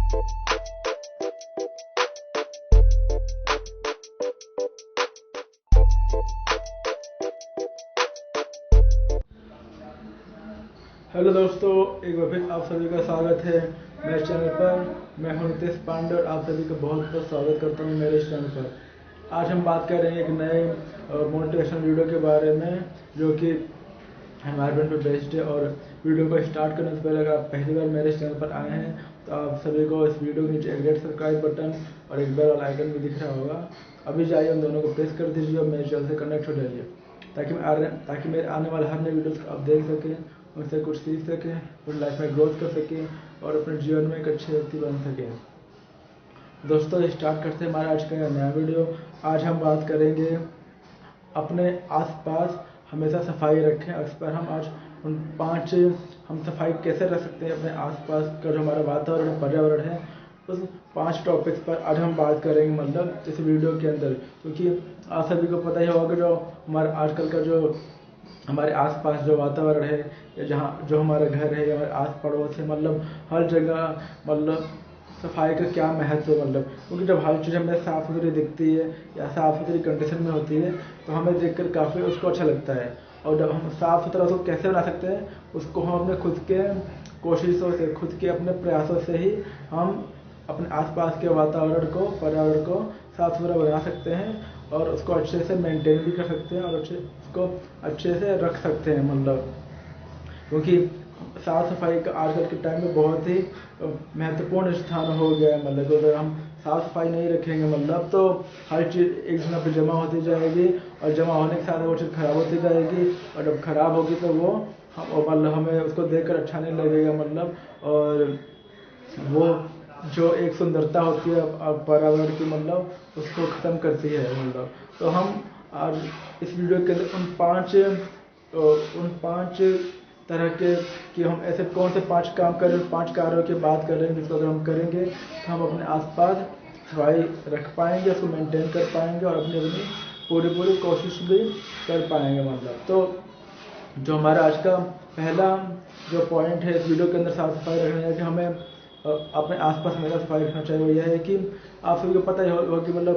Hello दोस्तों, एक बार फिर आप सभी का स्वागत है मेरे चैनल पर। मैं हूं नितेश पांडे और आप सभी का बहुत बहुत स्वागत करता हूं मेरे चैनल पर। आज हम बात कर रहे हैं एक नए मोटिवेशनल वीडियो के बारे में, जो कि एनवायरनमेंट पर बेस्ड है। और वीडियो को स्टार्ट करने से पहले अगर आप पहली बार मेरे चैनल पर आए हैं तो आप सभी को इस वीडियो के नीचे एक रेड सब्सक्राइब बटन और एक बेल वाला आइकन भी दिख रहा होगा। अभी जाइए उन दोनों को प्रेस कर दीजिए और मेरे चैनल से कनेक्ट हो जाइए, ताकि मेरे आने वाले हर नए वीडियोस को आप देख सकें, उनसे कुछ सीख सकें, अपनी लाइफ में ग्रोथ कर सकें और अपने जीवन में एक अच्छे व्यक्ति बन सकें। दोस्तों, स्टार्ट करते हैं हमारा आज का नया वीडियो। आज हम बात करेंगे अपने आसपास हमेशा सफाई रखें। इस पर हम आज हम सफाई कैसे रख सकते हैं अपने आसपास का जो हमारा वातावरण पर्यावरण है, उस 5 टॉपिक्स पर आज हम बात करेंगे, मतलब इस वीडियो के अंदर। क्योंकि आप सभी को पता ही होगा कि जो हमारा आजकल का जो हमारे आसपास जो वातावरण है, या जहाँ जो हमारा घर है या हमारे आस पड़ोस है, मतलब हर जगह मतलब सफाई का क्या महत्व है। मतलब क्योंकि जब हर चीज़ हमें साफ़ सुथरी दिखती है या साफ़ सुथरी कंडीशन में होती है तो हमें देखकर काफ़ी उसको अच्छा लगता है। और जब हम साफ़ सुथरा उसको कैसे बना सकते हैं, उसको हम अपने खुद के कोशिशों से, खुद के अपने प्रयासों से ही हम अपने आसपास के वातावरण को, पर्यावरण को साफ सुथरा बना सकते हैं और उसको अच्छे से मेंटेन भी कर सकते हैं और उसको अच्छे से रख सकते हैं। मतलब क्योंकि साफ सफाई का आजकल के टाइम में बहुत ही महत्वपूर्ण स्थान हो गया है। मतलब अगर हम साफ सफाई नहीं रखेंगे मतलब तो हर चीज़ एक जगह पर जमा होती जाएगी और जमा होने के साथ वो चीज़ खराब होती जाएगी, और जब खराब होगी तो वो मतलब हमें उसको देखकर अच्छा नहीं लगेगा। मतलब और वो जो एक सुंदरता होती है पर्यावरण की, मतलब उसको ख़त्म करती है। मतलब तो हम आज इस वीडियो के अंदर उन पांच तरह के कि हम ऐसे कौन से 5 काम करें, 5 कार्यों की बात कर रहे हैं जिसको अगर हम करेंगे तो हम अपने आसपास सफाई रख पाएंगे, उसको मेंटेन कर पाएंगे और अपनी पूरी कोशिश भी कर पाएंगे। मतलब तो जो हमारा आज का पहला जो पॉइंट है इस वीडियो के अंदर साफ सफाई रखना है कि हमें अपने आसपास हमेशा सफाई रखना चाहिए। वो यह है कि आप सभी को पता ही होगा कि मतलब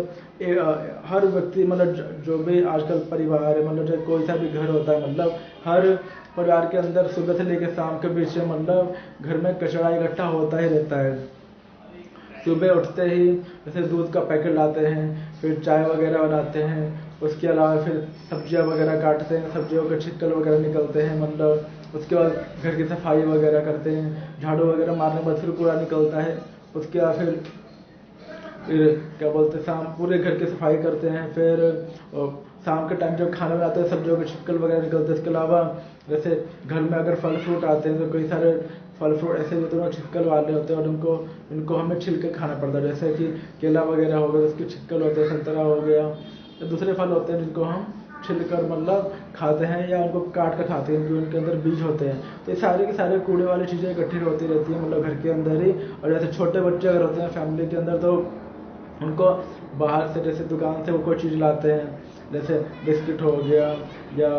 हर व्यक्ति, मतलब जो भी आजकल परिवार है, मतलब चाहे कोई सा भी घर होता है, मतलब हर परिवार के अंदर सुबह से लेकर शाम के बीच में मतलब घर में कचरा इकट्ठा होता ही रहता है। सुबह उठते ही जैसे दूध का पैकेट लाते हैं, फिर चाय वगैरह बनाते हैं, उसके अलावा फिर सब्जियां वगैरह काटते हैं, सब्जियों के छिक्कल वगैरह निकलते हैं, मतलब उसके बाद घर की सफाई वगैरह करते हैं, झाड़ू वगैरह मारने के बाद फिर कूड़ा निकलता है। उसके बाद फिर क्या बोलते हैं, शाम पूरे घर की सफाई करते हैं। फिर शाम के टाइम जब खाना बनाते हैं सब्जियों के छिक्कल वगैरह निकलते हैं। इसके अलावा जैसे घर में अगर फल फ्रूट आते हैं तो कई सारे फल फ्रूट ऐसे भी होते हैं छिक्कल वाले होते हैं और इनको हमें छिल के खाना पड़ता है। जैसे कि केला वगैरह हो गया, उसके छिक्कल होते हैं, संतरा हो गया, या दूसरे फल होते हैं जिनको हम छिलकर मतलब खाते हैं या उनको काट कर खाते हैं, क्योंकि उनके अंदर बीज होते हैं। तो ये सारे के सारे कूड़े वाली चीज़ें इकट्ठी होती रहती हैं मतलब घर के अंदर ही। और जैसे छोटे बच्चे अगर होते हैं फैमिली के अंदर तो उनको बाहर से, जैसे दुकान से वो कोई चीज़ लाते हैं, जैसे बिस्किट हो गया या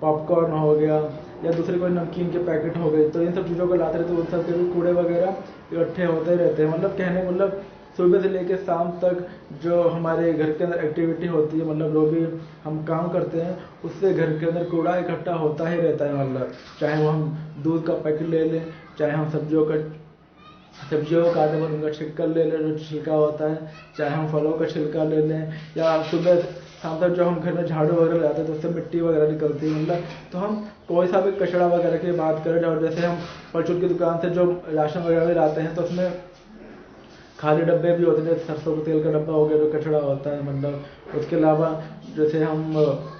पॉपकॉर्न हो गया या दूसरे कोई नमकीन के पैकेट हो गए, तो इन सब चीज़ों को लाते रहते हैं, उन सब के भी कूड़े वगैरह इकट्ठे होते रहते हैं। मतलब कहने मतलब सुबह से लेकर शाम तक जो हमारे घर के अंदर एक्टिविटी होती है, मतलब जो भी हम काम करते हैं, उससे घर के अंदर कूड़ा इकट्ठा होता ही रहता है। मतलब चाहे वो हम दूध का पैकेट ले लें, चाहे हम सब्जियों को काटे पर उनका छिलका ले लें, जो छिलका होता है, चाहे हम फलों का छिलका ले लें, या सुबह शाम तक जो हम घर में झाड़ू वगैरह लगाते हैं तो उससे मिट्टी वगैरह निकलती है। मतलब तो हम कोई सा भी कचरा वगैरह की बात करें, और जैसे हम परचून की दुकान से जो राशन वगैरह भी लाते हैं तो उसमें खाली डब्बे भी होते हैं, जैसे सरसों के तेल का डब्बा हो गया जो कचरा होता है। मतलब उसके अलावा जैसे हम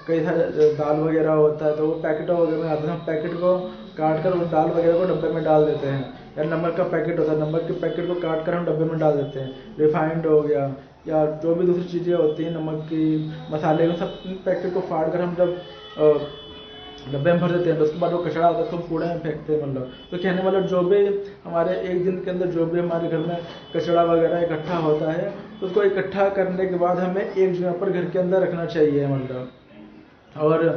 कई सारे दाल वगैरह होता है तो वो पैकेटों वगैरह में आते हैं, हम पैकेट को काट कर उस दाल वगैरह को डब्बे में डाल देते हैं। या नमक का पैकेट होता है, नमक के पैकेट को काट कर हम डब्बे में डाल देते हैं। रिफाइंड हो गया या जो भी दूसरी चीज़ें होती हैं, नमक की, मसाले, उन सब पैकेट को फाड़ कर हम जब डब्बे में भर देते हैं तो उसके बाद वो कचरा होता है तो हम कूड़े में फेंकते हैं। मतलब तो कहने वाला जो भी हमारे एक दिन के अंदर जो भी हमारे घर में कचरा वगैरह इकट्ठा होता है तो उसको इकट्ठा करने के बाद हमें एक जगह पर घर के अंदर रखना चाहिए। मतलब और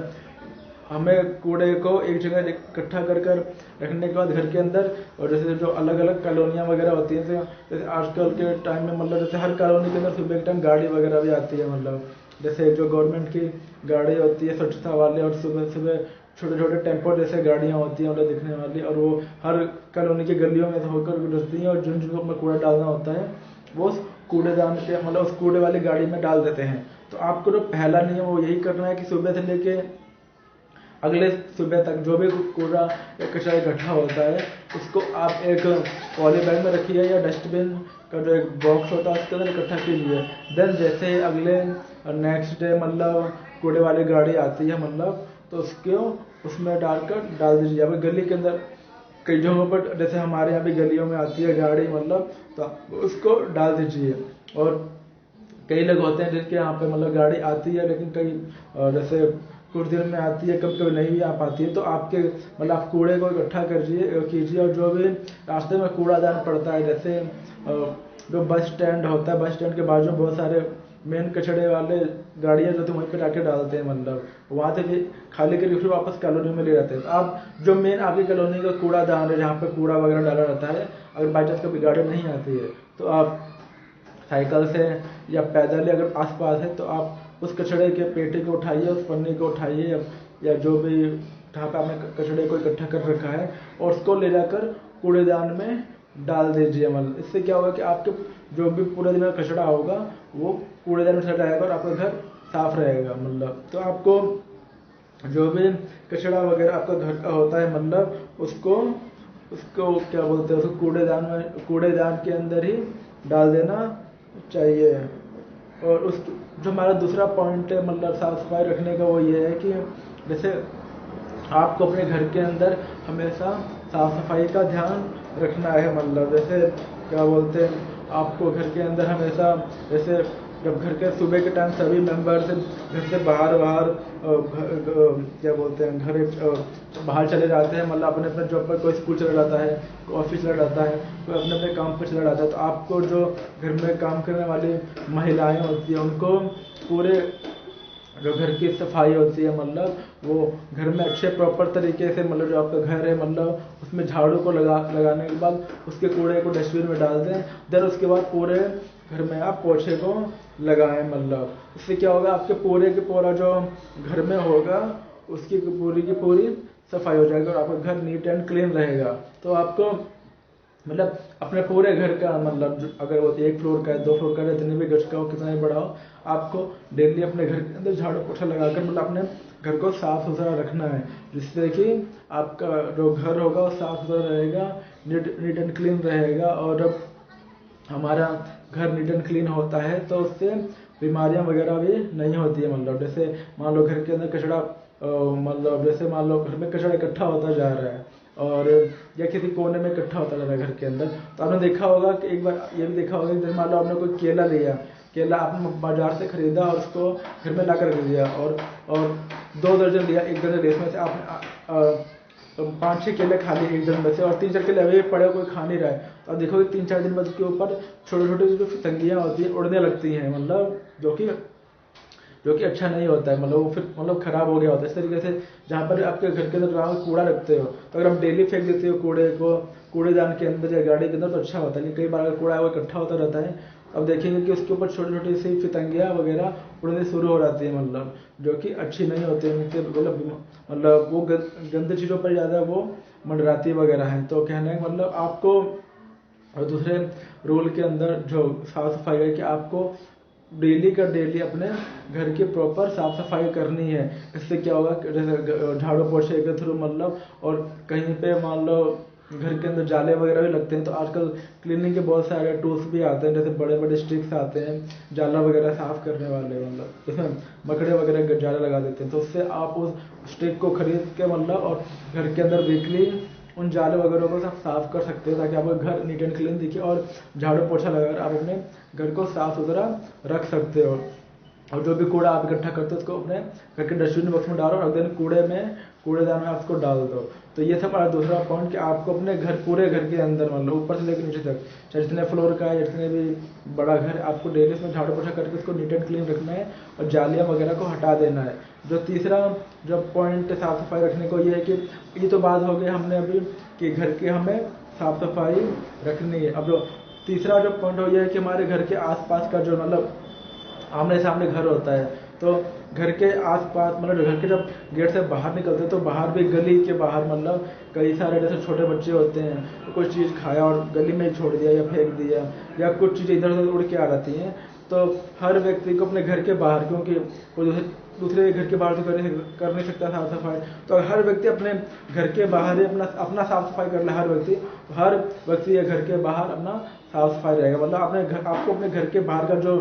हमें कूड़े को एक जगह इकट्ठा कर कर रखने के बाद घर के अंदर, और जैसे जो अलग अलग कॉलोनियाँ वगैरह होती हैं, जैसे आजकल के टाइम में मतलब जैसे हर कॉलोनी के अंदर सुबह के टाइम गाड़ी वगैरह भी आती है, मतलब जैसे जो गवर्नमेंट की गाड़ी होती है स्वच्छता वाले, और सुबह सुबह छोटे छोटे टेम्पो जैसे गाड़ियाँ होती हैं मतलब दिखने वाली, और वो हर कॉलोनी की गलियों में से होकर गुजरती हैं, और जिन जिनको अपना कूड़ा डालना होता है वो उस कूड़ेदान के मतलब उस कूड़े वाली गाड़ी में डाल देते हैं। तो आपको जो पहला नियम वो यही करना है कि सुबह से लेके अगले सुबह तक जो भी कूड़ा या कचरा इकट्ठा होता है उसको आप एक पॉली बैग में रखिए, या डस्टबिन का जो एक बॉक्स होता है उसके अंदर इकट्ठा कीजिए। देन जैसे अगले नेक्स्ट डे मतलब कूड़े वाली गाड़ी आती है मतलब, तो उसको उसमें डाल दीजिए। अभी गली के अंदर कई जगहों पर जैसे हमारे यहाँ भी गलियों में आती है गाड़ी मतलब, तो आप उसको डाल दीजिए। और कई लोग होते हैं जिनके यहाँ पे मतलब गाड़ी आती है लेकिन कई जैसे कुछ दिन में आती है, कभी कभी नहीं भी आ पाती है, तो आपके मतलब आप कूड़े को इकट्ठा कीजिए। और जो भी रास्ते में कूड़ादान पड़ता है, जैसे जो बस स्टैंड होता है, बस स्टैंड के बाजू बहुत सारे मेन कचड़े वाले गाड़ियाँ जो वहीं पर जाके डालते हैं, मतलब वहाँ से भी खाली करके फिर वापस कॉलोनी में ले जाते हैं। तो आप जो मेन आपकी कॉलोनी का कूड़ादान है जहाँ पे कूड़ा वगैरह डाला रहता है, अगर बाई चांस कभी गाड़ी नहीं आती है तो आप साइकिल से या पैदल ही अगर आसपास है तो आप उस कचड़े के पेटी को उठाइए, उस पन्नी को उठाइए, या जो भी जहाँ पे आपने कचड़े को इकट्ठा कर रखा है और उसको ले जाकर कूड़ेदान में डाल दीजिए। मतलब इससे क्या होगा कि आपके जो भी पूरे दिन का कचड़ा होगा वो कूड़ेदान में चला जाएगा और आपका घर साफ रहेगा। मतलब तो आपको जो भी कचड़ा वगैरह आपका घर का होता है मतलब उसको क्या बोलते हैं, उसको कूड़ेदान के अंदर ही डाल देना चाहिए। और उस जो हमारा दूसरा पॉइंट है मतलब साफ सफाई रखने का, वो ये है कि जैसे आपको अपने घर के अंदर हमेशा साफ सफाई का ध्यान रखना है। मतलब जैसे क्या बोलते हैं, आपको घर के अंदर हमेशा जैसे जब घर के सुबह के टाइम सभी मेंबर्स घर से बाहर क्या बोलते हैं घर बाहर चले जाते हैं, मतलब अपने अपने जॉब पर, कोई स्कूल चला जाता है, कोई ऑफिस चला जाता है, कोई अपने अपने काम पर चला जाता है। तो आपको जो घर में काम करने वाली महिलाएं होती हैं उनको पूरे जो घर की सफाई होती है मतलब वो घर में अच्छे प्रॉपर तरीके से, मतलब जो आपका घर है मतलब उसमें झाड़ू को लगाने के बाद उसके कूड़े को डस्टबिन में डाल दें। देन उसके बाद पूरे घर में आप पोछे को लगाएं। मतलब इससे क्या होगा, आपके पूरे के पूरा जो घर में होगा उसकी पूरी की पूरी सफाई हो जाएगी और आपका घर नीट एंड क्लीन रहेगा। तो आपको मतलब अपने पूरे घर का मतलब अगर वो 1 फ्लोर का है, 2 फ्लोर का है, जितने भी गज का हो, कितना भी बड़ा हो, आपको डेली अपने घर के अंदर झाड़ू पोछा लगाकर मतलब अपने घर को साफ सुथरा रखना है, जिससे कि आपका जो घर होगा वो साफ सुथरा रहेगा, नीट एंड क्लीन रहेगा। और जब हमारा घर नीट एंड क्लीन होता है तो उससे बीमारियां वगैरह भी नहीं होती है। मतलब जैसे मान लो घर के अंदर कचरा मतलब जैसे मान लो घर में कचरा इकट्ठा होता जा रहा है और या किसी कोने में इकट्ठा होता जा रहा है घर के अंदर, तो आपने देखा होगा कि एक बार ये भी देखा होगा कि मान लो आपने कोई केला आपने बाजार से खरीदा और उसको घर में ला कर रख दिया और 2 दर्जन लिया, 1 दर्जन लिया, इसमें से आपने 5-6 केले खा लिए 1 दर्जन में से, और 3-4 केले अभी पड़े कोई खा नहीं रहा है, तो आप देखोगे 3-4 दिन बाद उसके ऊपर छोटे छोटे जो पतंगियाँ होती हैं उड़ने लगती हैं, मतलब जो कि अच्छा नहीं होता है। मतलब वो फिर मतलब खराब हो गया होता है। इस तरीके से जहाँ पर आपके घर के अंदर जहाँ कूड़ा रखते हो, तो अगर आप डेली फेंक देते हो कूड़े को कूड़ेदान के अंदर या गाड़ी के अंदर तो अच्छा होता है, लेकिन कई बार अगर कूड़ा वो इकट्ठा होता रहता है, अब देखेंगे कि उसके ऊपर छोटी छोटी सी पतंगियाँ वगैरह उड़ने शुरू हो जाती है, मतलब जो कि अच्छी नहीं होती है। उनसे मतलब वो गंदी चीज़ों पर ज़्यादा वो मंडराती वगैरह हैं। तो कहने का मतलब आपको और दूसरे रूल के अंदर जो साफ सफाई है कि आपको डेली का डेली अपने घर की प्रॉपर साफ सफाई करनी है। इससे क्या होगा, जैसे झाड़ू पोछे के थ्रू मतलब, और कहीं पे मान लो घर के अंदर जाले वगैरह भी लगते हैं, तो आजकल क्लीनिंग के बहुत सारे टूल्स भी आते हैं, जैसे बड़े बड़े स्टिक्स आते हैं जाला वगैरह साफ करने वाले, मतलब उसमें मकड़े वगैरह जाले लगा देते हैं, तो उससे आप उस स्टिक को खरीद के मतलब और घर के अंदर वीकली उन जाले वगैरह को सब साफ कर सकते हैं, ताकि आपका घर नीट एंड क्लीन दिखे और झाड़ू पोछा लगाकर आप अपने घर को साफ सुथरा रख सकते हो। और जो भी कूड़ा आप इकट्ठा करते हो उसको अपने घर के डस्टबिन बॉक्स में डालो और अगले दिन कूड़े में कूड़ेदान में आप उसको डाल दो। तो ये था हमारा दूसरा पॉइंट कि आपको अपने घर, पूरे घर के अंदर मतलब ऊपर से लेकर नीचे तक, चाहे जितने फ्लोर का है, जितने भी बड़ा घर, आपको डेली उसमें झाड़ू पोछा करके उसको नीट एंड क्लीन रखना है और जालियाँ वगैरह को हटा देना है। जो तीसरा जो पॉइंट साफ सफाई रखने को ये है कि ये तो बात हो गई हमने अभी कि घर के हमें साफ सफाई रखनी है। अब जो तीसरा जो पॉइंट हो ये है कि हमारे घर के आसपास का जो मतलब आमने सामने घर होता है, तो घर के आसपास मतलब घर के जब गेट से बाहर निकलते हैं तो बाहर भी, गली के बाहर मतलब कई सारे जैसे छोटे बच्चे होते हैं, तो कुछ चीज़ खाया और गली में ही छोड़ दिया या फेंक दिया, या कुछ चीज़ें इधर उधर उड़ के आ जाती हैं, तो हर व्यक्ति को अपने घर के बाहर, क्योंकि कोई दूसरे घर के बाहर तो कर नहीं सकता साफ सफाई, तो हर व्यक्ति अपने घर के बाहर ही अपना साफ सफाई कर ले। हर व्यक्ति या घर के बाहर अपना साफ सफाई रहेगा, मतलब आपको अपने घर के बाहर का जो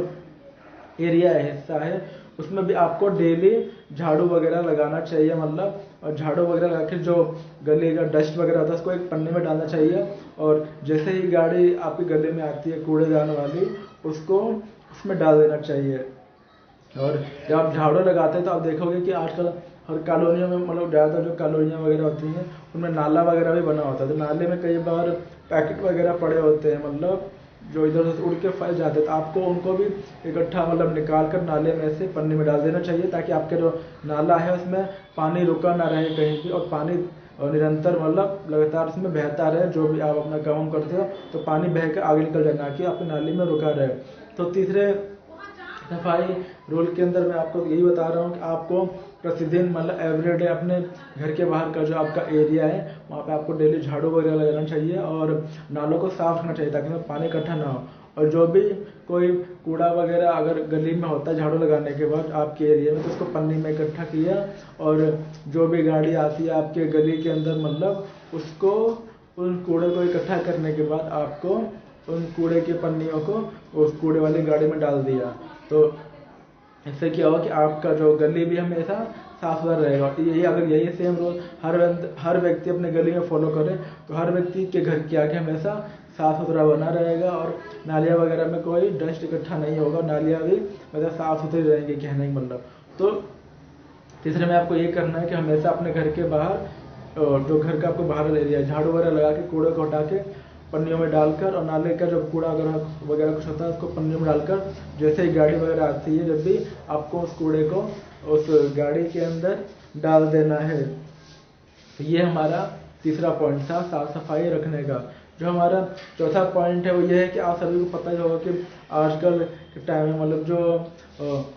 एरिया है, हिस्सा है, उसमें भी आपको डेली झाड़ू वगैरह लगाना चाहिए मतलब, और झाड़ू वगैरह लगा के जो गली का डस्ट वगैरह होता है उसको एक पन्ने में डालना चाहिए, और जैसे ही गाड़ी आपकी गली में आती है कूड़ेदान वाली, उसको उसमें डाल देना चाहिए। और जब आप झाड़ू लगाते हैं तो आप देखोगे कि आजकल हर कॉलोनियों में मतलब ज़्यादातर जो कॉलोनियाँ वगैरह होती हैं उनमें नाला वगैरह भी बना होता है, तो नाले में कई बार पैकेट वगैरह पड़े होते हैं मतलब जो इधर उधर उड़ के फैल जाते हैं, तो आपको उनको भी इकट्ठा मतलब निकाल कर नाले में से पन्नी में डाल देना चाहिए, ताकि आपके जो नाला है उसमें पानी रुका ना रहे कहीं भी, और पानी निरंतर मतलब लगातार उसमें बहता रहे। जो भी आप अपना काम करते हो तो पानी बह के आगे निकल जाए, ना कि आपकी नाली में रुका रहे। तो तीसरे सफाई रूल के अंदर मैं आपको यही बता रहा हूँ कि आपको प्रतिदिन मतलब एवरीडे अपने घर के बाहर का जो आपका एरिया है वहाँ पे आपको डेली झाड़ू वगैरह लगाना चाहिए और नालों को साफ रखना चाहिए, ताकि उसमें पानी इकट्ठा ना हो। और जो भी कोई कूड़ा वगैरह अगर गली में होता है झाड़ू लगाने के बाद आपके एरिया में, तो उसको पन्नी में इकट्ठा किया, और जो भी गाड़ी आती है आपके गली के अंदर मतलब उसको, उन कूड़े को इकट्ठा करने के बाद आपको उन कूड़े की पन्नियों को उस कूड़े वाली गाड़ी में डाल दिया। तो इससे क्या होगा कि आपका जो गली भी हमेशा साफ सुथरा रहेगा। यही सेम रूल हर व्यक्ति अपने गली में फॉलो करे, तो हर व्यक्ति के घर के आगे हमेशा साफ सुथरा बना रहेगा, और नालियाँ वगैरह में कोई डस्ट इकट्ठा नहीं होगा, नालियाँ भी मतलब साफ सुथरी रहेंगी, कहने का मतलब। तो तीसरे में आपको ये करना है कि हमेशा अपने घर के बाहर, जो घर का आपको बाहर एरिया झाड़ू वगैरह लगा के कूड़े को हटा के पन्नियों में डालकर, और नाले का जो कूड़ा वगैरह कुछ होता है उसको पन्नियों में डालकर, जैसे ही गाड़ी वगैरह आती है जब भी आपको उस कूड़े को उस गाड़ी के अंदर डाल देना है। तो ये हमारा तीसरा पॉइंट था साफ सफाई रखने का। जो हमारा चौथा पॉइंट है वो ये है कि आप सभी को पता ही होगा कि आजकल के टाइम में मतलब जो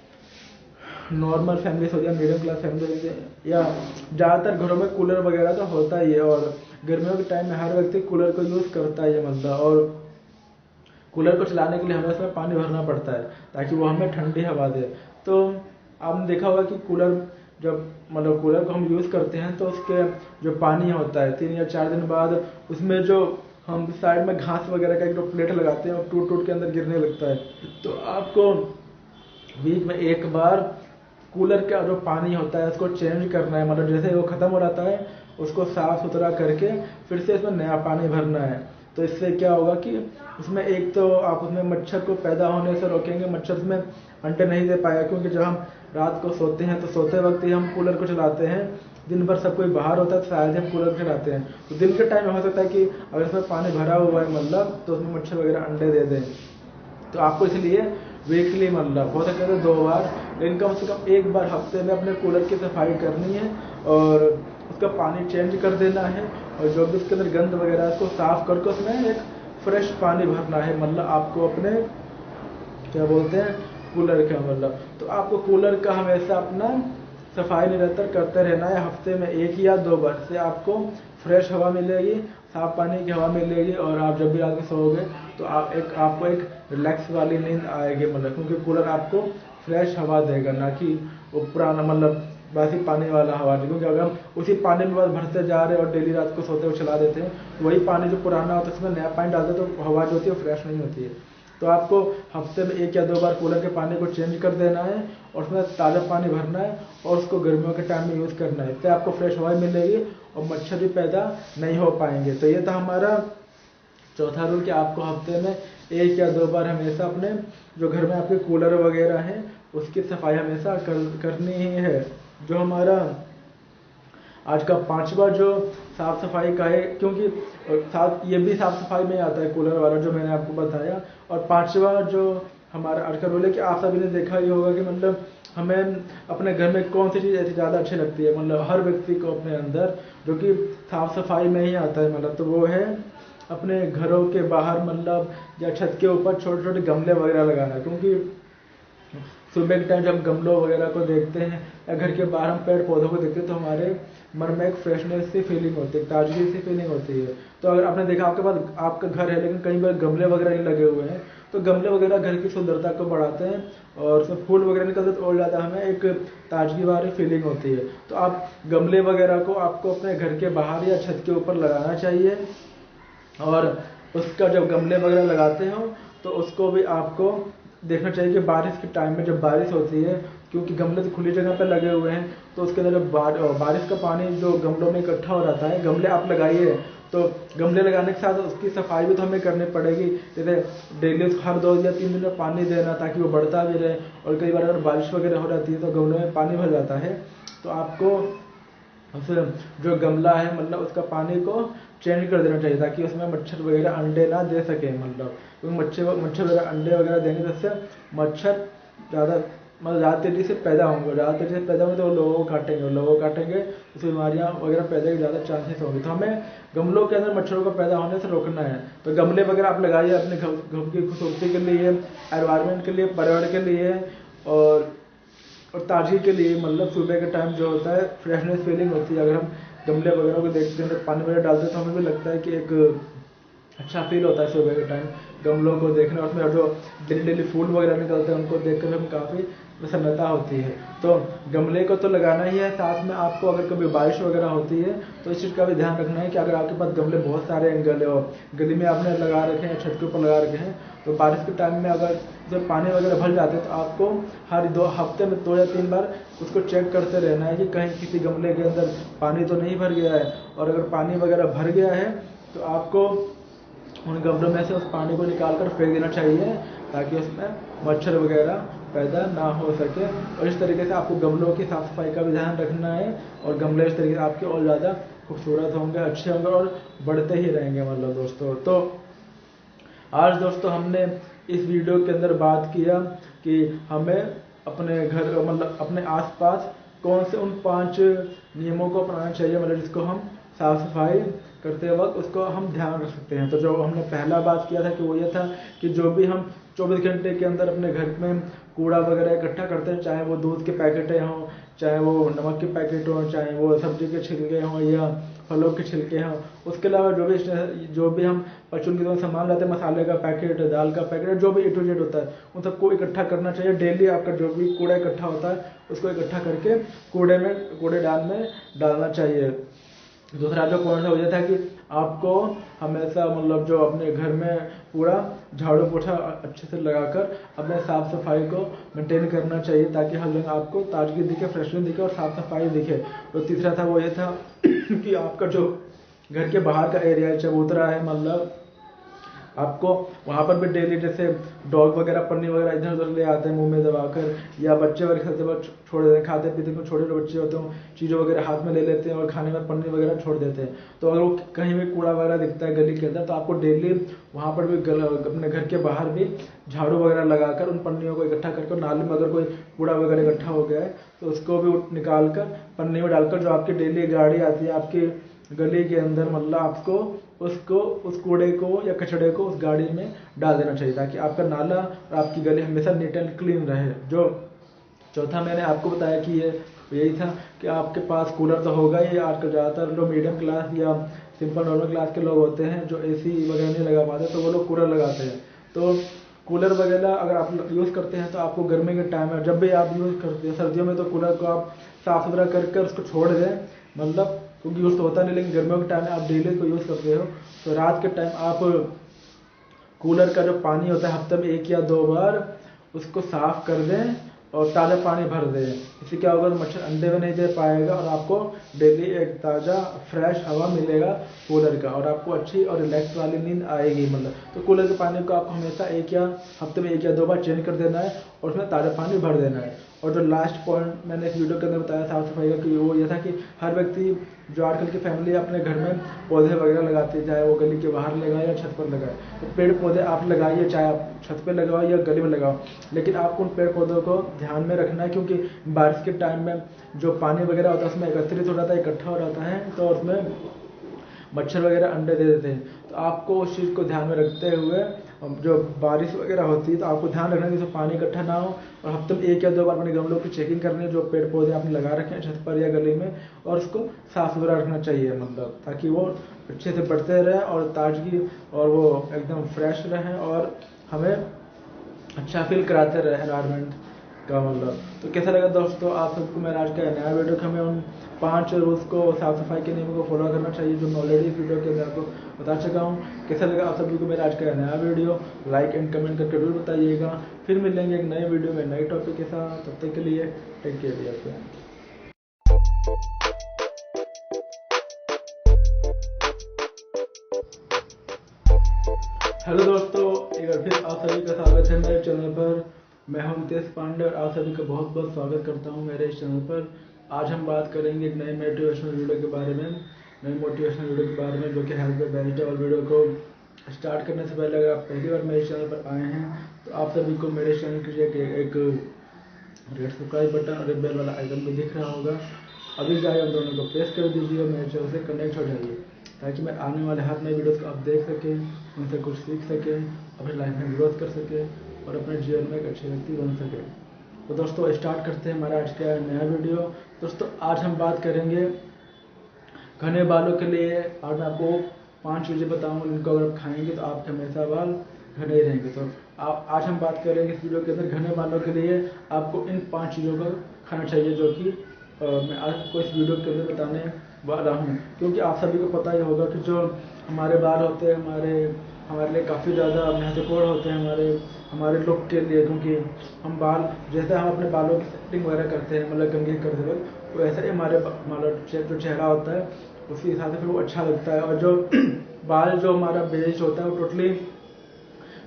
नॉर्मल फैमिलीज होती है, मीडियम क्लास फैमिली, या ज़्यादातर घरों में कूलर वगैरह तो होता ही है, और गर्मियों के टाइम में हर व्यक्ति कूलर को यूज़ करता है मतलब। और कूलर को चलाने के लिए हमें उसमें पानी भरना पड़ता है ताकि वो हमें ठंडी हवा दे। तो आपने देखा होगा कि कूलर जब मतलब कूलर को हम यूज़ करते हैं तो उसके जो पानी होता है 3 या 4 दिन बाद उसमें जो हम साइड में घास वगैरह का एक जो प्लेट लगाते हैं और टूट टूट के अंदर गिरने लगता है। तो आपको वीक में एक बार कूलर का जो पानी होता है उसको चेंज करना है, मतलब जैसे वो ख़त्म हो जाता है उसको साफ़ सुथरा करके फिर से इसमें नया पानी भरना है। तो इससे क्या होगा कि उसमें एक तो आप उसमें मच्छर को पैदा होने से रोकेंगे, मच्छर उसमें अंडे नहीं दे पाएगा, क्योंकि जब हम रात को सोते हैं तो सोते वक्त ही हम कूलर को चलाते हैं, दिन भर सब कोई बाहर होता है तो शायद हम कूलर को चलाते हैं। तो दिन के टाइम में हो सकता है कि अगर इसमें पानी भरा हुआ है मतलब तो उसमें मच्छर वगैरह अंडे दे दें। तो आपको इसलिए वीकली मतलब हो सकता है 2 बार, लेकिन कम से कम 1 बार हफ्ते में अपने कूलर की सफाई करनी है और उसका पानी चेंज कर देना है, और जो भी उसके अंदर गंद वगैरह है उसको साफ करके उसमें एक फ्रेश पानी भरना है। मतलब आपको अपने क्या बोलते हैं कूलर का मतलब, तो आपको कूलर का हमेशा अपना सफाई निरंतर करते रहना है। हफ्ते में 1 या 2 बार से आपको फ्रेश हवा मिलेगी, साफ पानी की हवा मिलेगी, और आप जब भी रात में सोओगे तो आपको एक रिलैक्स वाली नींद आएगी मतलब, क्योंकि कूलर आपको फ्रेश हवा देगा, ना कि वो पुराना मतलब बासी पानी वाला हवा। क्योंकि अगर हम उसी पानी में बस भरते जा रहे हैं और डेली रात को सोते हुए चला देते हैं तो वही पानी जो पुराना होता है उसमें नया पानी डालते हैं तो हवा जो होती है वो फ्रेश नहीं होती है। तो आपको हफ्ते में 1 या 2 बार कूलर के पानी को चेंज कर देना है और उसमें ताज़ा पानी भरना है और उसको गर्मियों के टाइम में यूज़ करना है। इससे आपको फ्रेश हवा मिलेगी और मच्छर भी पैदा नहीं हो पाएंगे। तो ये था हमारा चौथा रूल कि आपको हफ्ते में 1 या 2 बार हमेशा अपने जो घर में आपके कूलर वगैरह हैं उसकी सफाई हमेशा करनी ही है। जो हमारा आज का पांचवा जो साफ सफाई का है, क्योंकि साथ ये भी साफ सफाई में आता है कूलर वाला जो मैंने आपको बताया। और पांचवा जो हमारा आज का रूल है कि आप सभी ने देखा ही होगा कि मतलब हमें अपने घर में कौन सी चीज़ ऐसी ज़्यादा अच्छी लगती है, मतलब हर व्यक्ति को अपने अंदर, जो कि साफ सफाई में ही आता है, मतलब तो वो है अपने घरों के बाहर मतलब या छत के ऊपर छोटे छोटे गमले वगैरह लगाना। क्योंकि सुबह के टाइम जब हम गमलों वगैरह को देखते हैं या घर के बाहर हम पेड़ पौधों को देखते हैं तो हमारे मन में एक फ्रेशनेस सी फीलिंग होती है, ताजगी सी फीलिंग होती है। तो अगर आपने देखा आपके पास आपका घर है लेकिन कहीं पर गमले वगैरह नहीं लगे हुए हैं, तो गमले वगैरह घर की सुंदरता को बढ़ाते हैं और उसमें फूल वगैरह निकलते तो और ज़्यादा हमें एक ताजगी वाली फीलिंग होती है। तो आप गमले वगैरह को आपको अपने घर के बाहर या छत के ऊपर लगाना चाहिए। और उसका जब गमले वगैरह लगाते हो तो उसको भी आपको देखना चाहिए कि बारिश के टाइम में जब बारिश होती है, क्योंकि गमले तो खुली जगह पर लगे हुए हैं, तो उसके अंदर जब बारिश का पानी जो गमलों में इकट्ठा हो जाता है, गमले आप लगाइए तो गमले लगाने के साथ उसकी सफाई भी तो हमें करनी पड़ेगी। जैसे डेली हर 2 या 3 दिन में पानी देना ताकि वो बढ़ता भी रहे। और कई बार अगर बारिश वगैरह हो जाती है तो गमलों में पानी भर जाता है, तो आपको उस जो गमला है मतलब उसका पानी को चेंज कर देना चाहिए ताकि उसमें मच्छर वगैरह अंडे ना दे सके। मतलब क्योंकि मच्छर वगैरह अंडे वगैरह देंगे जिससे मच्छर ज़्यादा तेज़ी से पैदा होंगे, ज़्यादा तेज़ी से पैदा होंगे तो वो लोगों को काटेंगे तो बीमारियाँ वगैरह पैदा के ज़्यादा चांसेस होंगे। तो हमें गमलों के अंदर मच्छरों को पैदा होने से रोकना है। तो गमले वगैरह आप लगाइए अपने घर की खूबसूरती के लिए, एनवायरनमेंट के लिए, पर्यावरण के लिए और ताजगी के लिए। मतलब सुबह के टाइम जो होता है फ्रेशनेस फीलिंग होती है। अगर हम गमले वगैरह को देखते हैं, पानी वगैरह डालते हैं तो हमें भी लगता है कि एक अच्छा फील होता है सुबह के टाइम गमलों को देखना। उसमें जो डेली फूल वगैरह निकलते हैं उनको देखकर हमें काफ़ी प्रसन्नता होती है। तो गमले को तो लगाना ही है, साथ में आपको अगर कभी बारिश वगैरह होती है तो इस चीज़ का भी ध्यान रखना है कि अगर आपके पास गमले बहुत सारे एंगल और गली में आपने लगा रखे हैं, छत के ऊपर लगा रखे हैं, तो बारिश के टाइम में अगर जब पानी वगैरह भर जाते हैं तो आपको हर 2 हफ्ते में 2 या 3 बार उसको चेक करते रहना है कि कहीं किसी गमले के अंदर पानी तो नहीं भर गया है। और अगर पानी वगैरह भर गया है तो आपको उन गमलों में से उस पानी को निकाल कर फेंक देना चाहिए ताकि उसमें मच्छर वगैरह पैदा ना हो सके। और इस तरीके से आपको गमलों की साफ सफाई का भी ध्यान रखना है और गमले इस तरीके से आपके और ज़्यादा खूबसूरत होंगे, अच्छे होंगे और बढ़ते ही रहेंगे। मतलब दोस्तों, तो आज दोस्तों हमने इस वीडियो के अंदर बात किया कि हमें अपने घर मतलब अपने आसपास कौन से उन 5 नियमों को अपनाना चाहिए, मतलब जिसको हम साफ सफाई करते वक्त उसको हम ध्यान रख सकते हैं। तो जो हमने पहला बात किया था कि वो ये था कि जो भी हम 24 घंटे के अंदर अपने घर में कूड़ा वगैरह इकट्ठा करते हैं, चाहे वो दूध के पैकेटें हों, चाहे वो नमक के पैकेट हों, चाहे वो सब्जी के छिलके हों या फलों के छिलके हों, उसके अलावा जो भी हम परचून की तरह सामान लाते हैं, मसाले का पैकेट, दाल का पैकेट, जो भी A to Z होता है उन सबको इकट्ठा करना चाहिए। डेली आपका जो भी कूड़ा इकट्ठा होता है उसको इकट्ठा करके कूड़ेदान में डालना चाहिए। दूसरा जो पॉइंट है वो ये था कि आपको हमेशा मतलब जो अपने घर में पूरा झाड़ू पोछा अच्छे से लगाकर अपने साफ सफाई को मेंटेन करना चाहिए ताकि हर जगह आपको ताजगी दिखे, फ्रेशनेस दिखे और साफ सफाई दिखे। तो तीसरा था वो ये था कि आपका जो घर के बाहर का एरिया है, चबूतरा है, मतलब आपको वहाँ पर भी डेली जैसे डॉग वगैरह पन्नी वगैरह इधर उधर ले आते हैं मुंह में दबाकर, या बच्चे वगैरह खाते वक्त छोड़ देते हैं, खाते पीते हैं, छोटे छोटे बच्चे होते हैं चीज़ों वगैरह हाथ में ले लेते हैं और खाने में पन्नी वगैरह छोड़ देते हैं। तो अगर वो कहीं भी कूड़ा वगैरह दिखता है गली के अंदर तो आपको डेली वहाँ पर भी अपने घर के बाहर भी झाड़ू वगैरह लगाकर उन पन्नियों को इकट्ठा करके, नाली में अगर कोई कूड़ा वगैरह इकट्ठा हो गया है तो उसको भी निकाल कर पन्नी में डालकर जो आपकी डेली गाड़ी आती है आपकी गली के अंदर, मतलब आपको उस कूड़े को या कचड़े को उस गाड़ी में डाल देना चाहिए ताकि आपका नाला और आपकी गली हमेशा नीट एंड क्लीन रहे। जो चौथा मैंने आपको बताया कि ये यही था कि आपके पास कूलर तो होगा ही। आजकल ज़्यादातर लोग मीडियम क्लास या सिंपल नॉर्मल क्लास के लोग होते हैं जो AC वगैरह नहीं लगा पाते, तो वो लोग कूलर लगाते हैं। तो कूलर वगैरह अगर आप यूज़ करते हैं तो आपको गर्मी के टाइम में जब भी आप यूज़ करते हैं, सर्दियों में तो कूलर को आप साफ़ सुथरा कर उसको छोड़ दें, मतलब क्योंकि यूज़ तो होता नहीं, लेकिन गर्मियों के टाइम में आप डेली को यूज़ करते हो तो रात के टाइम आप कूलर का जो पानी होता है हफ्ते में 1 या 2 बार उसको साफ़ कर दें और ताज़ा पानी भर दें। इससे क्या होगा, मच्छर अंडे भी नहीं दे पाएगा और आपको डेली एक ताज़ा फ्रेश हवा मिलेगा कूलर का और आपको अच्छी और रिलैक्स वाली नींद आएगी। मतलब तो कूलर के पानी को आपको हमेशा हफ्ते में 1 या 2 बार चेंज कर देना है और उसमें ताज़ा पानी भर देना है। और जो लास्ट पॉइंट मैंने इस वीडियो के अंदर बताया साफ सफाई का कि वो ये था कि हर व्यक्ति जो आजकल की फैमिली अपने घर में पौधे वगैरह लगाती है, चाहे वो गली के बाहर लगाए या छत पर लगाए। तो पेड़ पौधे आप लगाइए, चाहे आप छत पर लगाओ या गली में लगाओ, लेकिन आपको उन पेड़ पौधों को ध्यान में रखना है, क्योंकि बारिश के टाइम में जो पानी वगैरह होता है उसमें एकत्रित हो जाता है, इकट्ठा हो जाता है, तो उसमें मच्छर वगैरह अंडे दे देते हैं। तो आपको उस चीज़ को ध्यान में रखते हुए जो बारिश वगैरह होती है तो आपको ध्यान रखना है कि पानी इकट्ठा ना हो, और हफ्ते में 1 या 2 बार अपने गमलों की चेकिंग करनी है जो पेड़ पौधे आपने लगा रखे हैं छत पर या गली में, और उसको साफ सुथरा रखना चाहिए, मतलब ताकि वो अच्छे से बढ़ते रहे और ताजगी और वो एकदम फ्रेश रहे और हमें अच्छा फील कराते रहे एनवायरनमेंट का, मतलब। तो कैसा लगा दोस्तों आप सबको मेरा आज का नया वीडियो, हमें उन 5 रूल्स को, साफ सफाई के नियमों को फॉलो करना चाहिए जो मैं ऑलरेडी इस वीडियो के अंदर आपको बता चुका हूँ। कैसा लगा आप सभी को मेरा आज का नया वीडियो, लाइक एंड कमेंट करके जरूर बताइएगा। फिर मिलेंगे एक नए वीडियो में नए टॉपिक के साथ, तब तक के लिए टेक केयर डियर। हेलो दोस्तों, एक बार फिर आप सभी का स्वागत है मेरे चैनल पर। मैं हूं नितेश पांडे और आप सभी का बहुत बहुत स्वागत करता हूं मेरे इस चैनल पर। आज हम बात करेंगे एक नए मोटिवेशनल वीडियो के बारे में, जो कि हेल्थ पे बेस्ड है। और वीडियो को स्टार्ट करने से पहले अगर आप पहली बार मेरे चैनल पर आए हैं तो आप सभी को मेरे चैनल के लिए एक रेड सब्सक्राइब बटन और एक बेल वाला आइकन भी दिख रहा होगा, अभी जाए उन दोनों को प्रेस कर दीजिए और मेरे चैनल से कनेक्ट हो जाइए, ताकि मैं आने वाले हर नए वीडियोस को आप देख सकें, उनसे कुछ सीख सकें, अपनी लाइफ में ग्रोथ कर सकें और अपने जीवन में एक अच्छे व्यक्ति बन सकें। तो दोस्तों स्टार्ट करते हैं हमारा आज का नया वीडियो। दोस्तों आज हम बात करेंगे घने बालों के लिए। आज मैं आपको 5 चीज़ें बताऊंगा जिनको अगर आप खाएंगे तो आपके हमेशा बाल घने ही रहेंगे। तो आज हम बात करेंगे इस वीडियो के अंदर घने बालों के लिए आपको इन 5 चीज़ों को खाना चाहिए, जो कि मैं आपको इस वीडियो के अंदर बताने वाला हूँ। क्योंकि आप सभी को पता ही होगा कि जो हमारे बाल होते हैं हमारे लिए काफ़ी ज़्यादा महत्वपूर्ण होते हैं हमारे लुक के लिए, क्योंकि हम बाल जैसे हम अपने बालों की सेटिंग वगैरह करते हैं, मतलब कंघी करते वक्त, तो ऐसे ही हमारे जो चेहरा होता है उसके हिसाब से फिर वो अच्छा लगता है। और जो बाल जो हमारा बेस होता है वो टोटली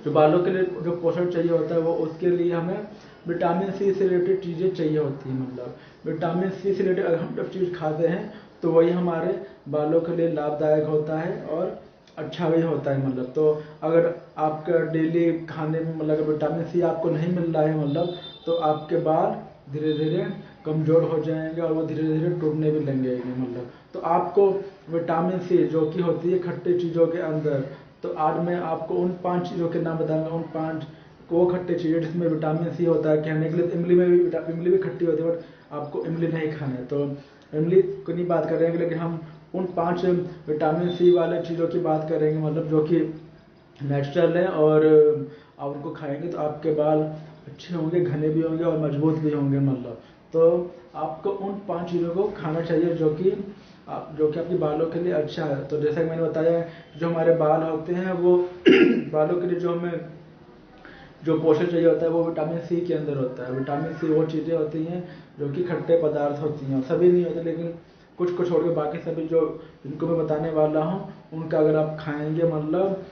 जो बालों के लिए जो पोषण चाहिए होता है वो उसके लिए हमें विटामिन सी से रिलेटेड चीज़ें चाहिए होती हैं। मतलब विटामिन सी से रिलेटेड अगर हम जब चीज़ खाते हैं तो वही हमारे बालों के लिए लाभदायक होता है और अच्छा भी होता है। मतलब तो अगर आपका डेली खाने में मतलब अगर विटामिन सी आपको नहीं मिल रहा है, मतलब तो आपके बाल धीरे धीरे कमज़ोर हो जाएंगे और वो धीरे धीरे टूटने भी लगेंगे। मतलब तो आपको विटामिन सी जो कि होती है खट्टी चीज़ों के अंदर, तो आज मैं आपको उन 5 चीज़ों के नाम बताऊंगा, उन 5 को खट्टी चीज़ें जिसमें विटामिन सी होता है। कहने के लिए इमली में भी इमली भी खट्टी होती है, बट आपको इमली नहीं खाना है, तो इमली को नहीं बात करेंगे, लेकिन हम उन 5 विटामिन सी वाले चीज़ों की बात करेंगे, मतलब जो कि नेचुरल है और आप उनको खाएंगे तो आपके बाल अच्छे होंगे, घने भी होंगे और मजबूत भी होंगे। मतलब तो आपको उन 5 चीज़ों को खाना चाहिए जो कि आपके बालों के लिए अच्छा है। तो जैसा कि मैंने बताया जो हमारे बाल होते हैं वो बालों के लिए जो हमें जो पोषण चाहिए होता है वो विटामिन सी के अंदर होता है। विटामिन सी वो चीज़ें होती हैं जो कि खट्टे पदार्थ होती हैं, सभी नहीं होते लेकिन कुछ को छोड़ के बाकी सभी जो जिनको मैं बताने वाला हूँ उनका अगर आप खाएंगे मतलब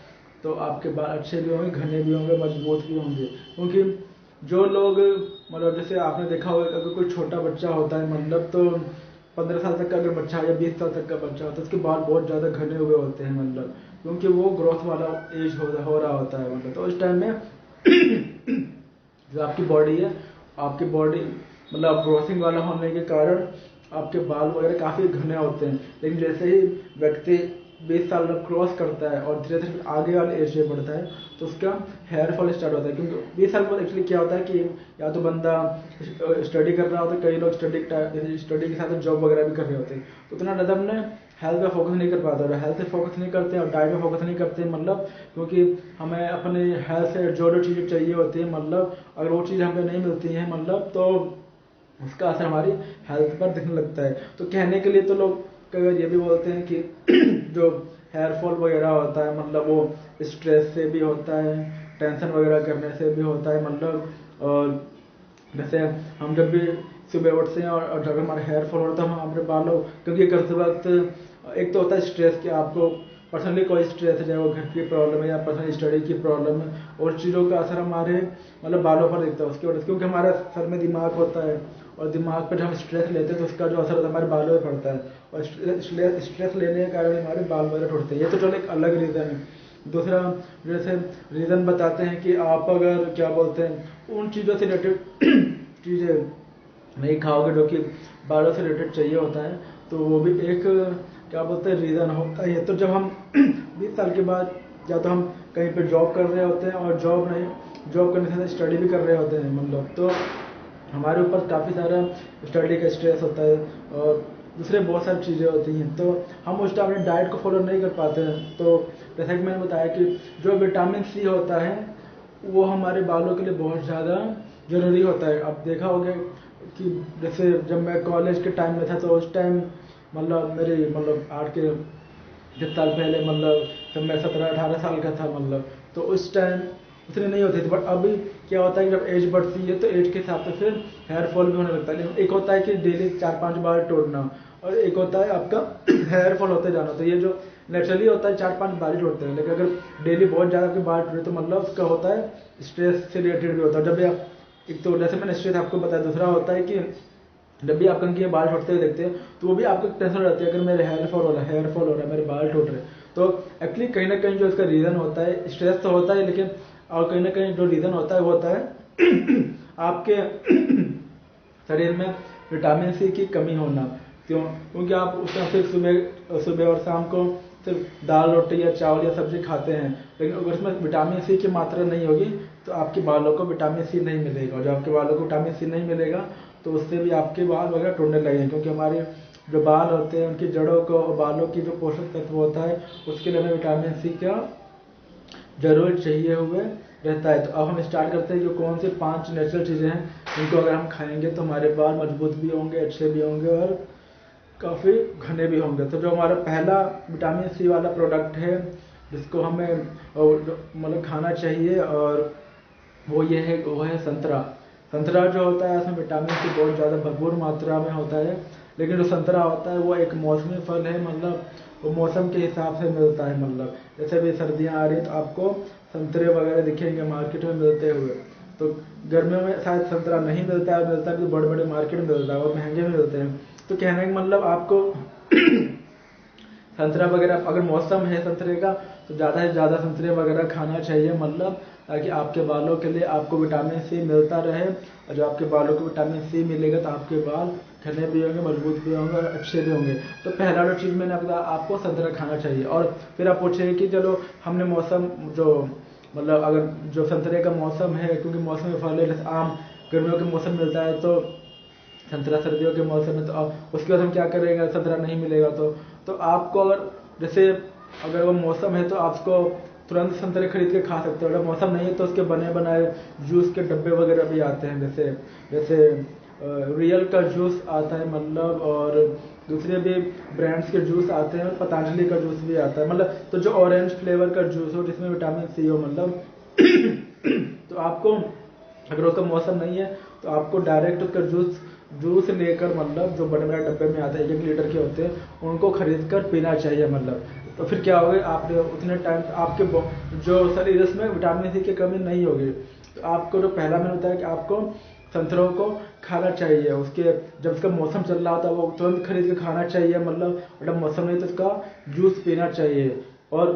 तो आपके बाल अच्छे भी होंगे, घने भी होंगे, मजबूत भी होंगे। क्योंकि जो लोग मतलब जैसे आपने देखा होगा अगर कोई छोटा बच्चा होता है, मतलब तो 15 साल तक का अगर बच्चा या 20 साल तक का बच्चा होता है उसके बाल बहुत ज़्यादा घने हुए होते हैं, मतलब क्योंकि वो ग्रोथ वाला एज हो रहा होता है। मतलब तो इस टाइम में जो आपकी बॉडी है, आपकी बॉडी मतलब ग्रोथिंग वाला होने के कारण आपके बाल वगैरह काफ़ी घने होते हैं। लेकिन जैसे ही व्यक्ति 20 साल जब क्रॉस करता है और धीरे धीरे आगे वाले एज में बढ़ता है तो उसका हेयर फॉल स्टार्ट होता है। क्योंकि 20 साल के बाद एक्चुअली क्या होता है कि या तो बंदा स्टडी कर रहा होता है, कई लोग स्टडी के साथ जॉब वगैरह भी कर रहे होते हैं, तो उतना ज़्यादा अपने हेल्थ पे फोकस नहीं कर पाते और हेल्थ पे फोकस नहीं करते और डाइट पे फोकस नहीं करते। मतलब क्योंकि हमें अपने हेल्थ से जो चीज़ें चाहिए होती है, मतलब अगर वो चीज़ हमें नहीं मिलती है मतलब तो उसका असर हमारी हेल्थ पर दिखने लगता है। तो कहने के लिए तो लोग कई बार ये भी बोलते हैं कि जो हेयर फॉल वगैरह होता है मतलब वो स्ट्रेस से भी होता है, टेंशन वगैरह करने से भी होता है। मतलब जैसे हम जब भी सुबह उठते हैं और जब हमारा हेयर फॉल होता है हम अपने बालों क्योंकि करते वक्त एक तो होता है स्ट्रेस कि आपको पर्सनली कोई स्ट्रेस है, चाहे वो घर की प्रॉब्लम है या पर्सनल स्टडी की प्रॉब्लम है, और चीज़ों का असर हमारे मतलब बालों पर दिखता है उसकी वजह से, क्योंकि हमारे सर में दिमाग होता है और दिमाग पर जब हम स्ट्रेस लेते हैं तो उसका जो असर होता है हमारे बालों पर पड़ता है, और स्ट्रेस लेने के कारण हमारे बाल वगैरह टूटते हैं। ये तो चलो एक अलग रीज़न है। दूसरा जैसे रीज़न बताते हैं कि आप अगर क्या बोलते हैं उन चीज़ों से रिलेटेड चीज़ें नहीं खाओगे जो कि बालों से रिलेटेड चाहिए होता है, तो वो भी एक क्या बोलते हैं रीज़न होता है। तो जब हम 20 साल के बाद या तो हम कहीं पे जॉब कर रहे होते हैं और जॉब करने से स्टडी भी कर रहे होते हैं मतलब, तो हमारे ऊपर काफ़ी सारा स्टडी का स्ट्रेस होता है और दूसरे बहुत सारी चीज़ें होती हैं, तो हम उस टाइम अपनी डाइट को फॉलो नहीं कर पाते हैं। तो जैसा कि मैंने बताया कि जो विटामिन सी होता है वो हमारे बालों के लिए बहुत ज़्यादा ज़रूरी होता है। अब देखा होगा कि जैसे जब मैं कॉलेज के टाइम में था तो उस टाइम मतलब मेरी मतलब 10 साल पहले मतलब जब मैं 17-18 साल का था मतलब, तो उस टाइम उतनी नहीं होती थी। बट अभी क्या होता है कि जब एज बढ़ती है तो एज के हिसाब से फिर हेयर फॉल भी होने लगता है। लेकिन एक होता है कि डेली 4-5 बार तोड़ना और एक होता है आपका हेयर फॉल होते जाना। तो ये जो नेचुरली होता है 4-5 बार ही तोड़ते हैं, लेकिन अगर डेली बहुत ज़्यादा आपके बाल टूटे तो मतलब उसका होता है स्ट्रेस से रिलेटेड भी होता है। जब भी आप एक तो जैसे मैंने स्ट्रेस आपको बताया, दूसरा होता है कि जब भी आप कहीं के बाल टूटते हुए देखते हैं तो वो भी आपको टेंशन रहती है अगर मेरे हेयर फॉल हो रहा है, मेरे बाल टूट रहे हैं। तो एक्चुअली कहीं ना कहीं जो इसका रीज़न होता है स्ट्रेस तो होता है, लेकिन और कहीं ना कहीं जो रीज़न होता है वो होता है आपके शरीर में विटामिन सी की कमी होना। क्योंकि आप उसमें फिर सुबह और शाम को सिर्फ दाल रोटी या चावल या सब्जी खाते हैं, लेकिन अगर उसमें विटामिन सी की मात्रा नहीं होगी तो आपके बालों को विटामिन सी नहीं मिलेगा, और जब आपके बालों को विटामिन सी नहीं मिलेगा तो उससे भी आपके बाल वगैरह टूटने लगेंगे। क्योंकि हमारे जो बाल होते हैं उनकी जड़ों को और बालों की जो पोषक तत्व होता है उसके लिए हमें विटामिन सी का जरूर चाहिए हुए रहता है। तो अब हम स्टार्ट करते हैं जो कौन से 5 नेचुरल चीज़ें हैं जिनको अगर हम खाएंगे तो हमारे बाल मजबूत भी होंगे, अच्छे भी होंगे और काफ़ी घने भी होंगे। तो जो हमारा पहला विटामिन सी वाला प्रोडक्ट है जिसको हमें मतलब खाना चाहिए और वो है संतरा। संतरा जो होता है उसमें विटामिन सी बहुत ज़्यादा भरपूर मात्रा में होता है। लेकिन जो संतरा होता है वो एक मौसमी फल है, मतलब वो मौसम के हिसाब से मिलता है। मतलब जैसे भी सर्दियाँ आ रही हैं तो आपको संतरे वगैरह दिखेंगे मार्केट में मिलते हुए। तो गर्मियों में शायद संतरा नहीं मिलता है, मिलता भी बड़े बड़े मार्केट में मिलता है और महंगे भी मिलते हैं। तो कहने का मतलब आपको संतरा वगैरह अगर मौसम है संतरे का तो ज़्यादा से ज़्यादा संतरे वगैरह खाना चाहिए, मतलब ताकि आपके बालों के लिए आपको विटामिन सी मिलता रहे। और जब आपके बालों को विटामिन सी मिलेगा तो आपके बाल घने भी होंगे, मजबूत भी होंगे और अच्छे भी होंगे। तो पहला जो चीज़ मैंने बताया आपको संतरा खाना चाहिए। और फिर आप पूछेंगे कि चलो हमने मौसम जो मतलब अगर जो संतरे का मौसम है, क्योंकि मौसमी फल है, जैसे आम गर्मियों के मौसम मिलता है तो संतरा सर्दियों के मौसम में, तो अब उसके बाद हम क्या करेंगे संतरा नहीं मिलेगा तो आपको अगर जैसे अगर वो मौसम है तो आपको तुरंत संतरे खरीद के खा सकते हो। अगर मौसम नहीं है तो उसके बने बनाए जूस के डब्बे वगैरह भी आते हैं, जैसे रियल का जूस आता है मतलब, और दूसरे भी ब्रांड्स के जूस आते हैं और पतंजलि का जूस भी आता है मतलब। तो जो ऑरेंज फ्लेवर का जूस हो जिसमें विटामिन सी हो मतलब तो आपको अगर उसका मौसम नहीं है तो आपको डायरेक्ट उसका जूस लेकर मतलब जो बड़े बड़े डब्बे में आते हैं 1 लीटर के होते हैं उनको खरीद कर पीना चाहिए मतलब। तो फिर क्या होगा आपने उतने टाइम आपके जो शरीर में विटामिन सी की कमी नहीं होगी। तो आपको जो पहला मैंने बताया कि आपको संतरों को खाना चाहिए, उसके जब उसका मौसम चल रहा होता है वो तुरंत खरीद के खाना चाहिए मतलब, जब मौसम नहीं तो उसका जूस पीना चाहिए। और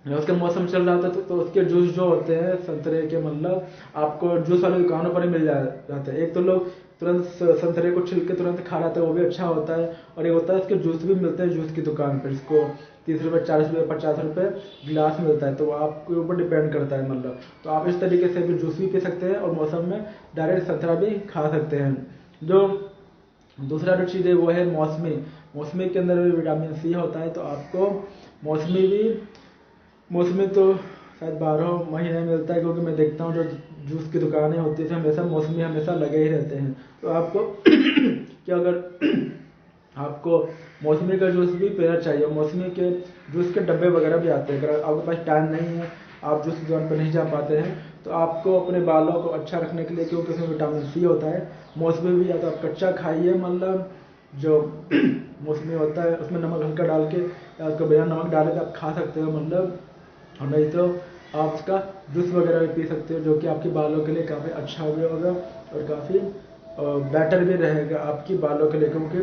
जब उसका मौसम चल रहा होता है तो उसके जूस जो होते हैं संतरे के मतलब आपको जूस वाली दुकानों पर ही मिल जाते हैं। एक तो लोग तुरंत संतरे को छिल के तुरंत खा जाते हैं, वो भी अच्छा होता है। और एक होता है इसके जूस भी मिलते हैं जूस की दुकान पर, जिसको 30 रुपये 40 रुपये 50 रुपये गिलास मिलता है। तो वो आपके ऊपर डिपेंड करता है मतलब। तो आप इस तरीके से भी जूस भी पी सकते हैं और मौसम में डायरेक्ट संतरा भी खा सकते हैं। जो दूसरा जो चीज़ है वो है मौसमी के अंदर भी विटामिन सी होता है। तो आपको मौसमी तो शायद 12 महीने मिलता है, क्योंकि मैं देखता हूँ जो जूस की दुकानें होती है हमेशा मौसमी हमेशा लगे ही रहते हैं। तो आपको क्या अगर आपको मौसमी का जूस भी पीना चाहिए। मौसमी के जूस के डब्बे वगैरह भी आते हैं। अगर आपके पास टाइम नहीं है, आप जूस की दुकान पर नहीं जा पाते हैं, तो आपको अपने बालों को अच्छा रखने के लिए, क्योंकि उसमें विटामिन सी होता है, मौसमी भी या तो आप कच्चा खाइए मतलब जो मौसमी होता है उसमें नमक हल्का डाल के, या उसको बिना नमक डाले तो आप खा सकते हो मतलब, और नहीं तो आप उसका जूस वगैरह भी पी सकते हो, जो कि आपके बालों के लिए काफ़ी अच्छा होगा और काफ़ी बेटर भी रहेगा आपकी बालों के लिए, क्योंकि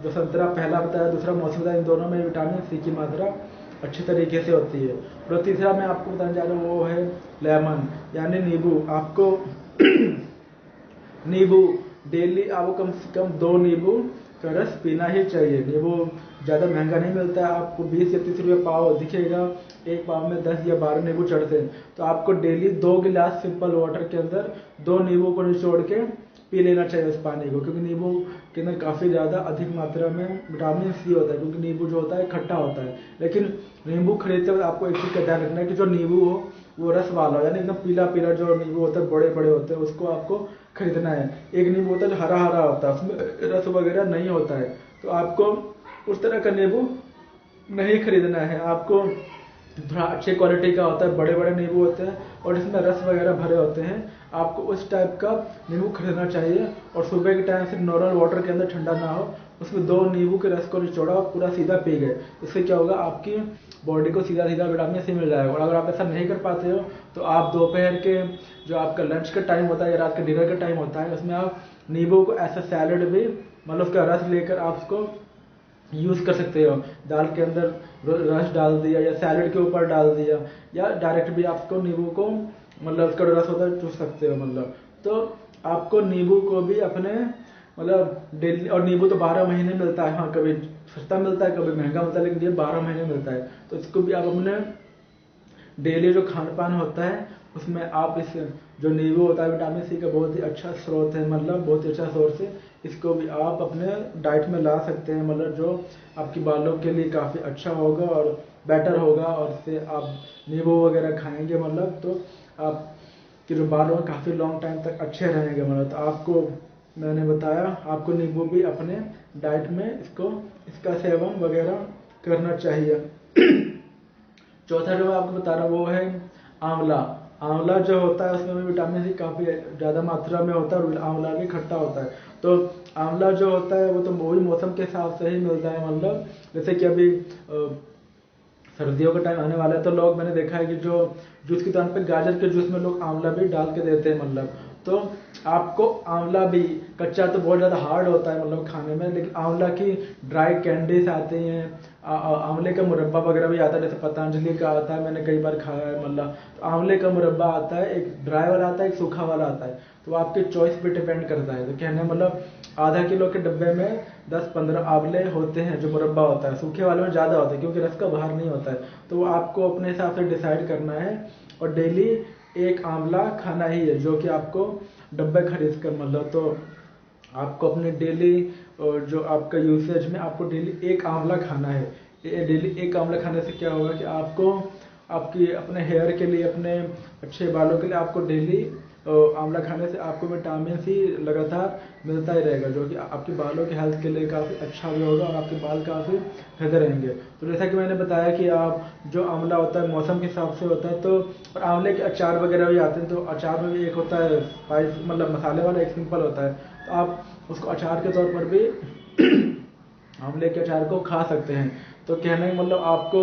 जो संतरा पहला बताया, दूसरा मौसमी बताया, इन दोनों में विटामिन सी की मात्रा अच्छी तरीके से होती है। और तीसरा मैं आपको बताने जा रहा हूँ वो है लेमन यानी नींबू। आपको नींबू डेली आपको कम से कम 2 नींबू का रस पीना ही चाहिए। नींबू ज़्यादा महंगा नहीं मिलता है, आपको 20 या 30 रुपये पाव दिखेगा, एक पाव में 10 या 12 नींबू चढ़ते हैं। तो आपको डेली 2 गिलास सिंपल वाटर के अंदर 2 नींबू को निचोड़ के पी लेना चाहिए उस पानी को, क्योंकि नींबू के अंदर काफ़ी ज़्यादा अधिक मात्रा में विटामिन सी होता है, क्योंकि नींबू जो होता है खट्टा होता है। लेकिन नींबू खरीदते वक्त आपको एक चीज़ का ध्यान रखना है कि जो नींबू हो वो रस वाला हो, यानी एकदम पीला पीला जो नींबू होता है, बड़े बड़े होते हैं, उसको आपको खरीदना है। एक नींबू होता है जो हरा हरा होता है, उसमें रस वगैरह नहीं होता है, तो आपको उस तरह का नींबू नहीं खरीदना है। आपको थोड़ा अच्छे क्वालिटी का होता है, बड़े बड़े नींबू होते हैं और इसमें रस वगैरह भरे होते हैं, आपको उस टाइप का नींबू खरीदना चाहिए। और सुबह के टाइम सिर्फ नॉर्मल वाटर के अंदर, ठंडा ना हो, उसमें 2 नींबू के रस को निचोड़ा और पूरा सीधा पी गए। इससे क्या होगा, आपकी बॉडी को सीधा सीधा विटामिन सी मिल जाएगा। और अगर आप ऐसा नहीं कर पाते हो तो आप दोपहर के जो आपका लंच का टाइम होता है या रात के डिनर का टाइम होता है, उसमें आप नींबू को ऐसा सैलड भी, मतलब उसका रस लेकर आप उसको यूज़ कर सकते हो। दाल के अंदर रस डाल दिया या सैलड के ऊपर डाल दिया, या डायरेक्ट भी आप उसको नींबू को, मतलब उसका रस होता है, चूस सकते हो मतलब। तो आपको नींबू को भी अपने मतलब डेली, और नींबू तो 12 महीने मिलता है, हाँ कभी सस्ता मिलता है कभी महंगा मिलता है, लेकिन ये 12 महीने मिलता है। तो इसको भी आप अपने डेली जो खान पान होता है उसमें आप इस जो नींबू होता है विटामिन सी का बहुत ही अच्छा स्रोत है, मतलब बहुत ही अच्छा सोर्स है, इसको भी आप अपने डाइट में ला सकते हैं, मतलब जो आपकी बालों के लिए काफ़ी अच्छा होगा और बेटर होगा। और इससे आप नींबू वगैरह खाएंगे मतलब, तो आपके जो बाल होंगे काफ़ी लॉन्ग टाइम तक अच्छे रहेंगे मतलब। तो आपको मैंने बताया, आपको नींबू भी अपने डाइट में इसका सेवन वगैरह करना चाहिए। चौथा जो मैं आपको बता रहा हूँ वो है आंवला। आंवला जो होता है उसमें भी विटामिन सी काफ़ी ज़्यादा मात्रा में होता है, और आंवला भी खट्टा होता है। तो आंवला जो होता है वो तो वही मौसम के हिसाब से ही मिलता है, मतलब जैसे कि अभी सर्दियों का टाइम आने वाला है, तो लोग, मैंने देखा है कि जो जूस की दुकान पे गाजर के जूस में लोग आंवला भी डाल के देते हैं मतलब। तो आपको आंवला भी, कच्चा तो बहुत ज़्यादा हार्ड होता है मतलब खाने में, लेकिन आंवला की ड्राई कैंडीज आती हैं, आंवले का मुरब्बा वगैरह भी आता है, जैसे पतंजलि का आता है, मैंने कई बार खाया है मतलब। तो आंवले का मुरब्बा आता है, एक ड्राई वाला आता है, एक सूखा वाला आता है, तो आपके चॉइस पे डिपेंड करता है। तो कहने मतलब आधा किलो के डब्बे में 10-15 आंवले होते हैं जो मुरब्बा होता है, सूखे वाले में ज़्यादा होता है क्योंकि रस का बाहर नहीं होता है। तो आपको अपने हिसाब से डिसाइड करना है, और डेली एक आंवला खाना ही है, जो कि आपको डब्बे खरीद कर, मतलब तो आपको अपने डेली जो आपका यूसेज में आपको डेली एक आंवला खाना है। डेली एक आंवला खाने से क्या होगा कि आपको आपकी अपने हेयर के लिए, अपने अच्छे बालों के लिए आपको डेली आंवला खाने से आपको विटामिन सी लगातार मिलता ही रहेगा, जो कि आपके बालों के हेल्थ के लिए काफ़ी अच्छा भी होगा और आपके बाल काफ़ी बेहतर रहेंगे। तो जैसा कि मैंने बताया कि आप जो आंवला होता है मौसम के हिसाब से होता है, तो और आंवले के अचार वगैरह भी आते हैं। तो अचार में भी एक होता है स्पाइस, मतलब मसाले वाला, एक सिंपल होता है, तो आप उसको अचार के तौर पर भी आंवले के अचार को खा सकते हैं। तो कहने का मतलब आपको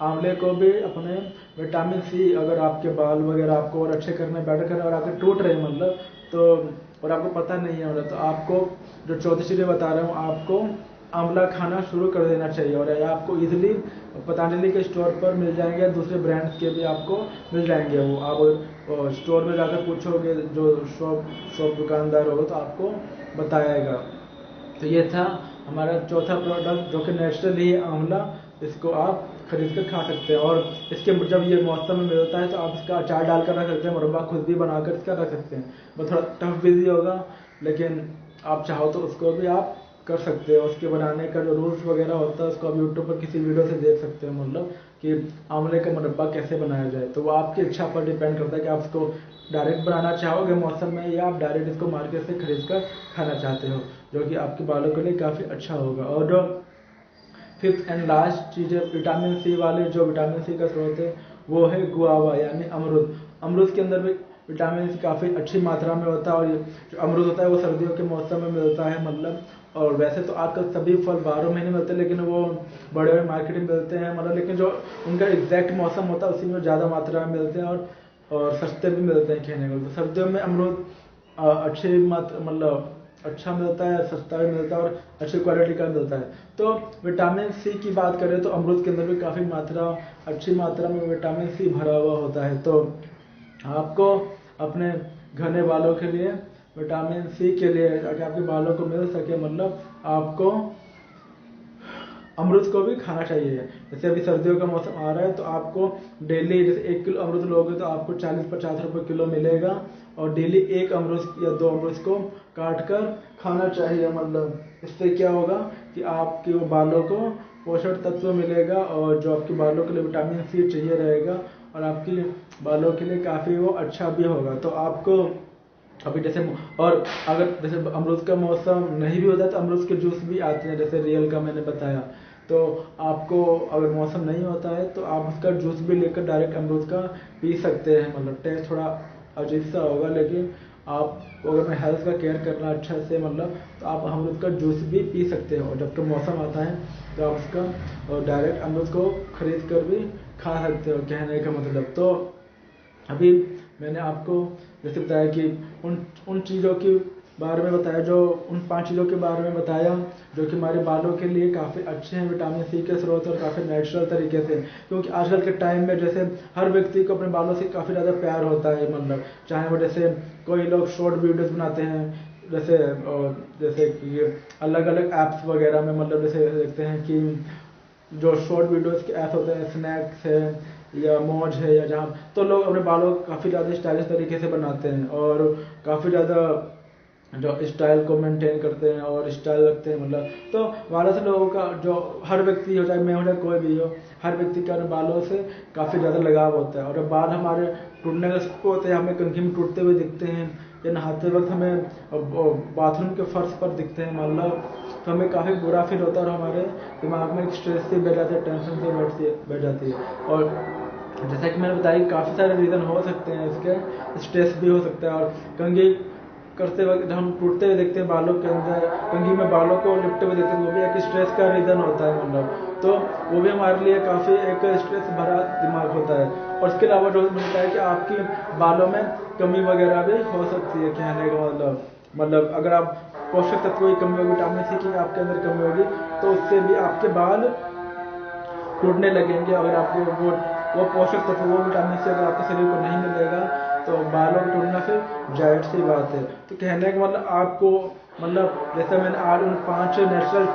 आंवले को भी अपने विटामिन सी, अगर आपके बाल वगैरह आपको और अच्छे करने, बेटर करने, और आपके टूट रहे मतलब, तो और आपको पता नहीं है मतलब, तो आपको जो चौथी चीज़ें बता रहा हूँ, आपको आंवला खाना शुरू कर देना चाहिए। और ये आपको इजीली पतंजलि के स्टोर पर मिल जाएंगे, दूसरे ब्रांड्स के भी आपको मिल जाएंगे। वो आप स्टोर में जाकर पूछोगे, जो शॉप दुकानदार होगा तो आपको बताएगा। तो ये था हमारा चौथा प्रोडक्ट, जो कि नेचुरली है आंवला, इसको आप खरीद कर खा सकते हैं। और इसके जब ये मौसम में मिलता है तो आप इसका अचार डालकर रख सकते हैं, मुरब्बा खुद भी बनाकर इसका रख सकते हैं। बस थोड़ा टफ बिजी होगा, लेकिन आप चाहो तो उसको भी आप कर सकते हो। उसके बनाने का जो रूल्स वगैरह होता है उसको आप यूट्यूब पर किसी वीडियो से देख सकते हो, मतलब कि आंवले का मुरब्बा कैसे बनाया जाए। तो वो आपकी इच्छा पर डिपेंड करता है कि आप इसको डायरेक्ट बनाना चाहोगे मौसम में, या आप डायरेक्ट इसको मार्केट से खरीद कर खाना चाहते हो, जो कि आपके बालों के लिए काफ़ी अच्छा होगा। और जो फिफ्थ एंड लास्ट चीज़ है विटामिन सी वाले, जो विटामिन सी का स्रोत है वो है गुआवा यानी अमरूद। अमरूद के अंदर भी विटामिन सी काफ़ी अच्छी मात्रा में होता है, और ये जो अमरूद होता है वो सर्दियों के मौसम में मिलता है मतलब। और वैसे तो आजकल सभी फल 12 महीने मिलते हैं, लेकिन वो बड़े बड़े मार्केट में मिलते हैं मतलब, लेकिन जो उनका एग्जैक्ट मौसम होता है उसी में ज़्यादा मात्रा में मिलते हैं और सस्ते भी मिलते हैं खाने को। तो सर्दियों में अमरूद अच्छी मतलब अच्छा मिलता है, सस्ता भी मिलता है और अच्छी क्वालिटी का मिलता है। तो विटामिन सी की बात करें तो अमरूद के अंदर भी काफ़ी अच्छी मात्रा में विटामिन सी भरा हुआ होता है। तो आपको अपने घने बालों के लिए, विटामिन सी के लिए, ताकि आपके बालों को मिल सके, मतलब आपको अमरूद को भी खाना चाहिए। जैसे अभी सर्दियों का मौसम आ रहा है तो आपको डेली जैसे 1 किलो अमरूद लोगे तो आपको 40-50 रुपये किलो मिलेगा, और डेली 1 अमरूद या 2 अमरूद को काट कर खाना चाहिए। मतलब इससे क्या होगा कि आपके वो बालों को पोषक तत्व मिलेगा, और जो आपके बालों के लिए विटामिन सी चाहिए रहेगा, और आपकी बालों के लिए काफ़ी वो अच्छा भी होगा। तो आपको अभी जैसे, और अगर जैसे अमरूद का मौसम नहीं भी होता तो अमरूद के जूस भी आते हैं, जैसे रियल का मैंने बताया। तो आपको अगर मौसम नहीं होता है तो आप उसका जूस भी लेकर डायरेक्ट अमरूद का पी सकते हैं। मतलब टेस्ट थोड़ा अजीब सा होगा, लेकिन आपको अगर मैं हेल्थ का केयर करना अच्छा से, मतलब तो आप अमरूद का जूस भी पी सकते हो। और जब तक मौसम आता है तो आप उसका डायरेक्ट अमरूद को खरीद कर भी खा सकते हो, कहने का मतलब। तो अभी मैंने आपको जैसे बताया कि उन चीज़ों के बारे में बताया, जो उन 5 चीज़ों के बारे में बताया जो कि हमारे बालों के लिए काफ़ी अच्छे हैं, विटामिन सी के स्रोत, और काफ़ी नेचुरल तरीके से। क्योंकि आजकल के टाइम में जैसे हर व्यक्ति को अपने बालों से काफ़ी ज़्यादा प्यार होता है, मतलब चाहे वो जैसे कोई लोग शॉर्ट वीडियोज़ बनाते हैं, जैसे कि अलग अलग ऐप्स वगैरह में, मतलब जैसे देखते हैं कि जो शॉर्ट वीडियोज़ के ऐप होते हैं, स्नैक्स है या मौज है या जहाँ, तो लोग अपने बालों को काफ़ी ज़्यादा स्टाइलिश तरीके से बनाते हैं, और काफ़ी ज़्यादा जो स्टाइल को मेंटेन करते हैं और स्टाइल रखते हैं, मतलब। तो बालों से लोगों का, जो हर व्यक्ति हो, चाहे मैं हो चाहे कोई भी हो, हर व्यक्ति का अपने बालों से काफ़ी ज़्यादा लगाव होता है। और जब बाल हमारे टूटने का सबको होते हैं, हमें कंघी में टूटते हुए दिखते हैं, या नहाते वक्त हमें बाथरूम के फर्श पर दिखते हैं, मतलब तो हमें काफ़ी बुरा फील होता है, और हमारे दिमाग में एक स्ट्रेस सी बैठ जाती है, टेंशन सी बैठ जाती है। और जैसा कि मैंने बताया, काफ़ी सारे रीज़न हो सकते हैं इसके, स्ट्रेस भी हो सकता है। और कंघी करते वक्त जब हम टूटते हुए देखते हैं बालों के अंदर, कंघी में बालों को लिपटे हुए देखते हैं, वो भी एक स्ट्रेस का रीज़न होता है, मतलब। तो वो भी हमारे लिए काफ़ी एक स्ट्रेस भरा दिमाग होता है। और उसके अलावा जो मिलता है कि आपकी बालों में कमी वगैरह भी हो सकती है, कहने का मतलब अगर आप पोषक तत्वों की कमी होगी, विटामिन सी की आपके अंदर कमी होगी, तो उससे भी आपके बाल टूटने लगेंगे। अगर आपको वो पोषक तत्व, वो विटामिन सी अगर आपके शरीर को नहीं मिलेगा तो बालों को टूटना फिर जाहिर सी बात है। तो कहने का मतलब आपको, मतलब जैसे मैंने आज उन 5 नेचुरल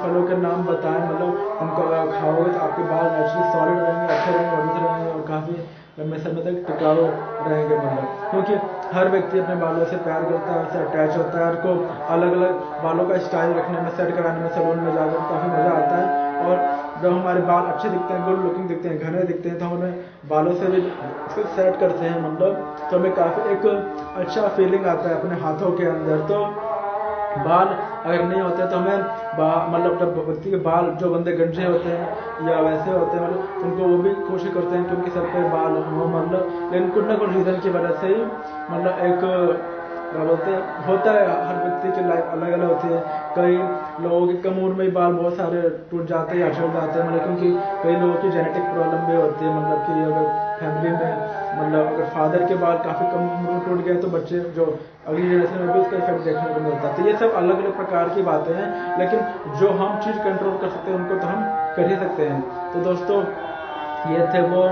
फलों के नाम बताए, मतलब उनको अगर आप खाओगे तो आपके बाल नेचुरली सॉलिड रहेंगे, अच्छे रहेंगे, मजबूत रहेंगे, और काफ़ी लंबे समय तक टिकाऊ रहेंगे, मतलब। क्योंकि हर व्यक्ति अपने बालों से प्यार करता है, उससे अटैच होता है, हर को अलग अलग बालों का स्टाइल रखने में, सेट कराने में, सैलून में जाकर काफ़ी मज़ा आता है। और जब हमारे बाल अच्छे दिखते हैं, गुड लुकिंग दिखते हैं, घने दिखते हैं, तो हम उन्हें बालों से भी उसको सेट करते हैं, मतलब तो हमें काफ़ी एक अच्छा फीलिंग आता है अपने हाथों के अंदर। तो बाल अगर नहीं होते तो हमें मतलब जब व्यक्ति के बाल, जो बंदे गंजे होते हैं या वैसे होते हैं, मतलब उनको वो भी कोशिश करते हैं कि उनके सर पे बाल हो, मतलब लेकिन कुछ ना कुछ रीज़न की वजह से ही, मतलब एक क्या बोलते हैं, होता है, हर व्यक्ति की लाइफ अलग अलग होती है। कई लोगों की कम उम्र में ही बाल बहुत सारे टूट जाते हैं या झड़ जाते हैं, मतलब क्योंकि कई लोगों की जेनेटिक प्रॉब्लम भी होती है, मतलब कि अगर फैमिली में, मतलब अगर फादर के बाल काफ़ी कम उम्र में टूट गए तो बच्चे जो अगली जनरेशन में भी उसका इफेक्ट देखने को मिलता है। तो ये सब अलग अलग प्रकार की बातें हैं, लेकिन जो हम चीज़ कंट्रोल कर सकते हैं उनको तो हम कर ही सकते हैं। तो दोस्तों, ये थे वो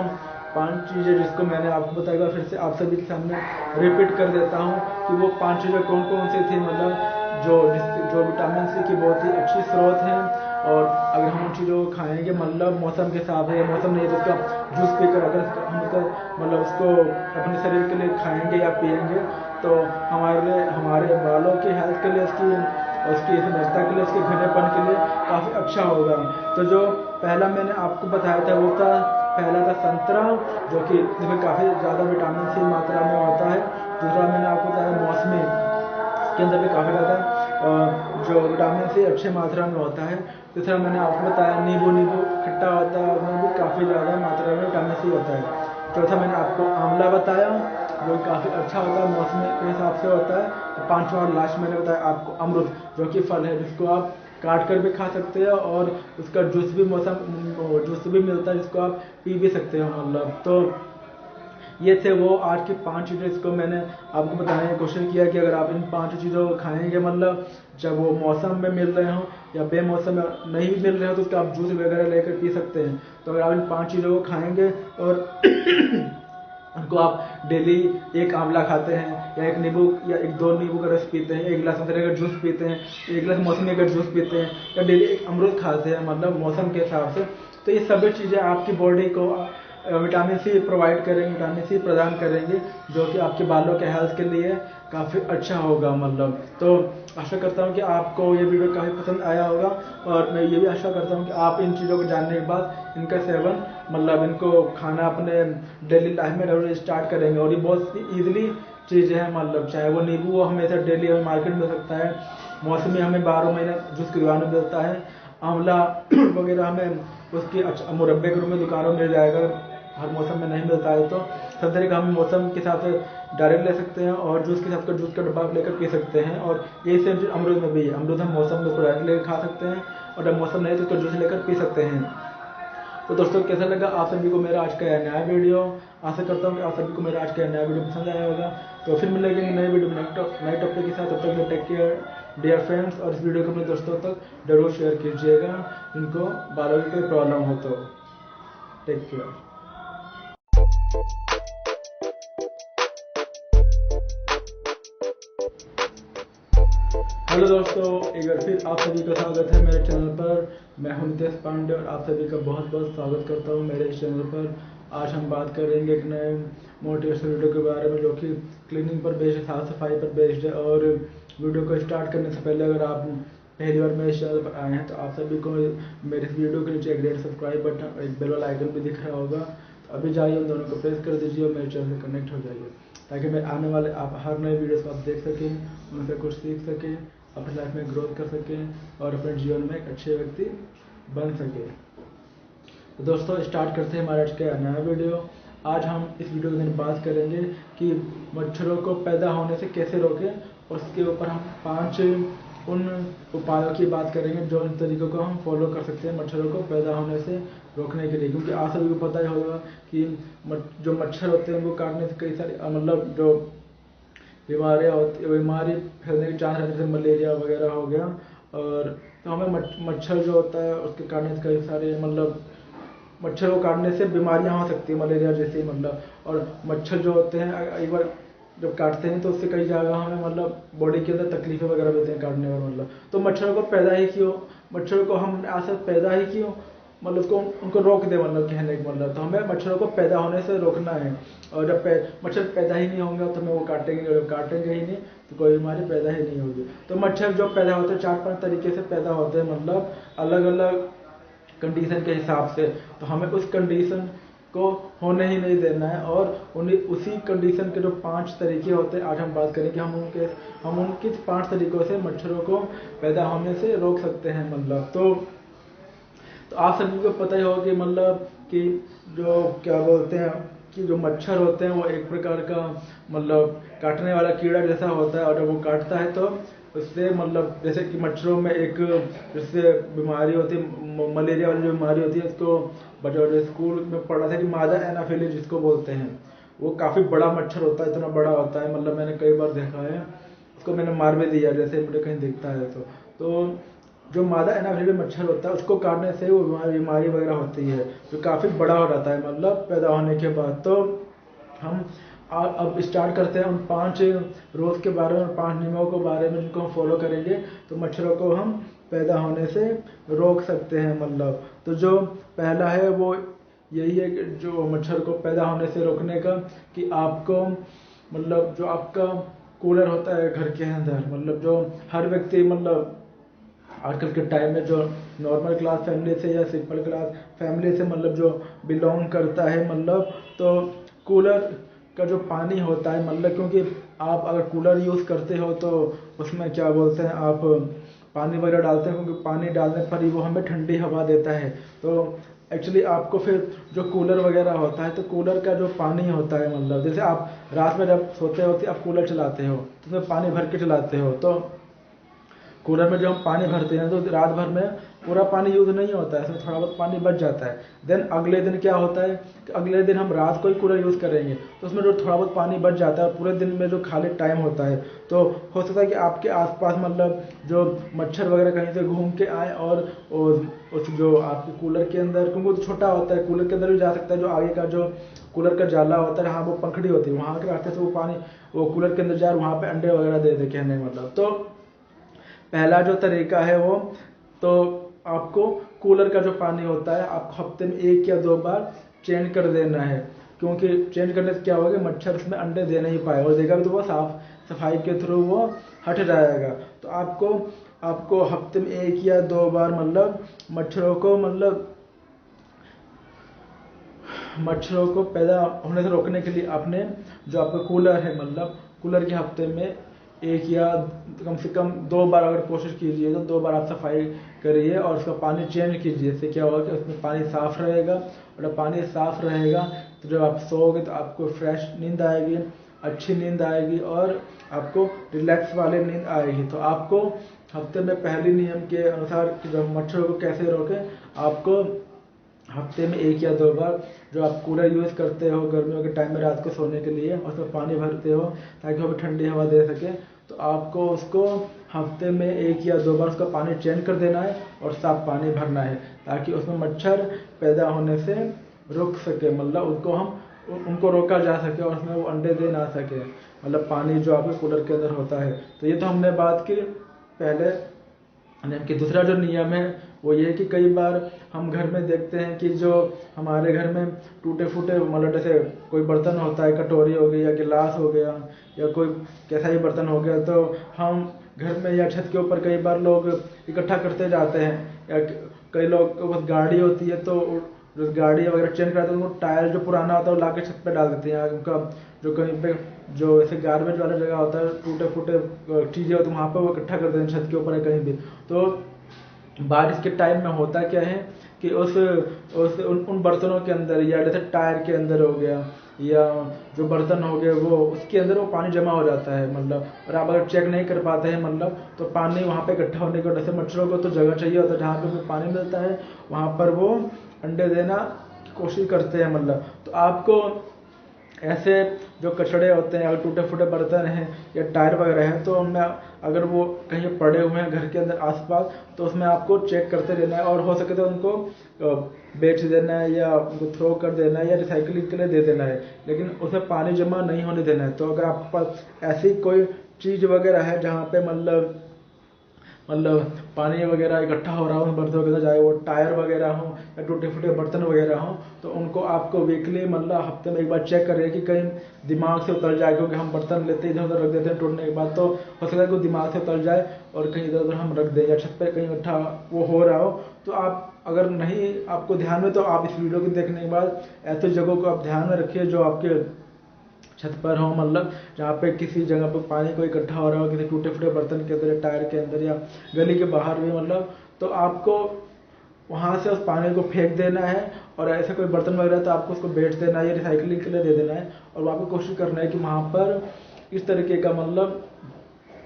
5 चीज़ें जिसको मैंने आपको बताया, फिर से आप सभी के सामने रिपीट कर देता हूँ कि वो 5 चीज़ें कौन कौन सी थी, मतलब जो विटामिन सी की बहुत ही अच्छी स्रोत हैं। और अगर हम उन चीज़ों को खाएंगे, मतलब मौसम के हिसाब से, मौसम नहीं है तो उसका जूस पीकर अगर हम उसका मतलब उसको अपने शरीर के लिए खाएंगे या पिएंगे, तो हमारे बालों की हेल्थ के लिए, उसकी सुंदरता के लिए, उसके घनेपन के लिए काफ़ी अच्छा होगा। तो जो पहला मैंने आपको बताया था वो पहला था संतरा, जो कि इसमें काफ़ी ज़्यादा विटामिन सी मात्रा में होता है। दूसरा मैंने आपको बताया मौसमी, के अंदर भी काफ़ी ज़्यादा जो विटामिन सी अच्छी मात्रा में होता है। तीसरा मैंने आपको बताया नींबू खट्टा होता है, उसमें भी काफ़ी ज़्यादा मात्रा में विटामिन सी होता है। चौथा मैंने आपको आंवला बताया, जो काफ़ी अच्छा होता है, मौसम के हिसाब से होता है। तो पाँचवा और लास्ट मैंने बताया आपको अमरूद, जो कि फल है जिसको आप काट कर भी खा सकते हैं और उसका जूस भी जूस भी मिलता है जिसको आप पी भी सकते हो मतलब। तो ये थे वो आज की 5 चीज़ें जिसको मैंने आपको बताने की कोशिश किया कि अगर आप इन 5 चीज़ों को खाएंगे मतलब जब वो मौसम में मिल रहे हों या बेमौसम में नहीं भी मिल रहे हो तो उसका आप जूस वगैरह लेकर पी सकते हैं। तो अगर आप इन 5 चीज़ों को खाएंगे और उनको आप डेली एक आंवला खाते हैं या एक नींबू या एक 2 नींबू का रस पीते हैं, एक गिलास संतरे का जूस पीते हैं, एक गिलास मौसमी का जूस पीते हैं या डेली एक अमरूद खाते हैं मतलब मौसम के हिसाब से, तो ये सभी चीज़ें आपकी बॉडी को विटामिन सी प्रोवाइड करेंगे, विटामिन सी प्रदान करेंगे, जो कि आपके बालों के हेल्थ के लिए काफ़ी अच्छा होगा मतलब। तो आशा करता हूँ कि आपको ये वीडियो काफ़ी पसंद आया होगा और मैं ये भी आशा करता हूँ कि आप इन चीज़ों को जानने के बाद इनका सेवन मतलब इनको खाना अपने डेली लाइफ में जरूर स्टार्ट करेंगे। और ये बहुत ईजिली चीज़ें हैं मतलब, चाहे वो नींबू वो हमेशा डेली हमें मार्केट में मिल सकता है, मौसमी हमें 12 महीने जूस की दुकान में मिलता है, आंवला वगैरह हमें उसकी अच्छा मुरब्बे के रूप में दुकानों में मिल जाएगा, हर मौसम में नहीं मिलता है। तो संतरे का हम मौसम के हिसाब से डायरेक्ट ले सकते हैं और जूस के साथ जूस का डब्बा लेकर पी सकते हैं। और यही सेम चीज़ अमरूद में भी है, अमरूद हम मौसम में डायरेक्ट लेकर खा सकते हैं और जब मौसम नहीं तो उसका जूस लेकर पी सकते हैं। तो दोस्तों कैसा लगा आप सभी को मेरा आज का यह नया वीडियो? आशा करता हूँ कि आप सभी को मेरा आज का नया वीडियो पसंद आया होगा। तो फिर मिलेंगे नए वीडियो में नए टॉपिक के साथ। तब तक टेक केयर डियर फ्रेंड्स, और इस वीडियो को अपने दोस्तों तक जरूर शेयर कीजिएगा जिनको बालों की कोई प्रॉब्लम हो। तो टेक केयर। हेलो दोस्तों, एक बार फिर आप सभी का स्वागत है मेरे चैनल पर। मैं हूं नितेश पांडे और आप सभी का बहुत बहुत स्वागत करता हूं मेरे इस चैनल पर। आज हम बात करेंगे एक नए मोटिवेशनल वीडियो के बारे में जो कि क्लीनिंग पर बेस्ड है, साफ सफाई पर बेस्ड है। और वीडियो को स्टार्ट करने से पहले अगर आप पहली बार मेरे चैनल पर आए हैं तो आप सभी को मेरे इस वीडियो के नीचे एक रेड सब्सक्राइब बटन और एक बेल वाला आइकन भी दिख रहा होगा, तो अभी जाइए उन दोनों को प्रेस कर दीजिए और मेरे चैनल से कनेक्ट हो जाइए, ताकि मैं आने वाले आप हर नए वीडियोस को आप देख सकें, उनसे कुछ सीख सकें, अपनी लाइफ में ग्रोथ कर सकें और अपने जीवन में एक अच्छे व्यक्ति बन सके। तो दोस्तों स्टार्ट करते हैं हमारा आज का नया वीडियो। आज हम इस वीडियो के अंदर बात करेंगे कि मच्छरों को पैदा होने से कैसे रोकें, और उसके ऊपर हम 5 उन उपायों की बात करेंगे जो इन तरीकों को हम फॉलो कर सकते हैं मच्छरों को पैदा होने से रोकने के लिए। क्योंकि आप सभी को पता ही होगा कि जो मच्छर होते हैं वो काटने से कई सारे मतलब जो बीमारी फैलने के चांस रहते हैं, जैसे मलेरिया वगैरह हो गया। और तो हमें मच्छर जो होता है उसके काटने से कई सारे मतलब मच्छर को काटने से बीमारियां हो सकती है मलेरिया जैसी मतलब। और मच्छर जो होते हैं एक बार जब काटते हैं तो उससे कई जगह हमें मतलब बॉडी के अंदर तकलीफें वगैरह देते हैं काटने में मतलब। तो मच्छरों को पैदा ही क्यों, मच्छरों को हम आज से पैदा ही क्यों मतलब उसको उनको रोक दे मतलब कहने का मतलब। तो हमें मच्छरों को पैदा होने से रोकना है, और जब मच्छर पैदा ही नहीं होंगे तो हमें वो काटेंगे ही नहीं तो कोई बीमारी पैदा ही नहीं होगी। तो मच्छर जो पैदा होते हैं 4-5 तरीके से पैदा होते हैं मतलब अलग अलग कंडीशन के हिसाब से। तो हमें उस कंडीशन को होने ही नहीं देना है, और उन्हीं उसी कंडीशन के जो 5 तरीके होते हैं आज हम बात करेंगे। हम उनके 5 तरीकों से मच्छरों को पैदा होने से रोक सकते हैं मतलब। तो आप सभी को पता ही होगा कि मतलब कि जो क्या बोलते हैं कि जो मच्छर होते हैं वो एक प्रकार का मतलब काटने वाला कीड़ा जैसा होता है, और जब वो काटता है तो उससे मतलब जैसे कि मच्छरों में एक जिससे बीमारी होती है मलेरिया वाली जो बीमारी होती है उसको बच्चों स्कूल में पढ़ा था कि मादा एनाफिलीज जिसको बोलते हैं। वो काफ़ी बड़ा मच्छर होता है, इतना बड़ा होता है मतलब मैंने कई बार देखा है उसको, मैंने मार भी दिया जैसे मुझे कहीं दिखता है। तो जो मादा एनाफिलीज मच्छर होता है उसको काटने से वो बीमारी वगैरह होती है जो काफ़ी बड़ा हो जाता है मतलब पैदा होने के बाद। तो हम अब स्टार्ट करते हैं उन 5 रोज के बारे में, 5 नियमों के बारे में जिनको हम फॉलो करेंगे तो मच्छरों को हम पैदा होने से रोक सकते हैं मतलब। तो जो पहला है वो यही है कि जो मच्छर को पैदा होने से रोकने का कि आपको मतलब जो आपका कूलर होता है घर के अंदर मतलब जो हर व्यक्ति मतलब आजकल के टाइम में जो नॉर्मल क्लास फैमिली से या सिंपल क्लास फैमिली से मतलब जो बिलोंग करता है मतलब, तो कूलर का जो पानी होता है मतलब क्योंकि आप अगर कूलर यूज़ करते हो तो उसमें क्या बोलते हैं आप पानी वगैरह डालते हैं, क्योंकि पानी डालने पर ही वो हमें ठंडी हवा देता है। तो एक्चुअली आपको फिर जो कूलर वगैरह होता है, तो कूलर का जो पानी होता है, मतलब जैसे आप रात में जब सोते होते आप कूलर चलाते हो तो उसमें पानी भर के चलाते हो, तो कूलर में जो हम पानी भरते हैं तो रात भर में पूरा पानी यूज़ नहीं होता है, इसमें थोड़ा बहुत पानी बच जाता है। देन अगले दिन क्या होता है कि अगले दिन हम रात को ही कूलर यूज़ करेंगे तो उसमें जो थोड़ा बहुत पानी बच जाता है, पूरे दिन में जो खाली टाइम होता है तो हो सकता है कि आपके आसपास मतलब जो मच्छर वगैरह कहीं से घूम के आए और उस जो आपके कूलर के अंदर, क्योंकि वो तो छोटा होता है, कूलर के अंदर भी जा सकता है, जो आगे का जो कूलर का जाला होता है, हाँ वो पंखड़ी होती है, वहाँ के रास्ते से वो पानी वो कूलर के अंदर जाए, वहाँ पे अंडे वगैरह दे दे कहने मतलब। तो पहला जो तरीका है वो, तो आपको कूलर का जो पानी होता है आपको हफ्ते में 1 या 2 बार चेंज कर देना है, क्योंकि चेंज करने से क्या होगा, मच्छर उसमें अंडे दे नहीं पाए और देगा भी तो वो साफ सफाई के थ्रू वो हट जाएगा। तो आपको हफ्ते में 1 या 2 बार मतलब मच्छरों को पैदा होने से रोकने के लिए अपने जो आपका कूलर है, मतलब कूलर के हफ्ते में 1 या कम से कम 2 बार अगर कोशिश कीजिए तो 2 बार आप सफाई करिए और उसका पानी चेंज कीजिए। इससे क्या होगा कि उसमें पानी साफ रहेगा, और जब पानी साफ रहेगा तो जब आप सोओगे तो आपको फ्रेश नींद आएगी, अच्छी नींद आएगी और आपको रिलैक्स वाली नींद आएगी। तो आपको हफ्ते में पहले नियम के अनुसार जब मच्छरों को कैसे रोकें, आपको हफ्ते में 1 या 2 बार जो आप कूलर यूज़ करते हो गर्मियों के टाइम में रात को सोने के लिए और उसमें पानी भरते हो ताकि वो भी ठंडी हवा दे सके, तो आपको उसको हफ्ते में 1 या 2 बार उसका पानी चेंज कर देना है और साफ पानी भरना है, ताकि उसमें मच्छर पैदा होने से रुक सके, मतलब उनको रोका जा सके और उसमें वो अंडे दे ना सके, मतलब पानी जो आपके कूलर के अंदर होता है। तो ये तो हमने बात की पहले नियम की। दूसरा जो नियम है वो ये है कि कई बार हम घर में देखते हैं कि जो हमारे घर में टूटे फूटे मतलब जैसे कोई बर्तन होता है, कटोरी हो गई या गिलास हो गया या कोई कैसा ही बर्तन हो गया, तो हम घर में या छत के ऊपर कई बार लोग इकट्ठा करते जाते हैं, या कई लोग के पास गाड़ी होती है तो जो गाड़ी वगैरह चेंज कराते हैं वो टायर जो पुराना होता है वो ला के छत पे डाल देते हैं, उनका जो कहीं पे जो ऐसे गार्बेज वाला जगह होता है, टूटे फूटे चीज़ें होती है वहाँ पे वो इकट्ठा कर देते हैं छत के ऊपर या कहीं भी। तो बारिश के टाइम में होता क्या है कि उन बर्तनों के अंदर या जैसे टायर के अंदर हो गया या जो बर्तन हो गए वो उसके अंदर वो पानी जमा हो जाता है, मतलब और आप अगर चेक नहीं कर पाते हैं मतलब तो पानी वहाँ पे इकट्ठा होने की वजह से मच्छरों को तो जगह चाहिए होता है जहाँ पे पानी मिलता है वहाँ पर वो अंडे देना की कोशिश करते हैं, मतलब। तो आपको ऐसे जो कचड़े होते हैं अगर टूटे फूटे बर्तन हैं या टायर वगैरह हैं तो उनमें अगर वो कहीं पड़े हुए हैं घर के अंदर आसपास तो उसमें आपको चेक करते रहना है और हो सके तो उनको बेच देना है या उनको थ्रो कर देना है या रिसाइकलिंग के लिए दे देना है, लेकिन उसमें पानी जमा नहीं होने देना है। तो अगर आपके पास ऐसी कोई चीज़ वगैरह है जहाँ पे मतलब पानी वगैरह इकट्ठा हो रहा हो उन बर्तनों के अंदर, चाहे वो टायर वगैरह हो या टूटे फूटे बर्तन वगैरह हो, तो उनको आपको वीकली मतलब हफ्ते में 1 बार चेक करिए कि कहीं दिमाग से उतर जाए, क्योंकि हम बर्तन लेते इधर उधर रख देते हैं टूटने के बाद, तो हो सकता है कि दिमाग से उतर जाए और कहीं इधर उधर हम रख दें या छत पर कहीं इकट्ठा वो हो रहा हो। तो आप अगर नहीं आपको ध्यान में तो आप इस वीडियो को देखने के बाद ऐसे जगहों को आप ध्यान में रखिए जो आपके छत पर हो, मतलब जहाँ पे किसी जगह पर पानी को इकट्ठा हो रहा हो किसी टूटे फूटे बर्तन के अंदर या टायर के अंदर या गली के बाहर भी, मतलब तो आपको वहाँ से उस पानी को फेंक देना है और ऐसे कोई बर्तन वगैरह तो आपको उसको बेच देना है या रिसाइकलिंग के लिए दे देना है, और आपको कोशिश करना है कि वहाँ पर इस तरीके का मतलब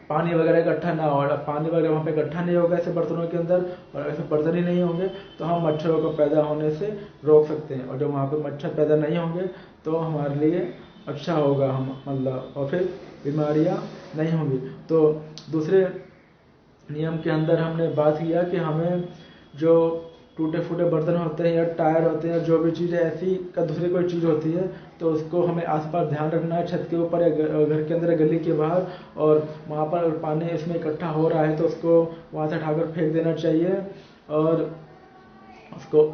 पानी वगैरह इकट्ठा ना हो, पानी वगैरह वहाँ पे इकट्ठा नहीं होगा ऐसे बर्तनों के अंदर और ऐसे बर्तन ही नहीं होंगे तो हम मच्छरों को पैदा होने से रोक सकते हैं, और जब वहाँ पे मच्छर पैदा नहीं होंगे तो हमारे लिए अच्छा होगा, हम मतलब और फिर बीमारियाँ नहीं होंगी। तो दूसरे नियम के अंदर हमने बात किया कि हमें जो टूटे फूटे बर्तन होते हैं या टायर होते हैं जो भी चीज़ ऐसी का दूसरी कोई चीज़ होती है तो उसको हमें आसपास ध्यान रखना है, छत के ऊपर या घर के अंदर गली के बाहर, और वहाँ पर अगर पानी इसमें इकट्ठा हो रहा है तो उसको वहाँ से हटाकर फेंक देना चाहिए, और उसको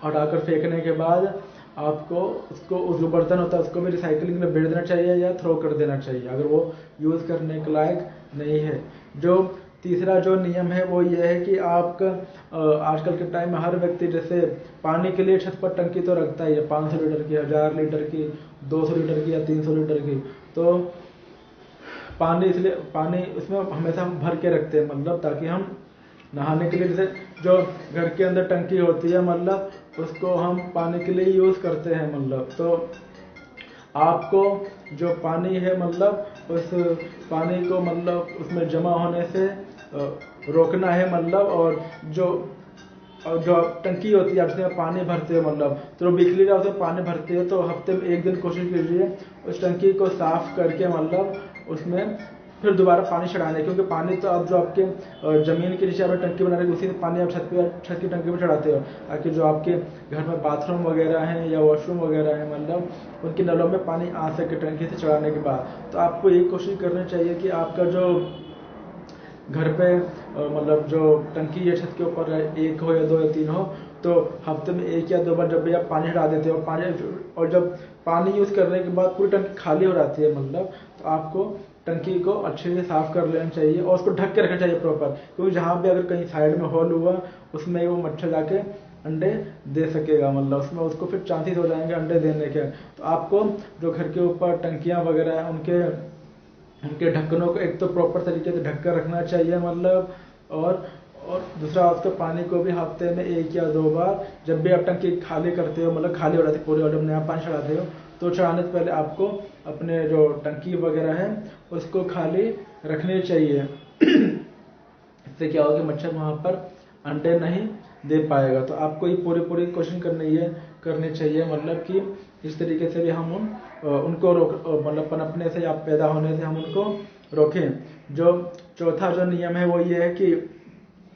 हटाकर फेंकने के बाद आपको उसको जो बर्तन होता है उसको भी रिसाइकलिंग में भेज देना चाहिए या थ्रो कर देना चाहिए अगर वो यूज़ करने के लायक नहीं है। जो तीसरा जो नियम है वो ये है कि आपका आजकल के टाइम में हर व्यक्ति जैसे पानी के लिए छत पर टंकी तो रखता ही है, 500 लीटर की, 1000 लीटर की, 200 लीटर की या 300 लीटर की। तो पानी इसमें हमेशा हम भर के रखते हैं, मतलब ताकि हम नहाने के लिए जैसे जो घर के अंदर टंकी होती है मतलब उसको हम पानी के लिए यूज़ करते हैं मतलब। तो आपको जो पानी है मतलब उस पानी को मतलब उसमें जमा होने से रोकना है मतलब। और जो टंकी होती है जिसमें पानी भरते हो मतलब, तो बिजली का उसमें पानी भरते हो तो हफ्ते में एक दिन कोशिश कीजिए उस टंकी को साफ करके मतलब उसमें फिर दोबारा पानी चढ़ाने। क्योंकि पानी तो आप जो आपके ज़मीन के नीचे आप टंकी बना रहे हो उसी पानी आप छत की टंकी पर चढ़ाते हो, ताकि जो आपके घर में बाथरूम वगैरह हैं या वॉशरूम वगैरह है मतलब उनके नलों में पानी आ सके टंकी से चढ़ाने के बाद। तो आपको ये कोशिश करनी चाहिए कि आपका जो घर पे मतलब जो टंकी या छत के ऊपर एक हो या दो या तीन हो, तो हफ्ते में एक या दो बार जब भी आप पानी हटा देते हो पानी, और जब पानी यूज़ करने के बाद पूरी टंकी खाली हो जाती है मतलब, तो आपको टंकी को अच्छे से साफ कर लेना चाहिए और उसको ढक के रखना चाहिए प्रॉपर। क्योंकि जहाँ भी अगर कहीं साइड में होल हुआ उसमें वो मच्छर जाके अंडे दे सकेगा मतलब, उसमें उसको फिर चांसेस हो जाएंगे अंडे देने के। तो आपको जो घर के ऊपर टंकियाँ वगैरह हैं उनके ढक्कनों को एक तो प्रॉपर तरीके से ढक कर रखना चाहिए मतलब। और दूसरा उसके पानी को भी हफ्ते में एक या दो बार जब भी आप टंकी खाली करते हो मतलब खाली हो जाती है पूरी, और जब नया पानी चढ़ाते हो तो चढ़ाने से पहले आपको अपने जो टंकी वगैरह है उसको खाली रखनी चाहिए। इससे क्या होगा कि मच्छर वहाँ पर अंडे नहीं दे पाएगा। तो आपको ये पूरी कोशिश करनी चाहिए मतलब कि इस तरीके से भी हम उनको मतलब पनपने से या पैदा होने से हम उनको रोकें। जो चौथा जो नियम है वो ये है कि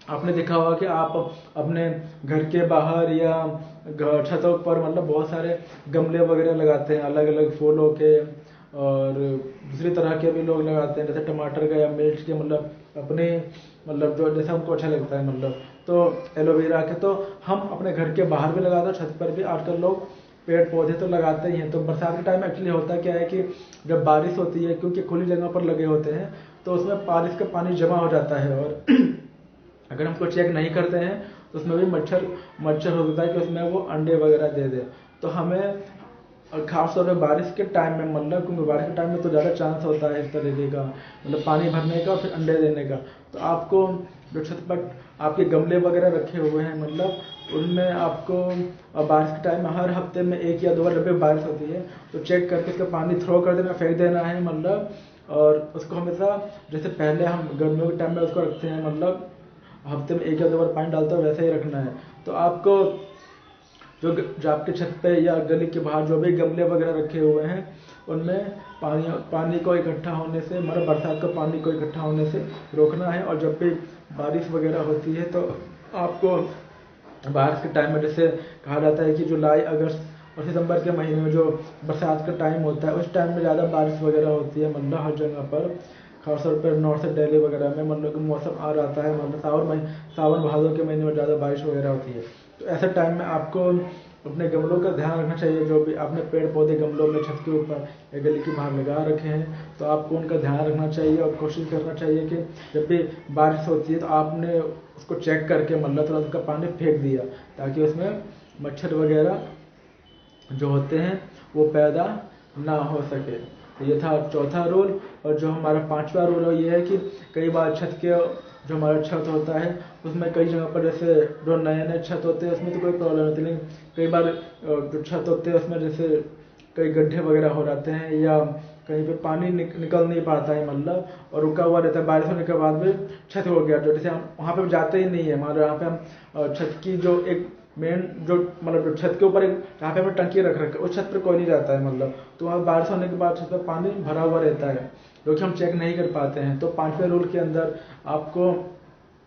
आपने देखा होगा कि आप अपने घर के बाहर या छतों पर मतलब बहुत सारे गमले वगैरह लगाते हैं अलग अलग फूलों के, और दूसरी तरह के भी लोग लगाते हैं जैसे टमाटर का या मिर्च के मतलब अपने मतलब जो जैसा उनको अच्छा लगता है मतलब। तो एलोवेरा के तो हम अपने घर के बाहर भी लगाते हैं, छत पर भी आजकल लोग पेड़ पौधे तो लगाते ही हैं। तो बरसात के टाइम एक्चुअली होता क्या है कि जब बारिश होती है, क्योंकि खुली जगह पर लगे होते हैं, तो उसमें बारिश का पानी जमा हो जाता है और अगर हम उसको चेक नहीं करते हैं तो उसमें भी मच्छर हो सकता है कि उसमें वो अंडे वगैरह दे दे। तो हमें और खासतौर पर बारिश के टाइम में मतलब, क्योंकि बारिश के टाइम में तो ज़्यादा चांस होता है इस तरीके का मतलब पानी भरने का फिर अंडे देने का। तो आपको जो छत पर आपके गमले वगैरह रखे हुए हैं मतलब उनमें आपको बारिश के टाइम में हर हफ्ते में एक या दो बार जब भी बारिश होती है तो चेक करके उसका पानी थ्रो कर देना, फेंक देना है मतलब। और उसको हमेशा जैसे पहले हम गर्मियों के टाइम में उसको रखते हैं मतलब हफ्ते में एक या दो बार पानी डालते हो वैसे ही रखना है। तो आपको जो आपके छत पे या गली के बाहर जो भी गमले वगैरह रखे हुए हैं उनमें पानी को इकट्ठा होने से मतलब बरसात का पानी को इकट्ठा होने से रोकना है। और जब भी बारिश वगैरह होती है तो आपको बारिश के टाइम में जैसे कहा जाता है कि जुलाई अगस्त और सितंबर के महीने में जो बरसात का टाइम होता है उस टाइम में ज़्यादा बारिश वगैरह होती है मतलब हर जगह पर, खासतौर पर नॉर्थ दिल्ली वगैरह में मतलब मौसम आ जाता है मतलब सावन भादों के महीने में ज़्यादा बारिश वगैरह होती है। तो ऐसे टाइम में आपको अपने गमलों का ध्यान रखना चाहिए। जो भी आपने पेड़ पौधे गमलों में छत के ऊपर या गली के बाहर लगा रखे हैं तो आपको उनका ध्यान रखना चाहिए और कोशिश करना चाहिए कि जब भी बारिश होती है तो आपने उसको चेक करके मतलब थोड़ा उसका पानी फेंक दिया, ताकि उसमें मच्छर वगैरह जो होते हैं वो पैदा ना हो सके। तो ये था चौथा रूल। और जो हमारा पांचवा रूल है ये है कि कई बार छत के जो हमारा छत होता है उसमें कई जगह पर जैसे जो नए छत होते हैं उसमें तो कोई प्रॉब्लम नहीं, लेकिन कई बार जो छत होते हैं उसमें जैसे कई गड्ढे वगैरह हो जाते हैं या कहीं पे पानी निकल नहीं पाता है मतलब, और रुका हुआ रहता है, बारिश होने के बाद भी छत हो गया जो जैसे हम वहाँ पे जाते ही नहीं है मतलब यहाँ पे हम छत की जो एक मेन जो मतलब जो छत के ऊपर एक जहाँ पे हमने टंकी रख रखा है उस छत पर कोई नहीं जाता है मतलब, तो वहाँ बारिश होने के बाद छत पर पानी भरा हुआ रहता है जो कि हम चेक नहीं कर पाते हैं। तो पांचवें रूल के अंदर आपको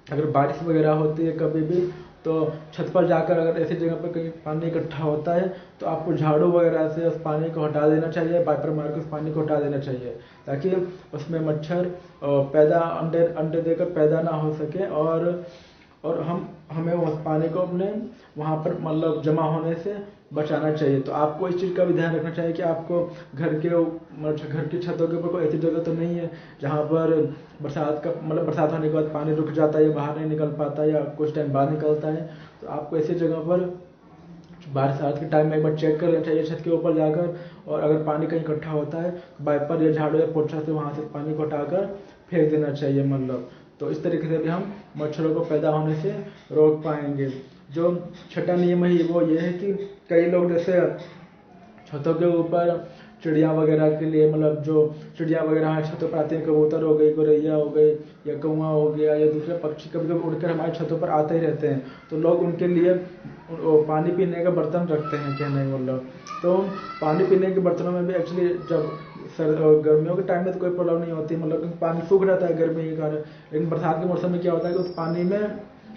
अगर बारिश वगैरह होती है कभी भी तो छत पर जाकर अगर ऐसी जगह पर कहीं पानी इकट्ठा होता है तो आपको झाड़ू वगैरह से उस पानी को हटा देना चाहिए, वाइपर मार के उस पानी को हटा देना चाहिए, ताकि उसमें मच्छर पैदा अंडे देकर पैदा ना हो सके। और हमें उस पानी को अपने वहाँ पर मतलब जमा होने से बचाना चाहिए। तो आपको इस चीज़ का भी ध्यान रखना चाहिए कि आपको घर की छतों के ऊपर कोई ऐसी जगह तो नहीं है जहाँ पर बरसात होने के बाद पानी रुक जाता है या बाहर नहीं निकल पाता या कुछ टाइम बाद निकलता है। तो आपको ऐसी जगह पर बरसात के टाइम में एक बार चेक कर लेना चाहिए छत के ऊपर जाकर, और अगर पानी कहीं इकट्ठा होता है तो वाइपर या झाड़ू या पोछा से वहाँ से पानी को हटाकर फेंक देना चाहिए मतलब। तो इस तरीके से भी हम मच्छरों को पैदा होने से रोक पाएंगे। जो छठा नियम है वो ये है कि कई लोग जैसे छतों के ऊपर चिड़िया वगैरह के लिए, मतलब जो चिड़िया वगैरह हैं छतों पर आते हैं, कबूतर हो गई, गौरैया हो गई, या कौवा हो गया, या दूसरे पक्षी कभी कभी उड़कर हमारे छतों पर आते ही रहते हैं, तो लोग उनके लिए पानी पीने का बर्तन रखते हैं कहने का मतलब। तो पानी पीने के बर्तनों में भी एक्चुअली जब गर्मियों के टाइम में तो कोई प्रॉब्लम नहीं होती, मतलब क्योंकि पानी सूख रहता है गर्मी के कारण, लेकिन बरसात के मौसम में क्या होता है कि उस पानी में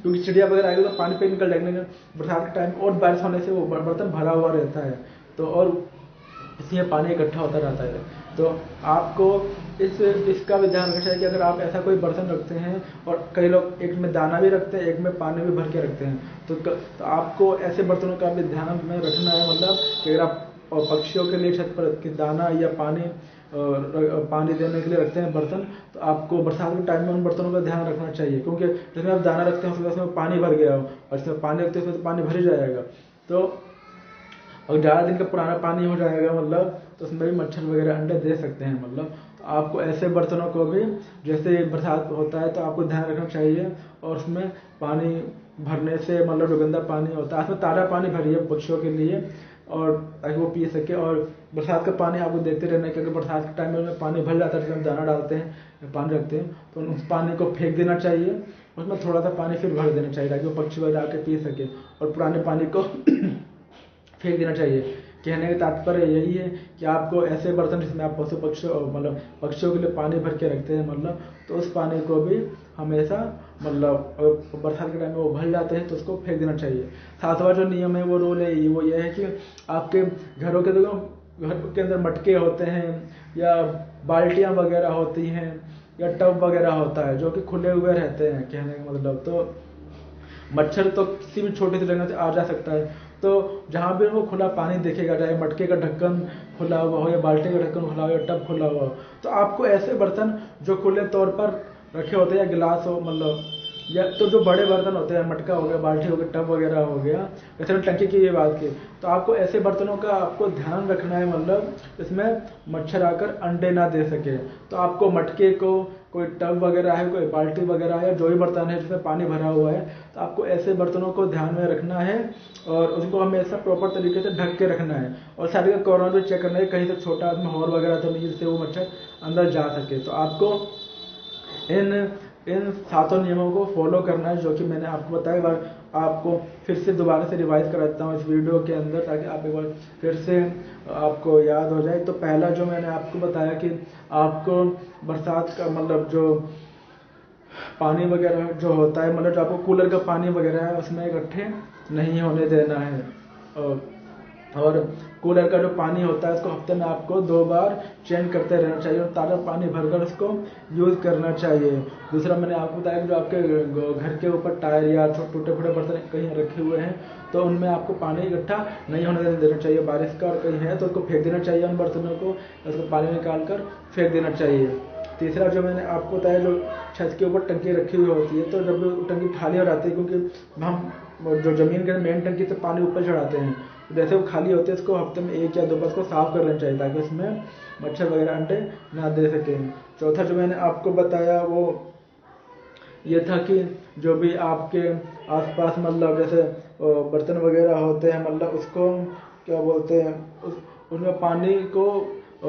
क्योंकि चिड़िया वगैरह आएगी तो पानी पे निकल जाएंगे, लेकिन बरसात के टाइम और बारिश होने से वो बर्तन भरा हुआ रहता है, तो और इसमें पानी इकट्ठा होता रहता है। तो आपको इसका भी ध्यान रखना चाहिए कि अगर आप ऐसा कोई बर्तन रखते हैं, और कई लोग एक में दाना भी रखते हैं, एक में पानी भी भर के रखते हैं, तो आपको ऐसे बर्तनों का भी ध्यान में रखना है, मतलब कि अगर आप पक्षियों के लिए छत पर कि दाना या पानी देने के लिए रखते हैं बर्तन, तो आपको बरसात के टाइम में उन बर्तनों का ध्यान रखना चाहिए, क्योंकि जिसमें आप दाना रखते हैं उसमें पानी भर गया हो, और इसमें पानी रखते हैं उसमें तो पानी भर ही जाएगा, तो और ज़्यादा दिन का पुराना पानी हो जाएगा मतलब, तो उसमें भी मच्छर वगैरह अंडे दे सकते हैं मतलब। तो आपको ऐसे बर्तनों को भी, जैसे बरसात होता है तो आपको ध्यान रखना चाहिए, और उसमें पानी भरने से मतलब जो गंदा पानी होता है उसमें ताज़ा पानी भरिए पक्षियों के लिए, और ताकि वो पी सके। और बरसात का पानी आपको देखते रहना है, क्योंकि बरसात के टाइम में पानी भर जाता है, जब हम दाना डालते हैं पानी रखते हैं तो उस पानी को फेंक देना चाहिए, उसमें थोड़ा सा पानी फिर भर देना चाहिए, ताकि वो पक्षी वगैरह आके पी सके, और पुराने पानी को फेंक देना चाहिए। कहने का तात्पर्य यही है कि आपको ऐसे बर्तन जिसमें आप पशु पक्षी मतलब पक्षियों के लिए पानी भर के रखते हैं मतलब, तो उस पानी को भी हमेशा मतलब बरसात के टाइम में वो भर जाते हैं तो उसको फेंक देना चाहिए। सातवां जो नियम है वो रूल है वो ये है कि आपके घरों के घर के अंदर मटके होते हैं, या बाल्टियाँ वगैरह होती हैं, या टब वगैरह होता है जो कि खुले हुए रहते हैं कहने का मतलब। तो मच्छर तो किसी भी छोटी सी जगह से आ जा सकता है, तो जहाँ भी वो खुला पानी दिखेगा, चाहे मटके का ढक्कन खुला हुआ हो या बाल्टी का ढक्कन खुला हो या टब खुला हुआ हो, तो आपको ऐसे बर्तन जो खुले तौर पर रखे होते हैं, या गिलास हो मतलब, या तो जो बड़े बर्तन होते हैं, मटका हो गया, बाल्टी हो गया, टब वगैरह हो गया, जैसे टंकी की ये बात की, तो आपको ऐसे बर्तनों का आपको ध्यान रखना है मतलब इसमें मच्छर आकर अंडे ना दे सके। तो आपको मटके को, कोई टब वगैरह है, कोई बाल्टी वगैरह है, जो भी बर्तन है जिसमें पानी भरा हुआ है, तो आपको ऐसे बर्तनों को ध्यान में रखना है, और उसको हमेशा प्रॉपर तरीके से ढक के रखना है, और साइड का कॉर्नर भी चेक करना है कहीं से छोटा उसमें हॉल वगैरह तो नहीं जिससे वो मच्छर अंदर जा सके। तो आपको इन सातों नियमों को फॉलो करना है, जो कि मैंने आपको बताया। एक बार आपको फिर से दोबारा से रिवाइज कराता हूँ इस वीडियो के अंदर, ताकि आप एक बार फिर से आपको याद हो जाए। तो पहला जो मैंने आपको बताया कि आपको बरसात का मतलब जो पानी वगैरह जो होता है, मतलब जो आपको कूलर का पानी वगैरह है उसमें इकट्ठे नहीं होने देना है, और कूलर का जो पानी होता है उसको हफ्ते में आपको 2 बार चेंज करते रहना चाहिए, और ताज़ा पानी भरकर उसको यूज़ करना चाहिए। दूसरा मैंने आपको बताया कि जो आपके घर के ऊपर टायर या टूटे फूटे बर्तन कहीं रखे हुए हैं, तो उनमें आपको पानी इकट्ठा नहीं होने देना चाहिए बारिश का, और कहीं है तो उसको फेंक देना चाहिए उन बर्तनों को, उसको पानी निकाल कर फेंक देना चाहिए। तीसरा जो मैंने आपको बताया, जो छत के ऊपर टंकी रखी हुई होती है, तो जब टंकी खाली हो जाती है, क्योंकि हम जो ज़मीन के मेन टंकी से पानी ऊपर चढ़ाते हैं, तो जैसे वो खाली होते हैं उसको हफ्ते में 1 या 2 बार उसको साफ़ कर लेना चाहिए, ताकि उसमें मच्छर वगैरह अंडे ना दे सकें। चौथा जो मैंने आपको बताया वो ये था कि जो भी आपके आसपास मतलब जैसे बर्तन वगैरह होते हैं, मतलब उसको क्या बोलते हैं, उनमें पानी को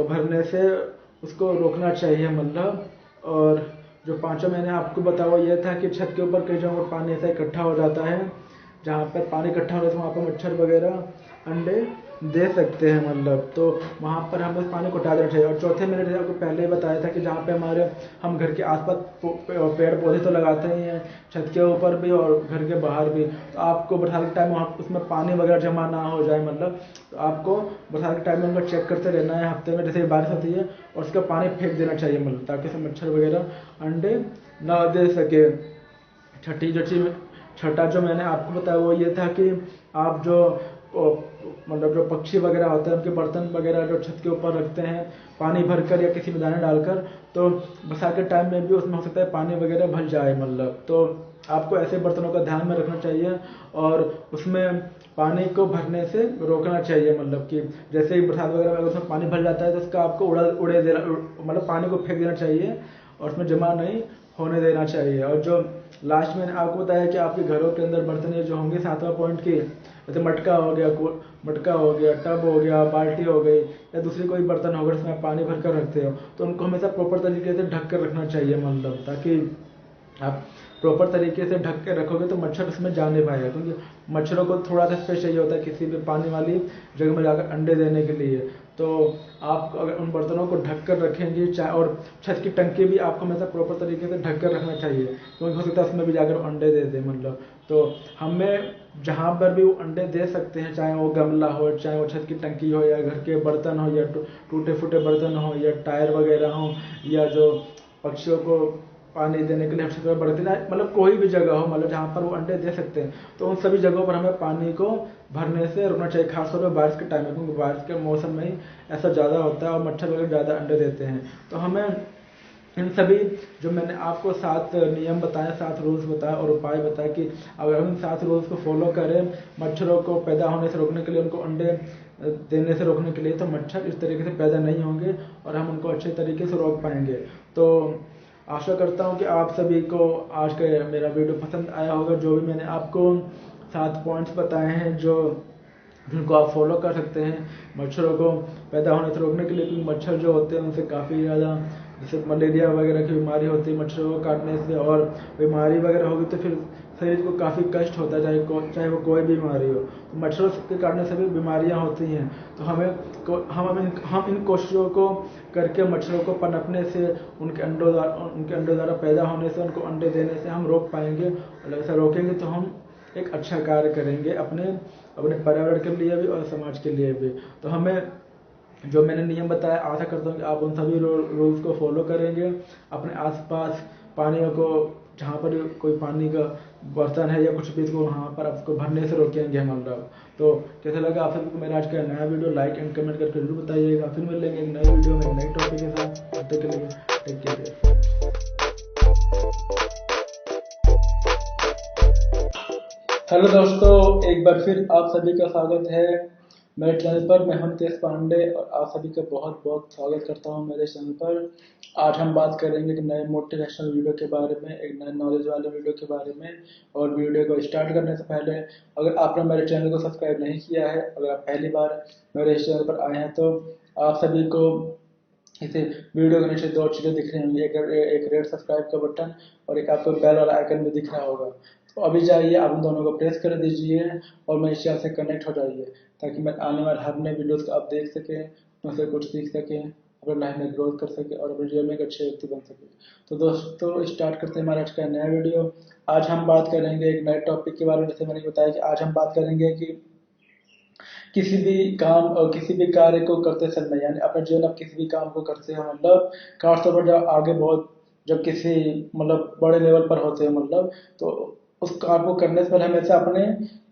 भरने से उसको रोकना चाहिए मतलब। और जो पांचवा मैंने आपको बताया वो ये था कि छत के ऊपर कई जगहों पर पानी ऐसा इकट्ठा हो जाता है, जहाँ पर पानी इकट्ठा हो जाता है वहाँ पर मच्छर वगैरह अंडे दे सकते हैं मतलब, तो वहाँ पर हमें उस पानी को हटा देना चाहिए। और चौथे मैंने जैसे आपको पहले ही बताया था कि जहाँ पे हम घर के आसपास पेड़ पौधे तो लगाते ही हैं, छत के ऊपर भी और घर के बाहर भी, तो आपको बरसात के टाइम वहाँ उसमें पानी वगैरह जमा ना हो जाए मतलब, तो आपको बरसात के टाइम में उनको चेक करते रहना है हफ्ते में, जैसे बारिश होती है, और उसका पानी फेंक देना चाहिए मतलब, ताकि उसमें मच्छर वगैरह अंडे ना दे सके। छठा जो मैंने आपको बताया वो ये था कि आप जो मतलब जो पक्षी वगैरह होते हैं उनके बर्तन वगैरह जो छत के ऊपर रखते हैं पानी भरकर या किसी में दाना डालकर, तो बरसात के टाइम में भी उसमें हो सकता है पानी वगैरह भर जाए मतलब, तो आपको ऐसे बर्तनों का ध्यान में रखना चाहिए, और उसमें पानी को भरने से रोकना चाहिए मतलब कि जैसे ही बरसात वगैरह में उसमें पानी भर जाता है तो उसका आपको उड़े देना मतलब पानी को फेंक देना चाहिए, और उसमें जमा नहीं होने देना चाहिए। और जो लास्ट में मैंने आपको बताया कि आपके घरों के अंदर बर्तन जो होंगे 7वां पॉइंट की, जैसे मटका हो गया, टब हो गया, बाल्टी हो गई, या दूसरी कोई बर्तन होगा जिसमें आप पानी भर कर रखते हो, तो उनको हमेशा प्रॉपर तरीके से ढक कर रखना चाहिए, मतलब ताकि आप प्रॉपर तरीके से ढक के रखोगे तो मच्छर उसमें जा नहीं पाएगा, क्योंकि मच्छरों को थोड़ा सा स्पेस चाहिए होता है किसी भी पानी वाली जगह में जाकर अंडे देने के लिए। तो आप अगर उन बर्तनों को ढक कर रखेंगे, चाहे और छत की टंकी भी आपको हमेशा प्रॉपर तरीके से ढक कर रखना चाहिए, क्योंकि हो सकता है उसमें भी जाकर अंडे दे दे, मतलब। तो हमें जहाँ पर भी वो अंडे दे सकते हैं, चाहे वो गमला हो, चाहे वो छत की टंकी हो, या घर के बर्तन हो, या टूटे फूटे बर्तन हो, या टायर वगैरह हो, या जो पक्षियों को पानी देने के लिए हमसे बर्तन, मतलब कोई भी जगह हो, मतलब जहाँ पर वो अंडे दे सकते हैं, तो उन सभी जगहों पर हमें पानी को भरने से रुकना चाहिए, खासतौर पर बारिश के टाइम में, क्योंकि बारिश के मौसम में ही ऐसा ज़्यादा होता है और मच्छर वगैरह ज़्यादा अंडे देते हैं। तो हमें इन सभी जो मैंने आपको 7 नियम बताए, 7 रूल्स बताए और उपाय बताए कि अगर हम इन 7 रूल्स को फॉलो करें मच्छरों को पैदा होने से रोकने के लिए, उनको अंडे देने से रोकने के लिए, तो मच्छर इस तरीके से पैदा नहीं होंगे और हम उनको अच्छे तरीके से रोक पाएंगे। तो आशा करता हूँ कि आप सभी को आज का मेरा वीडियो पसंद आया होगा। जो भी मैंने आपको 7 पॉइंट्स बताए हैं जो जिनको आप फॉलो कर सकते हैं मच्छरों को पैदा होने से रोकने के लिए, क्योंकि मच्छर जो होते हैं उनसे काफ़ी ज़्यादा, जैसे मलेरिया वगैरह की बीमारी होती है मच्छरों को काटने से, और बीमारी वगैरह होगी तो फिर शरीर को काफ़ी कष्ट होता है, चाहे वो कोई भी बीमारी हो। तो मच्छरों के काटने से भी बीमारियां होती हैं। तो हम इन कोशिशों को करके मच्छरों को पनपने से, उनके अंडों द्वारा पैदा होने से, उनको अंडे देने से हम रोक पाएंगे। और ऐसा रोकेंगे तो हम एक अच्छा कार्य करेंगे अपने अपने पर्यावरण के लिए भी और समाज के लिए भी। तो हमें जो मैंने नियम बताया, आशा करता हूँ कि आप उन सभी रूल्स को फॉलो करेंगे। अपने आसपास पानियों को, जहाँ पर कोई पानी का बर्तन है या कुछ भी, तो वहाँ पर आपको भरने से रोकेंगे हम लोग। तो कैसा लगा आप सभी को मेरा आज का नया वीडियो? लाइक एंड कमेंट करके जरूर बताइएगा। फिर मिलेंगे एक नए वीडियो में एक नई टॉपिक के साथ। तब तक के लिए टेक केयर। हेलो दोस्तों, एक बार फिर आप सभी का स्वागत है मेरे चैनल पर। मैं हूं नितेश पांडे और आप सभी का बहुत बहुत स्वागत करता हूं मेरे चैनल पर। आज हम बात करेंगे एक नए मोटिवेशनल वीडियो के बारे में, एक नए नॉलेज वाले वीडियो के बारे में। और वीडियो को स्टार्ट करने से पहले, अगर आपने मेरे चैनल को सब्सक्राइब नहीं किया है, अगर आप पहली बार मेरे इस चैनल पर आए हैं, तो आप सभी को इसे वीडियो के नीचे 2 चीज़ें दिख रही होंगी, एक रेड सब्सक्राइब का बटन और एक आपको बेल वाला आइकन भी दिख रहा होगा। तो अभी जाइए, आप उन दोनों को प्रेस कर दीजिए और मेरे चैनल से कनेक्ट हो जाइए, ताकि मैं आने वाले हर नए वीडियोस को आप देख सकें, उनसे कुछ सीख सकें, अपने लाइफ में ग्रोथ कर सकें और अपने जीवन में एक अच्छे व्यक्ति बन सकें। तो दोस्तों, स्टार्ट करते हैं हमारा आज का नया वीडियो। आज हम बात करेंगे एक नए टॉपिक के बारे में। जैसे मैंने बताया कि आज हम बात करेंगे कि किसी भी काम और किसी भी कार्य को करते समय, यानी अपने जीवन में किसी भी काम को करते हैं, मतलब खासतौर पर जब आगे बहुत, जब किसी मतलब बड़े लेवल पर होते हैं, मतलब तो उस काम को करने से पहले हमेशा अपने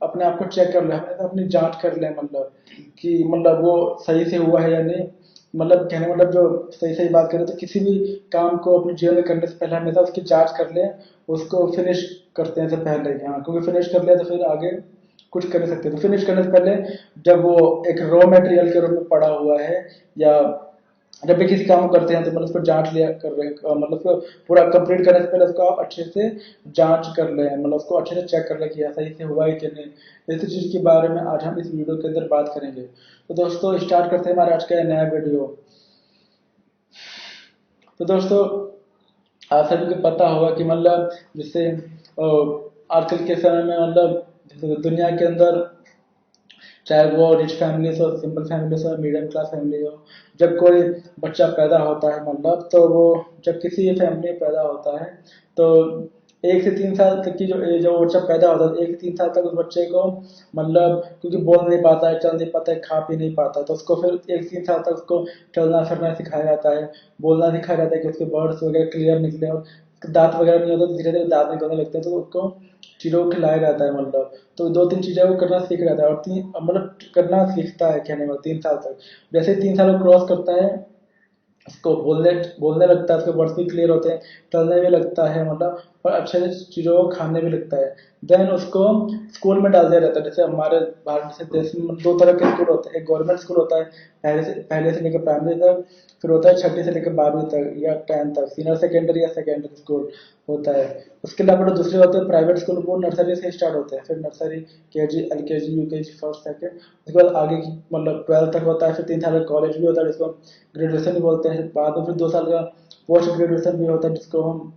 अपने आप को चेक कर लें, हमेशा अपनी जांच कर लें, मतलब कि मतलब वो सही से हुआ है या नहीं। मतलब कहने मतलब जो सही सही बात करें तो किसी भी काम को अपने जीवन में करने से पहले हमेशा उसकी जांच कर लें, उसको फिनिश करते हैं से पहले। हाँ, क्योंकि फिनिश कर लिया तो फिर आगे कुछ कर नहीं सकते। तो फिनिश करने से पहले, जब वो एक रॉ मटेरियल के रूप में पड़ा हुआ है, या जब भी किसी काम को करते हैं तो मतलब उसको जांच लिया कर रहे हैं, मतलब उसको पूरा कंप्लीट करने से पहले उसको आप अच्छे से जांच कर लें, मतलब उसको अच्छे से चेक कर लें कि सही से हुआ है कि नहीं। इसी चीज़ के बारे में आज हम इस वीडियो के अंदर बात करेंगे। तो दोस्तों, स्टार्ट करते हैं हमारा आज का नया वीडियो। तो दोस्तों, आप सभी को पता होगा कि मतलब जैसे आजकल के समय में, मतलब जैसे दुनिया के अंदर, चाहे वो रिच फैमिली हो, सिंपल फैमिली हो, मीडियम क्लास फैमिली हो, जब कोई बच्चा पैदा होता है, मतलब तो वो जब किसी फैमिली में पैदा होता है, तो 1 से 3 साल तक की जो एज, जब बच्चा पैदा होता है 1 से 3 साल तक उस बच्चे को, मतलब क्योंकि बोल नहीं पाता है, चल नहीं पाता है, खा पी नहीं पाता है, तो उसको फिर 1 से 3 साल तक उसको चलना फिरना सिखाया जाता है, बोलना सिखाया जाता है कि उसके वर्ड्स वगैरह क्लियर निकले। और दांत वगैरह नहीं होता तो धीरे धीरे दांत निकलने लगते हैं, तो उसको चीज़ों को खिलाया जाता है, मतलब तो 2-3 चीज़ें वो करना सीख जाता है, और मतलब करना सीखता है कहने में 3 साल तक। जैसे 3 साल क्रॉस करता है, उसको बोलने बोलने लगता है, उसके वर्ड्स भी क्लियर होते हैं, चलने भी लगता है, मतलब और अच्छे से चीज़ों को खाने भी लगता है। देन उसको स्कूल में डाल दिया जाता है। जैसे हमारे भारत से देश में दो तरह के स्कूल होते हैं, एक गवर्नमेंट स्कूल होता है पहले से लेकर प्राइमरी तक, फिर होता है छठी से लेकर 12वीं तक या 10th तक सीनियर सेकेंडरी या सेकेंडरी स्कूल होता है। उसके अलावा दूसरे होते हैं प्राइवेट स्कूल, वो नर्सरी से स्टार्ट होते हैं, फिर nursery, KG, LKG, UKG, first, second, उसके बाद आगे की मतलब 12th तक होता है, फिर 3 साल का कॉलेज भी होता है जिसको ग्रेजुएशन भी बोलते हैं, बाद में फिर 2 साल का पोस्ट ग्रेजुएशन भी होता है जिसको हम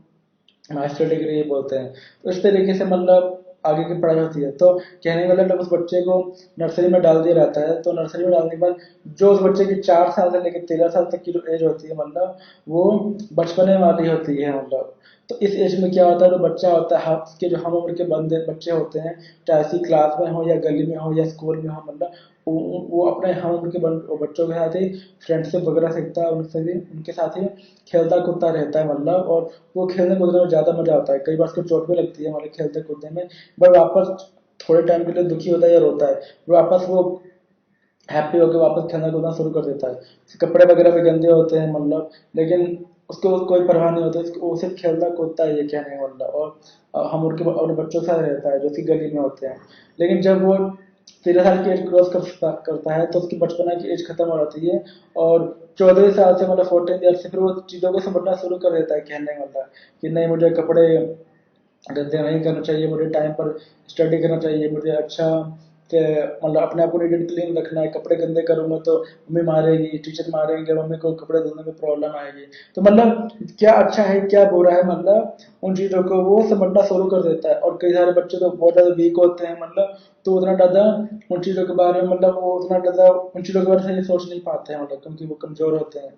मास्टर डिग्री बोलते हैं। तो इस तरीके से मतलब आगे की पढ़ाई होती है। तो कहने का मतलब उस बच्चे को नर्सरी में डाल दिया जाता है, तो नर्सरी में डालने के बाद जो उस बच्चे की 4 साल से लेकर 13 साल तक की जो एज होती है मतलब वो बचपने वाली होती है मतलब। तो इस एज में क्या होता है, जो बच्चा होता है उसके जो हम उम्र के बच्चे होते हैं, चाहे इसी क्लास में हो या गली में हो या स्कूल में हो, मतलब वो अपने हम उम्र के बच्चों के साथ ही फ्रेंडशिप वगैरह सीखता है, उनसे भी उनके साथ ही खेलता कूदता रहता है मतलब। और वो खेलने कूदने में ज़्यादा मजा आता है, कई बार उसको चोट भी लगती है हमारे खेलते कूदने में, बट वापस थोड़े टाइम के लिए दुखी होता है या रोता है, वापस वो हैप्पी होकर वापस खेलना कूदना शुरू कर देता है। कपड़े वगैरह भी गंदे होते हैं मतलब, लेकिन उसको कोई परवाह नहीं होती, वो सिर्फ खेलता कूदता है, ये क्या नहीं मतलब। और हम उनके अपने बच्चों के साथ रहता है जो कि गली में होते हैं। लेकिन जब वो 13 साल की एज क्रॉस करता है तो उसकी बचपना की एज खत्म हो जाती है, और 14 साल से मतलब 14 ईयर से फिर वो चीज़ों को समझना शुरू कर देता है, कहने का मतलब कि नहीं मुझे कपड़े गंदे नहीं करना चाहिए, मुझे टाइम पर स्टडी करना चाहिए, मुझे अच्छा से मतलब अपने आप को नीट एंड क्लीन रखना है। कपड़े गंदे करूंगा तो मम्मी मारेगी, टीचर मारेंगे, मम्मी को कपड़े धोने में प्रॉब्लम आएगी। तो मतलब क्या अच्छा है क्या बुरा है मतलब उन चीज़ों को वो समझना शुरू कर देता है। और कई सारे बच्चे तो बहुत ज़्यादा वीक होते हैं मतलब, तो उतना ज़्यादा उन चीज़ों के बारे में मतलब वो उतना ज़्यादा उन चीज़ों के बारे में सोच नहीं पाते हैं मतलब, क्योंकि वो कमज़ोर होते हैं।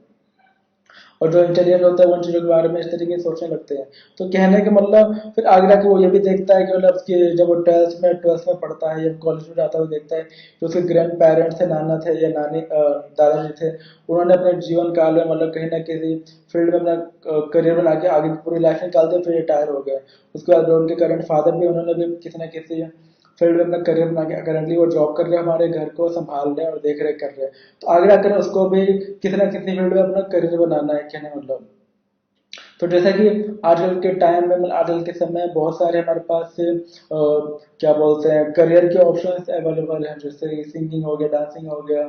और जो इंटेलिजेंट होता है वो उन चीज़ों के बारे में इस तरीके से सोचने लगते हैं। तो कहने का मतलब फिर आगे जाके वो ये भी देखता है कि मतलब उसके जब वो ट्वेल्थ में पढ़ता है या कॉलेज में जाता है, वो देखता है कि उसके ग्रैंड पेरेंट्स थे, नाना थे या नानी दादाजी थे, उन्होंने अपने जीवन काल में मतलब कहीं ना किसी फील्ड में अपना करियर बना के आगे पूरी लाइफ निकाल दी, फिर रिटायर हो गए। उसके बाद जो उनके करंट फादर भी, उन्होंने भी किसी न किसी फील्ड में अपना करियर बना के करंटली वो जॉब कर रहे हैं, हमारे घर को संभाल रहे हैं और देख रेख कर रहे हैं। तो आगे जाकर उसको भी किसी ना किसी फील्ड में अपना करियर बनाना है, कहने मतलब। तो जैसा कि आजकल के टाइम में मतलब आजकल के समय में बहुत सारे हमारे पास क्या बोलते हैं करियर के ऑप्शंस अवेलेबल हैं, जैसे सिंगिंग हो गया, डांसिंग हो गया,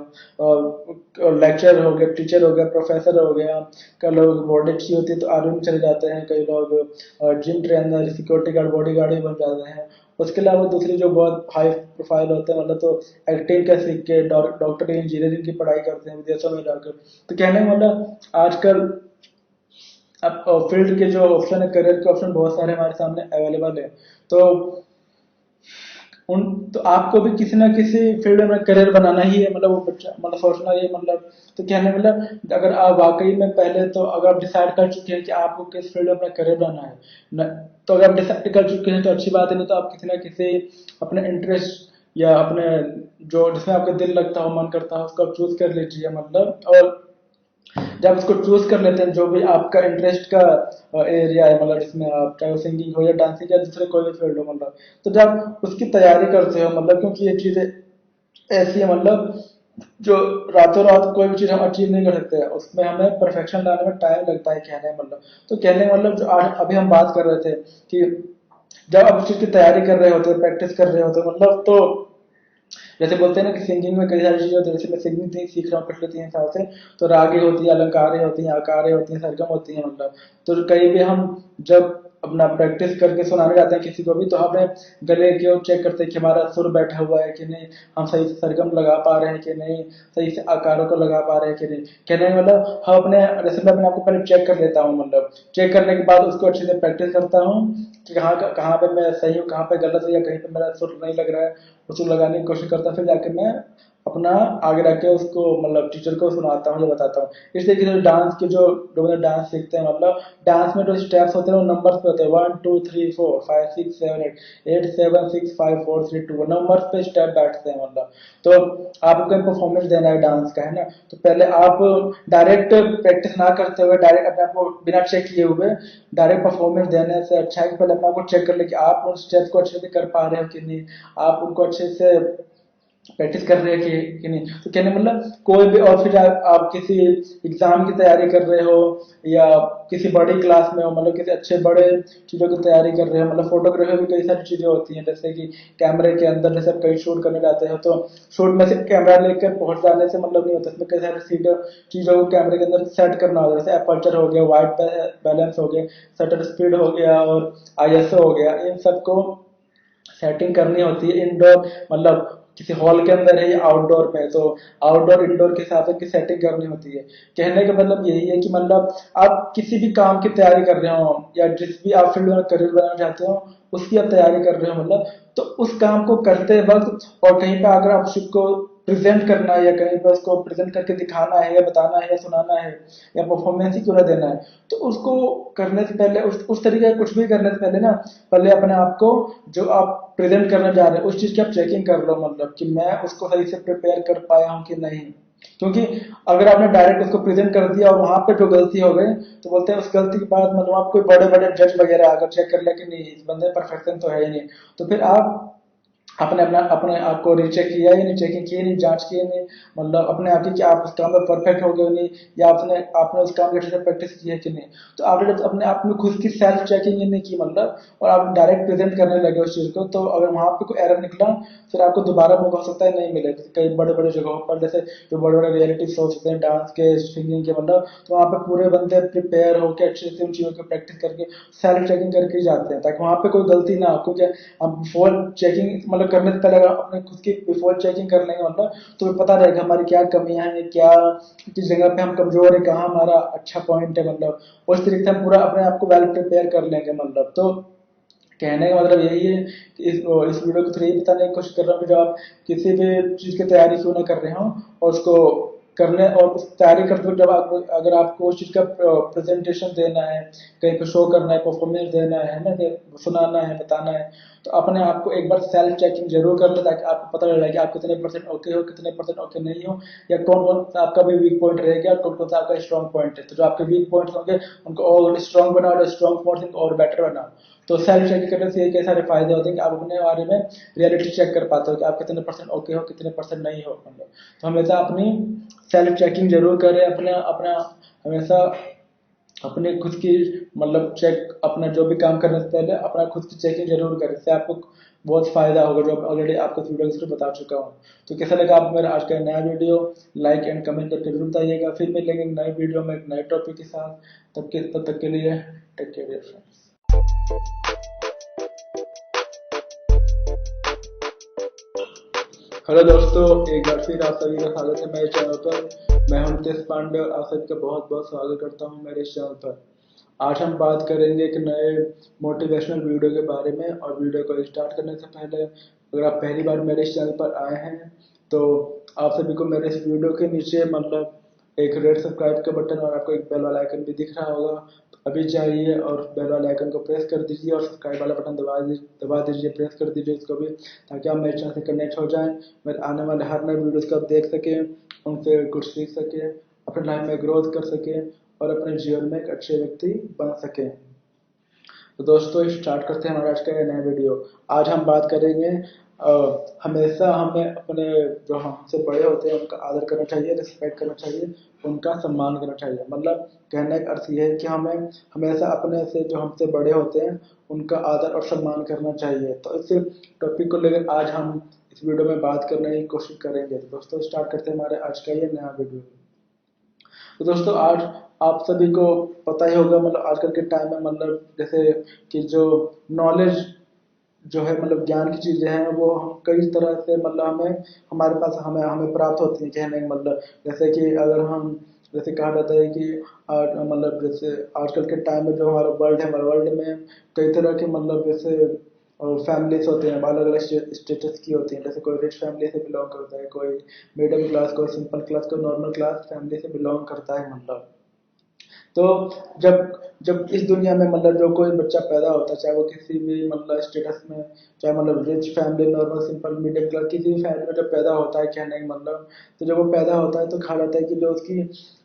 लेक्चर हो गया, टीचर हो गया, प्रोफेसर हो गया। कई लोग बॉडी अच्छी होती है तो आर्मी में चले जाते हैं, कई लोग gym trainer, security guard, body guard भी बन जाते हैं। उसके अलावा दूसरी जो बहुत हाई प्रोफाइल होते हैं मतलब, तो एक्टिंग का सीख के डॉक्टर इंजीनियरिंग की पढ़ाई करते हैं विदेशों में जाकर। तो कहने का मतलब आजकल अब फील्ड के जो ऑप्शन है, करियर के ऑप्शन बहुत सारे हमारे सामने अवेलेबल है। तो उन तो आपको भी किसी ना किसी फील्ड में करियर बनाना ही है मतलब, वो बच्चा मतलब सोचना ही मतलब। तो कहने मतलब अगर आप वाकई में पहले तो अगर आप डिसाइड कर चुके हैं कि आपको किस फील्ड में अपना करियर बनाना है न, तो अगर आप डिसाइड कर चुके हैं तो अच्छी बात है, नहीं तो आप किसी ना किसी अपने इंटरेस्ट या अपने जो जिसमें आपका दिल लगता हो, मन करता हो, उसको आप चूज कर लीजिए मतलब। और जब उसको चूज कर लेते हैं जो भी आपका इंटरेस्ट का एरिया है मतलब, जिसमें आप चाहे सिंगिंग हो या डांसिंग या दूसरे कोई भी फील्ड हो मतलब, तो जब उसकी तैयारी करते हो मतलब, क्योंकि ये चीजें ऐसी है मतलब जो रातों रात कोई भी चीज हम अचीव नहीं कर सकते हैं, उसमें हमें परफेक्शन लाने में टाइम लगता है, कहने का मतलब। तो कहने का मतलब जो आज अभी हम बात कर रहे थे कि जब आप उस चीज की तैयारी कर रहे होते हो, प्रैक्टिस कर रहे होते हो मतलब, तो जैसे बोलते हैं ना कि सिंगिंग में कई सारी चीजें होती है, जैसे मैं सिंगिंग नहीं सीख रहा हूँ पिछले 3 साल से, तो रागे होती है, अलंकारें होती हैं, आकारें होती हैं, सरगम होती हैं मतलब। तो कहीं भी हम जब अपना प्रैक्टिस करके सुनाने जाते हैं किसी को भी, तो हमें गले की ओर चेक करते हैं कि हमारा सुर बैठा हुआ है कि नहीं, हम सही से सरगम लगा पा रहे हैं कि नहीं, सही से आकारों को लगा पा रहे हैं कि नहीं। कहने का मतलब हम अपने जैसे मैं अपने आप को पहले चेक कर लेता हूँ मतलब, चेक करने के बाद उसको अच्छे से प्रैक्टिस करता हूँ कि कहाँ पे मैं सही हूँ, कहाँ पे गलत है, या कहीं पे मेरा सुर नहीं लग रहा है, उसको लगाने की कोशिश करता हूँ। फिर जाके मैं अपना आगे रख के उसको मतलब टीचर को सुनाता हूँ या बताता हूँ। इस तरीके से डांस के जो जो मतलब डांस सीखते हैं मतलब, डांस में जो स्टेप्स होते हैं वो नंबर्स पे होते हैं, 1 2 3 4 5 6 7 8 8 7 6 5 4 3 2 नंबर्स पे स्टेप बैठते हैं मतलब। तो आपको एक परफॉर्मेंस देना है डांस का, है ना, तो पहले आप डायरेक्ट प्रैक्टिस ना करते हुए, डायरेक्ट अपने आप को बिना चेक किए हुए डायरेक्ट परफॉर्मेंस देने से अच्छा है कि पहले अपने आप को चेक कर ले कि आप उन स्टेप्स को अच्छे से कर पा रहे हो कि नहीं, आप उनको अच्छे से प्रैक्टिस कर रहे हैं कि नहीं। तो कहने मतलब कोई भी, और फिर आप किसी एग्जाम की तैयारी कर रहे हो या किसी बड़ी क्लास में हो, मतलब किसी अच्छे बड़े चीज़ों की तैयारी कर रहे हो, मतलब फोटोग्राफी में कई सारी चीज़ें होती हैं, जैसे कि कैमरे के अंदर जैसे आप कहीं शूट करने जाते हो तो शूट में सिर्फ कैमरा लेकर पहुंच जाने से मतलब नहीं होता, इसमें कई सारी चीज़ों को कैमरे के अंदर सेट करना होता है, जैसे अपर्चर हो गया, वाइट बैलेंस हो गया, शटर स्पीड हो गया और आईएसओ हो गया, इन सबको सेटिंग करनी होती है इंडोर, मतलब किसी हॉल के अंदर है या आउटडोर में, तो आउटडोर इंडोर के हिसाब से की सेटिंग करनी होती है। कहने का मतलब यही है कि मतलब आप किसी भी काम की तैयारी कर रहे हो या जिस भी आप फील्ड में करियर बनाना चाहते हो उसकी आप तैयारी कर रहे हो, मतलब तो उस काम को करते वक्त और कहीं पे अगर आप उसको प्रेजेंट करना है या कहीं पे उसको प्रेजेंट करके दिखाना है या बताना है या सुनाना है या परफॉर्मेंस ही क्यों ना देना है, तो उसको करने से पहले उस तरीके का कुछ भी करने से पहले ना पहले अपने आप को जो आप प्रेजेंट करने जा रहे हैं उस चीज की आप चेकिंग कर लो, मतलब कि मैं उसको सही से प्रिपेयर कर पाया हूँ कि नहीं। क्योंकि अगर आपने डायरेक्ट उसको प्रेजेंट कर दिया और वहां पे जो गलती हो गई तो बोलते हैं उस गलती के बाद मतलब आप कोई बड़े बड़े जज वगैरह आकर चेक कर ले कि नहीं इस बंदे परफेक्शन तो है ही नहीं, तो फिर आप अपने आप को रीचेक किया ही नहीं, चेकिंग की नहीं, जांच की नहीं, मतलब अपने आप की कि आप उस काम में परफेक्ट हो गए नहीं या आपने आपने उस काम की अच्छे से प्रैक्टिस की है कि नहीं। तो आपने जब अपने आप में खुद की सेल्फ चेकिंग ही नहीं की मतलब और आप डायरेक्ट प्रेजेंट करने लगे उस चीज को, तो अगर वहां पे कोई एरर निकला फिर आपको दोबारा मौका हो सकता है नहीं मिले कई बड़े बड़े जगहों पर, जैसे जो बड़े बड़े रियलिटी शोज होते हैं डांस के सिंगिंग के, मतलब तो वहाँ पे पूरे बंदे प्रिपेयर होकर अच्छे से उन चीजों की प्रैक्टिस करके सेल्फ चेकिंग करके ही जाते हैं ताकि वहां पे कोई गलती ना हो। क्योंकि हम बिफोर चेकिंग मतलब करने से पहले अगर अपने खुद की बिफोर चेकिंग कर लेंगे मतलब तो पता रहेगा हमारी क्या कमियां हैं, क्या किस जगह पे हम कमजोर है, कहाँ हमारा अच्छा पॉइंट है, मतलब उस तरीके से हम पूरा अपने आप को वेल प्रिपेयर कर लेंगे। मतलब तो कहने का मतलब यही है कि इस वीडियो के थ्रू यही बताने की कोशिश कर रहा हूँ कि जो आप किसी भी चीज की तैयारी क्यों ना कर रहे हो और उसको करने और उस तैयारी करते हुए जब आप अगर आपको उस चीज का प्रेजेंटेशन देना है, कहीं पे शो करना है, परफॉर्मेंस देना है ना, सुनाना है, बताना है, तो अपने आप को एक बार सेल्फ चेकिंग जरूर कर ले ताकि आपको पता लगे कि आप कितने परसेंट ओके हो, कितने परसेंट ओके नहीं हो, या कौन कौन सा आपका भी वीक पॉइंट रहेगा और कौन कौन सा आपका स्ट्रॉन्ग पॉइंट है। तो जो आपके वीक पॉइंट्स होंगे उनको और स्ट्रॉन्ग बनाओ और स्ट्रॉन्ग पॉइंट्स और बेटर बनाओ। तो सेल्फ चेकिंग करने से कई सारे फायदे होते हैं कि आप अपने बारे में रियलिटी चेक कर पाते हो कि आप कितने परसेंट ओके हो, कितने परसेंट नहीं हो, मतलब तो हमेशा अपनी सेल्फ चेकिंग जरूर करें, अपना अपना हमेशा अपने खुद की मतलब चेक अपना जो भी काम करने से पहले अपना खुद की चेकिंग जरूर करें, इससे आपको बहुत फायदा होगा जो ऑलरेडी आपको वीडियो के थ्रू बता चुका हूँ। तो कैसा लगा आपको मेरा आज का नया वीडियो, लाइक एंड कमेंट करके जरूर बताइएगा। फिर मिलेंगे नए वीडियो में एक नए टॉपिक के साथ, तब तक के लिए टेक केयर फ्रेंड्स। हेलो दोस्तों, एक बार फिर आप सभी का स्वागत है मेरे चैनल पर। मैं हूं नितेश पांडे और आप सभी का बहुत बहुत स्वागत करता हूं मेरे इस चैनल पर। आज हम बात करेंगे एक नए मोटिवेशनल वीडियो के बारे में, और वीडियो को स्टार्ट करने से पहले अगर आप पहली बार मेरे इस चैनल पर आए हैं तो आप सभी को मेरे इस वीडियो के नीचे मतलब एक रेड सब्सक्राइब का बटन और आपको एक बेल वाला आइकन भी दिख रहा होगा, तो अभी जाइए और बेल वाले आइकन को प्रेस कर दीजिए और सब्सक्राइब वाला बटन दबा दीजिए, प्रेस कर दीजिए इसको भी, ताकि आप मेरे चैनल से कनेक्ट हो जाएं, मेरे आने वाले हर नए वीडियोस को आप देख सकें, उनसे कुछ सीख सकें, अपने लाइफ में ग्रोथ कर सकें और अपने जीवन में एक अच्छे व्यक्ति बन सकें। तो दोस्तों स्टार्ट करते हैं हमारा आज का नया वीडियो। आज हम बात करेंगे हमेशा हमें अपने जो हमसे बड़े होते हैं उनका आदर करना चाहिए, रिस्पेक्ट करना चाहिए, उनका सम्मान करना चाहिए। मतलब कहने का अर्थ यह है कि हमें हमेशा अपने से जो हमसे बड़े होते हैं उनका आदर और सम्मान करना चाहिए। तो इस टॉपिक को लेकर आज हम इस वीडियो में बात करने की कोशिश करेंगे। तो दोस्तों स्टार्ट करते हैं हमारे आज का ये नया वीडियो। तो दोस्तों आज आप सभी को पता ही होगा, मतलब आजकल के टाइम में मतलब जैसे कि जो नॉलेज जो है मतलब ज्ञान की चीजें हैं वो हम कई तरह से मतलब हमें हमारे पास हमें हमें प्राप्त होती है। कहने का मतलब जैसे कि अगर हम जैसे कहा जाता है कि मतलब जैसे आजकल के टाइम में जो हमारा वर्ल्ड है, हमारे वर्ल्ड में कई तरह के मतलब जैसे फैमिलीज होते हैं, अलग अलग स्टेटस की होती हैं। जैसे कोई रिच फैमिली से बिलोंग करता है, कोई मिडिल क्लास, कोई सिंपल क्लास, कोई नॉर्मल क्लास फैमिली से बिलोंग करता है। मतलब तो जब जब इस दुनिया में मतलब जो कोई बच्चा पैदा होता है, चाहे वो किसी भी मतलब स्टेटस में, चाहे मतलब rich family, normal, simple, middle class, किसी भी फैमिली में जब पैदा होता है, कहने का मतलब तो जब वो पैदा होता है तो कहा जाता है कि जो उसकी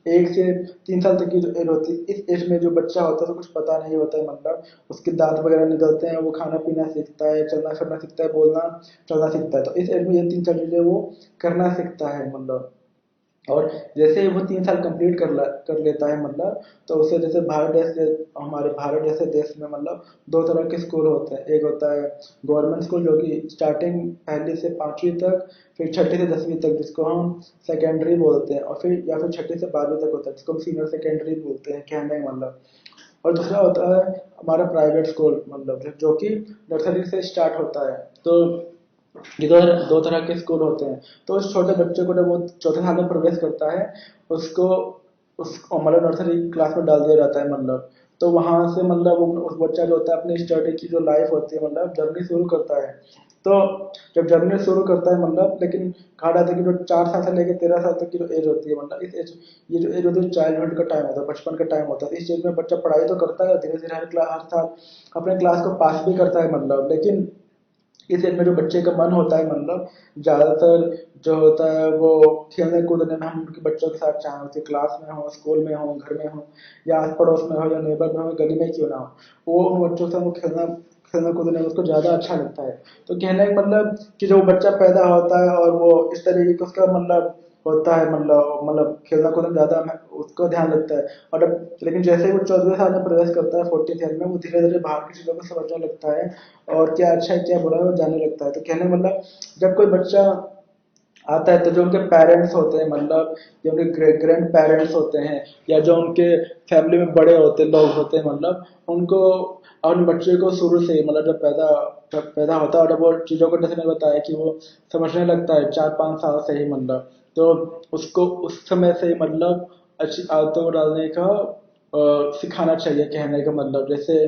1 से 3 साल तक की जो एज होती है, इस एज में जो बच्चा होता है तो कुछ पता नहीं होता है, मतलब उसके दांत वगैरह निकलते हैं, वो खाना पीना सीखता है, चलना फिरना सीखता है, बोलना चलना सीखता है। तो इस एज में ये 3 4 चीजें वो करना सीखता है। मतलब और जैसे ही वो 3 साल कंप्लीट कर लेता है मतलब, तो उसे जैसे हमारे भारत जैसे देश में मतलब दो तरह के स्कूल होते हैं। एक होता है गवर्नमेंट स्कूल, जो कि स्टार्टिंग पहली से 5वीं तक, फिर छठी से 10वीं तक, जिसको हम सेकेंडरी बोलते हैं, और फिर या फिर छठी से 12वीं तक होता है, जिसको हम सीनियर सेकेंडरी बोलते हैं कहने का मतलब। और दूसरा होता है हमारा प्राइवेट स्कूल, मतलब जो कि नर्सरी से स्टार्ट होता है। तो ये दो तरह के स्कूल होते हैं। तो उस छोटे बच्चे को जब वो चौथे साल में प्रवेश करता है, उसको उसको मतलब नर्सरी क्लास में डाल दिया जाता है मतलब। तो वहां से मतलब उस बच्चा जो होता है अपनी स्टडी की जो लाइफ होती है मतलब जर्नी शुरू करता है। तो जब जर्नी शुरू करता है मतलब, लेकिन कहा जाता है कि जो 4 साल से लेकर 13 साल तक की जो एज होती है मतलब, इस एज ये जो एज होती है चाइल्डहुड का टाइम होता है, बचपन का टाइम होता है। इस एज में बच्चा पढ़ाई तो करता है, धीरे धीरे हर साल अपने क्लास को पास भी करता है मतलब। लेकिन इस एज में जो बच्चे का मन होता है मतलब, ज्यादातर जो होता है वो खेलने कूदने में, हम उनके बच्चों के साथ, चाहे उसके क्लास में हो, स्कूल में हो, घर में हो, या आस पड़ोस में हो, या नेबर में हो, गली में क्यों ना हो, वो उन बच्चों से वो खेलना खेलना कूदने में उसको ज्यादा अच्छा लगता है। तो कहने का मतलब कि जो बच्चा पैदा होता है और वो इस तरीके का उसका मतलब होता है मतलब खेलना कूदना ज्यादा उसको ध्यान लगता है। और अब लेकिन जैसे ही वो 14वें साल में प्रवेश करता है, 14th ईयर में, वो धीरे धीरे बाहर की चीजों को समझने लगता है, और क्या अच्छा है क्या बुरा है वो जानने लगता है। तो कहने का मतलब, जब कोई बच्चा आता है तो जो उनके पेरेंट्स होते हैं मतलब, जो उनके ग्रैंड पेरेंट्स होते हैं, या जो उनके फैमिली में बड़े होते लोग होते हैं मतलब, उनको और उन बच्चे को शुरू से ही मतलब जब पैदा होता है और जब वो चीज़ों को जैसे मैंने बताया कि वो समझने लगता है 4-5 साल से ही मतलब, तो उसको उस समय से ही मतलब अच्छी आदतों को डालने का सिखाना चाहिए कहने का मतलब। जैसे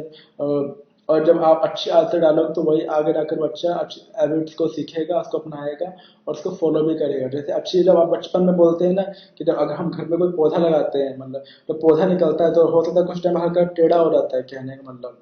और जब आप अच्छी आदतें डालोगे तो वही आगे जाकर बच्चा अच्छी हैबिट्स को सीखेगा, उसको अपनाएगा और उसको फॉलो भी करेगा। जैसे अच्छी, जब आप बचपन में बोलते हैं ना कि जब अगर हम घर में कोई पौधा लगाते हैं मतलब, तो पौधा निकलता है तो हो सकता है कुछ टाइम हल्का टेढ़ा हो जाता है कहने का मतलब,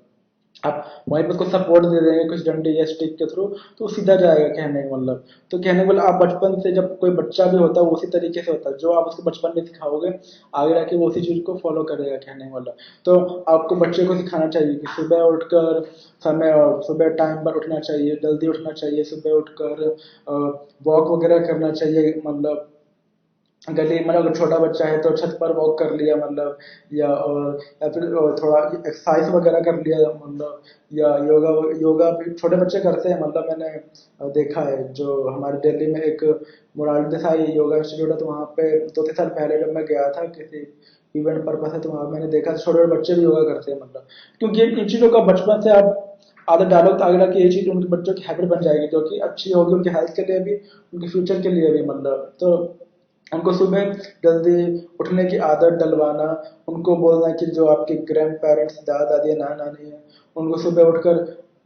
आप वहीं पर उसको सपोर्ट दे देंगे कुछ डंडे या स्टिक के थ्रू, तो वो सीधा जाएगा कहने का मतलब। तो कहने का मतलब, आप बचपन से, जब कोई बच्चा भी होता है वो उसी तरीके से होता है, जो आप उसको बचपन में सिखाओगे आगे जाके वो उसी चीज को फॉलो करेगा कहने का मतलब। तो आपको बच्चे को सिखाना चाहिए कि सुबह उठकर सुबह टाइम पर उठना चाहिए, जल्दी उठना चाहिए, सुबह उठकर वॉक वगैरह करना चाहिए मतलब। गली मतलब अगर छोटा बच्चा है तो छत पर वॉक कर लिया मतलब, या फिर थोड़ा एक्सरसाइज वगैरह कर लिया मतलब, या योगा योगा भी छोटे बच्चे करते हैं मतलब। मैंने देखा है, जो हमारे दिल्ली में एक मोरारजी देसाई योगा इंस्टीट्यूट है, तो वहाँ पे 2-3 साल पहले जब मैं गया था किसी इवेंट पर्पस है, तो वहाँ मैंने देखा छोटे छोटे बच्चे भी योगा करते हैं मतलब। क्योंकि इन चीज़ों का बचपन से आप आदत डालो तो आगे जाके ये चीज़ उनके बच्चों की हैबिट बन जाएगी, जो कि अच्छी होगी उनके हेल्थ के लिए भी, उनके फ्यूचर के लिए भी मतलब। तो उनको सुबह जल्दी उठने की आदत डलवाना, उनको बोलना कि जो आपके ग्रैंड पेरेंट्स, दादा दादी, नाना नानी है, उनको सुबह उठकर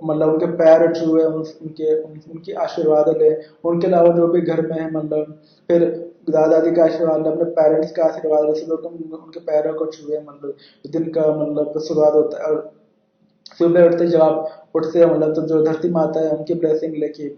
मतलब उनके पैर छुए, उनकी आशीर्वाद ले। उनके अलावा जो भी घर में है मतलब, फिर दादा दादी का आशीर्वाद ले, अपने पेरेंट्स का आशीर्वाद ले, सुबह उनके पैरों को छुए मतलब। दिन का मतलब शुरुआत होता है, और सुबह उठते जब आप उठते हैं मतलब, तो जो धरती माता है उनकी ब्लेसिंग लेके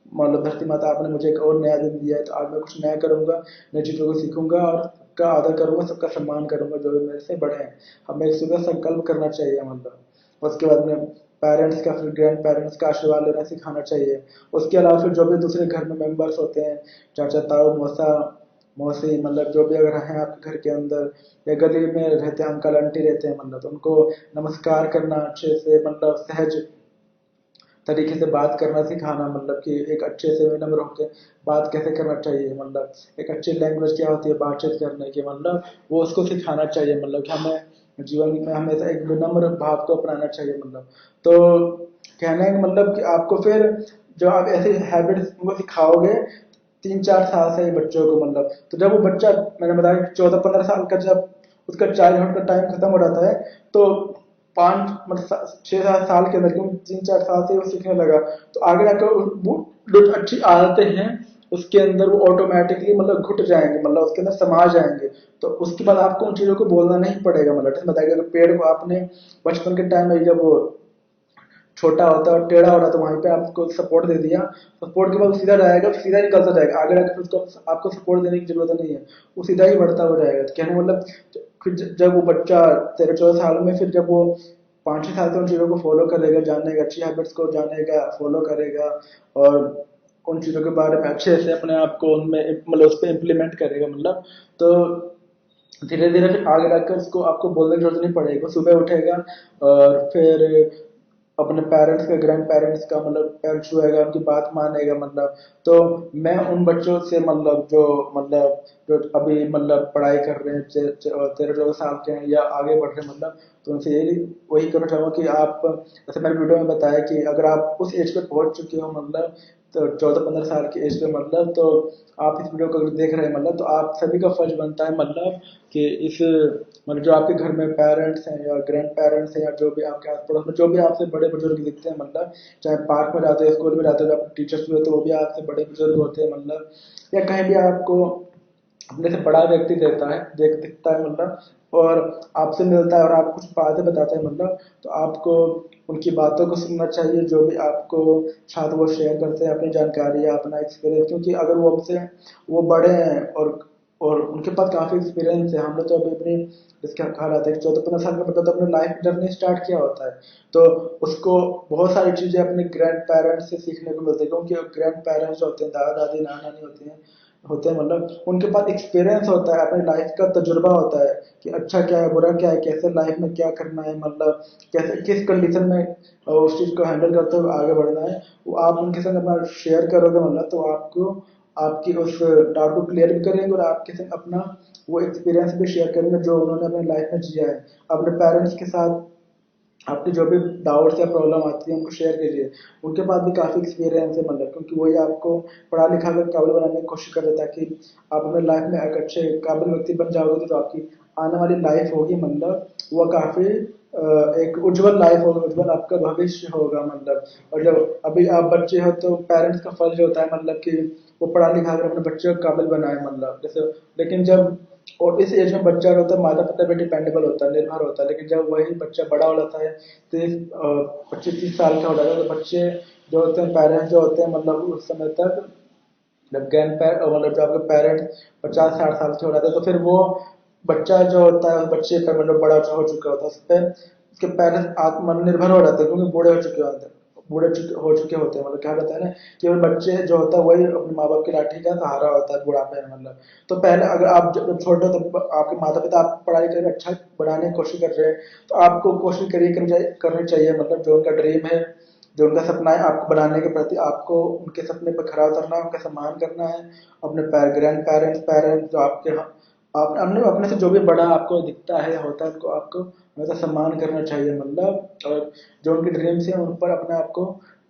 मतलब, धरती माता आपने मुझे एक और नया दिन दिया है, तो आज मैं कुछ नया करूंगा, नई चीज़ों को सीखूंगा और सबका आदर करूंगा, सबका सम्मान करूंगा जो भी मेरे से बड़े हैं। हमें एक सुबह संकल्प करना चाहिए मतलब। उसके बाद में पेरेंट्स का, फिर ग्रैंड पेरेंट्स का आशीर्वाद लेना सिखाना चाहिए। उसके अलावा फिर जो भी दूसरे घर में मेंबर्स होते हैं, चाचा ताऊ मौसा मौसी मतलब, जो भी अगर हैं आपके घर के अंदर, या गली में रहते हैं अंकल आंटी रहते हैं मतलब, तो उनको नमस्कार करना अच्छे से मतलब, सहज तरीके से बात करना सिखाना मतलब, कि एक अच्छे से विनम्र होकर बात कैसे करना चाहिए मतलब, एक अच्छी लैंग्वेज क्या होती है बातचीत करने की मतलब, वो उसको सिखाना चाहिए मतलब, कि हमें जीवन में हमेशा एक विनम्र भाव को अपनाना चाहिए मतलब। तो कहने का मतलब कि आपको फिर जो आप ऐसे हैबिट्स उनको सिखाओगे 3-4 साल से ही बच्चों को मतलब, तो जब वो बच्चा, मैंने बताया 14-15 साल का, जब उसका चाइल्डहुड का टाइम खत्म हो जाता है, तो 5 मतलब 6-7 साल के अंदर, क्योंकि 3-4 साल से वो सीखने लगा, तो आगे जाकर वो जो अच्छी आदतें हैं उसके अंदर वो ऑटोमेटिकली मतलब घुट जाएंगे मतलब, उसके अंदर समा जाएंगे। तो उसके बाद आपको उन चीज़ों को बोलना नहीं पड़ेगा मतलब। जैसे बताया कि अगर पेड़ को आपने बचपन के टाइम में जब वो छोटा होता है और टेढ़ा हो रहा है, तो वहीं पे आपको सपोर्ट दे दिया, सपोर्ट के बाद वो सीधा जाएगा, सीधा निकलता जाएगा, आगे जाकर उसको आपको सपोर्ट देने की जरूरत नहीं है, वो सीधा ही बढ़ता हो जाएगा। तो कहने का मतलब, फिर जब वो बच्चा 13-14 साल में, फिर जब वो 5-6 साल से उन चीज़ों को फॉलो करेगा, जानेगा, अच्छी हैबिट्स को जानेगा, फॉलो करेगा, और उन चीज़ों के बारे में अच्छे से अपने आप को उनमें मतलब उस पर इम्प्लीमेंट करेगा, मतलब तो धीरे धीरे फिर आगे जाकर उसको आपको बोलने की जरूरत नहीं पड़ेगी। सुबह उठेगा और फिर अपने पेरेंट्स का, ग्रैंड पेरेंट्स का मतलब पेरेंट्स जो है उनकी बात मानेगा, मतलब तो मैं उन बच्चों से मतलब जो अभी मतलब पढ़ाई कर रहे हैं 13-14 साल के हैं या आगे बढ़ रहे हैं, मतलब तो उनसे यही वही करना चाहूँगा कि आप, जैसे मैंने वीडियो में बताया कि अगर आप उस एज पे पहुंच चुके हो, मतलब तो 14-15 साल की एज पे, मतलब तो आप इस वीडियो को अगर देख रहे हैं, मतलब तो आप सभी का फर्ज बनता है, मतलब कि इस मतलब जो आपके घर में पेरेंट्स हैं या ग्रैंड पेरेंट्स हैं या जो भी आपके आस पड़ोस में जो भी आपसे बड़े बुजुर्ग दिखते हैं, मतलब चाहे पार्क में जाते हो, स्कूल में जाते हो, आपके टीचर्स भी होते हैं वो भी आपसे बड़े बुजुर्ग होते हैं, मतलब या कहीं भी आपको अपने से बड़ा व्यक्ति देता है दिखता है, मतलब और आपसे मिलता है और आपको कुछ बातें बताता है, मतलब तो आपको उनकी बातों को सुनना चाहिए, जो भी आपको साथ वो शेयर करते हैं अपनी जानकारी या अपना एक्सपीरियंस, क्योंकि अगर वो हमसे वो बड़े हैं और उनके पास काफ़ी एक्सपीरियंस है। हम लोग तो अभी अपनी जिसके कहा जाता है 14-15 साल का बंदा तो अपने लाइफ जर्नी स्टार्ट किया होता है, तो उसको बहुत सारी चीज़ें अपने ग्रैंड पेरेंट्स से सीखने को मिलती है, क्योंकि ग्रैंड पेरेंट्स होते हैं, दादा दादी नाना नानी होते हैं, मतलब उनके पास एक्सपीरियंस होता है, अपनी लाइफ का तजुर्बा होता है कि अच्छा क्या है, बुरा क्या है, कैसे लाइफ में क्या करना है, मतलब कैसे किस कंडीशन में उस चीज़ को हैंडल करते हुए आगे बढ़ना है, वो आप उनके संग अपना शेयर करोगे, मतलब तो आपको आपकी उस डाउट को क्लियर भी करेंगे और आपके संग अपना वो एक्सपीरियंस भी शेयर करेंगे जो उन्होंने अपनी लाइफ में जिया है। अपने पेरेंट्स के साथ आपकी जो भी डाउट्स या प्रॉब्लम आती है उनको शेयर कीजिए, उनके पास भी काफ़ी एक्सपीरियंस है, मतलब क्योंकि वही आपको पढ़ा लिखा कर काबिल बनाने की कोशिश कर रहे हैं, ताकि आप अपने लाइफ में एक अच्छे काबिल व्यक्ति बन जाओगे, तो जो आपकी आने वाली लाइफ होगी, मतलब वो काफ़ी एक उज्जवल लाइफ होगी, उज्जवल आपका भविष्य होगा, मतलब और जब अभी आप बच्चे हो तो पेरेंट्स का फर्ज होता है, मतलब कि वो पढ़ा लिखा कर अपने बच्चे को काबिल बनाए, मतलब जैसे लेकिन जब और इस एज में बच्चा जो होता है माता पिता पे डिपेंडेबल होता है, निर्भर होता है, लेकिन जब वही बच्चा बड़ा हो जाता है 25-30 साल का हो जाता है, तो बच्चे जो होते हैं, पेरेंट्स जो होते हैं, मतलब उस समय तक जब मतलब जो आपके पेरेंट्स 50-60 साल के हो जाते हैं, तो फिर वो बच्चा जो होता है उस बच्चे पर मतलब बड़ा हो चुका होता है, उस पर उसके पेरेंट्स आत्मनिर्भर हो जाते हैं, क्योंकि बूढ़े हो चुके होते हैं, हो चुके होते हैं, मतलब क्या होता है ना कि वो बच्चे जो होता है वही अपने माँ बाप की लाठी का सहारा होता है बुढ़ापे में, मतलब तो पहले अगर आप जब छोटे हो तब आपके माता पिता आप पढ़ाई करके अच्छा बनाने की कोशिश कर रहे हैं, तो आपको कोशिश करिए करनी चाहिए, मतलब जो उनका ड्रीम है, जो उनका सपना है आपको बनाने के प्रति, आपको उनके सपने पर खरा उतरना है, उनका सम्मान करना है। अपने ग्रैंड पेरेंट्स पेरेंट्स जो आपके आप अपने अपने से जो भी बड़ा आपको दिखता है होता है उनको आपको हमेशा सम्मान करना चाहिए, मतलब और जो उनके ड्रीम्स हैं उन पर अपने आप को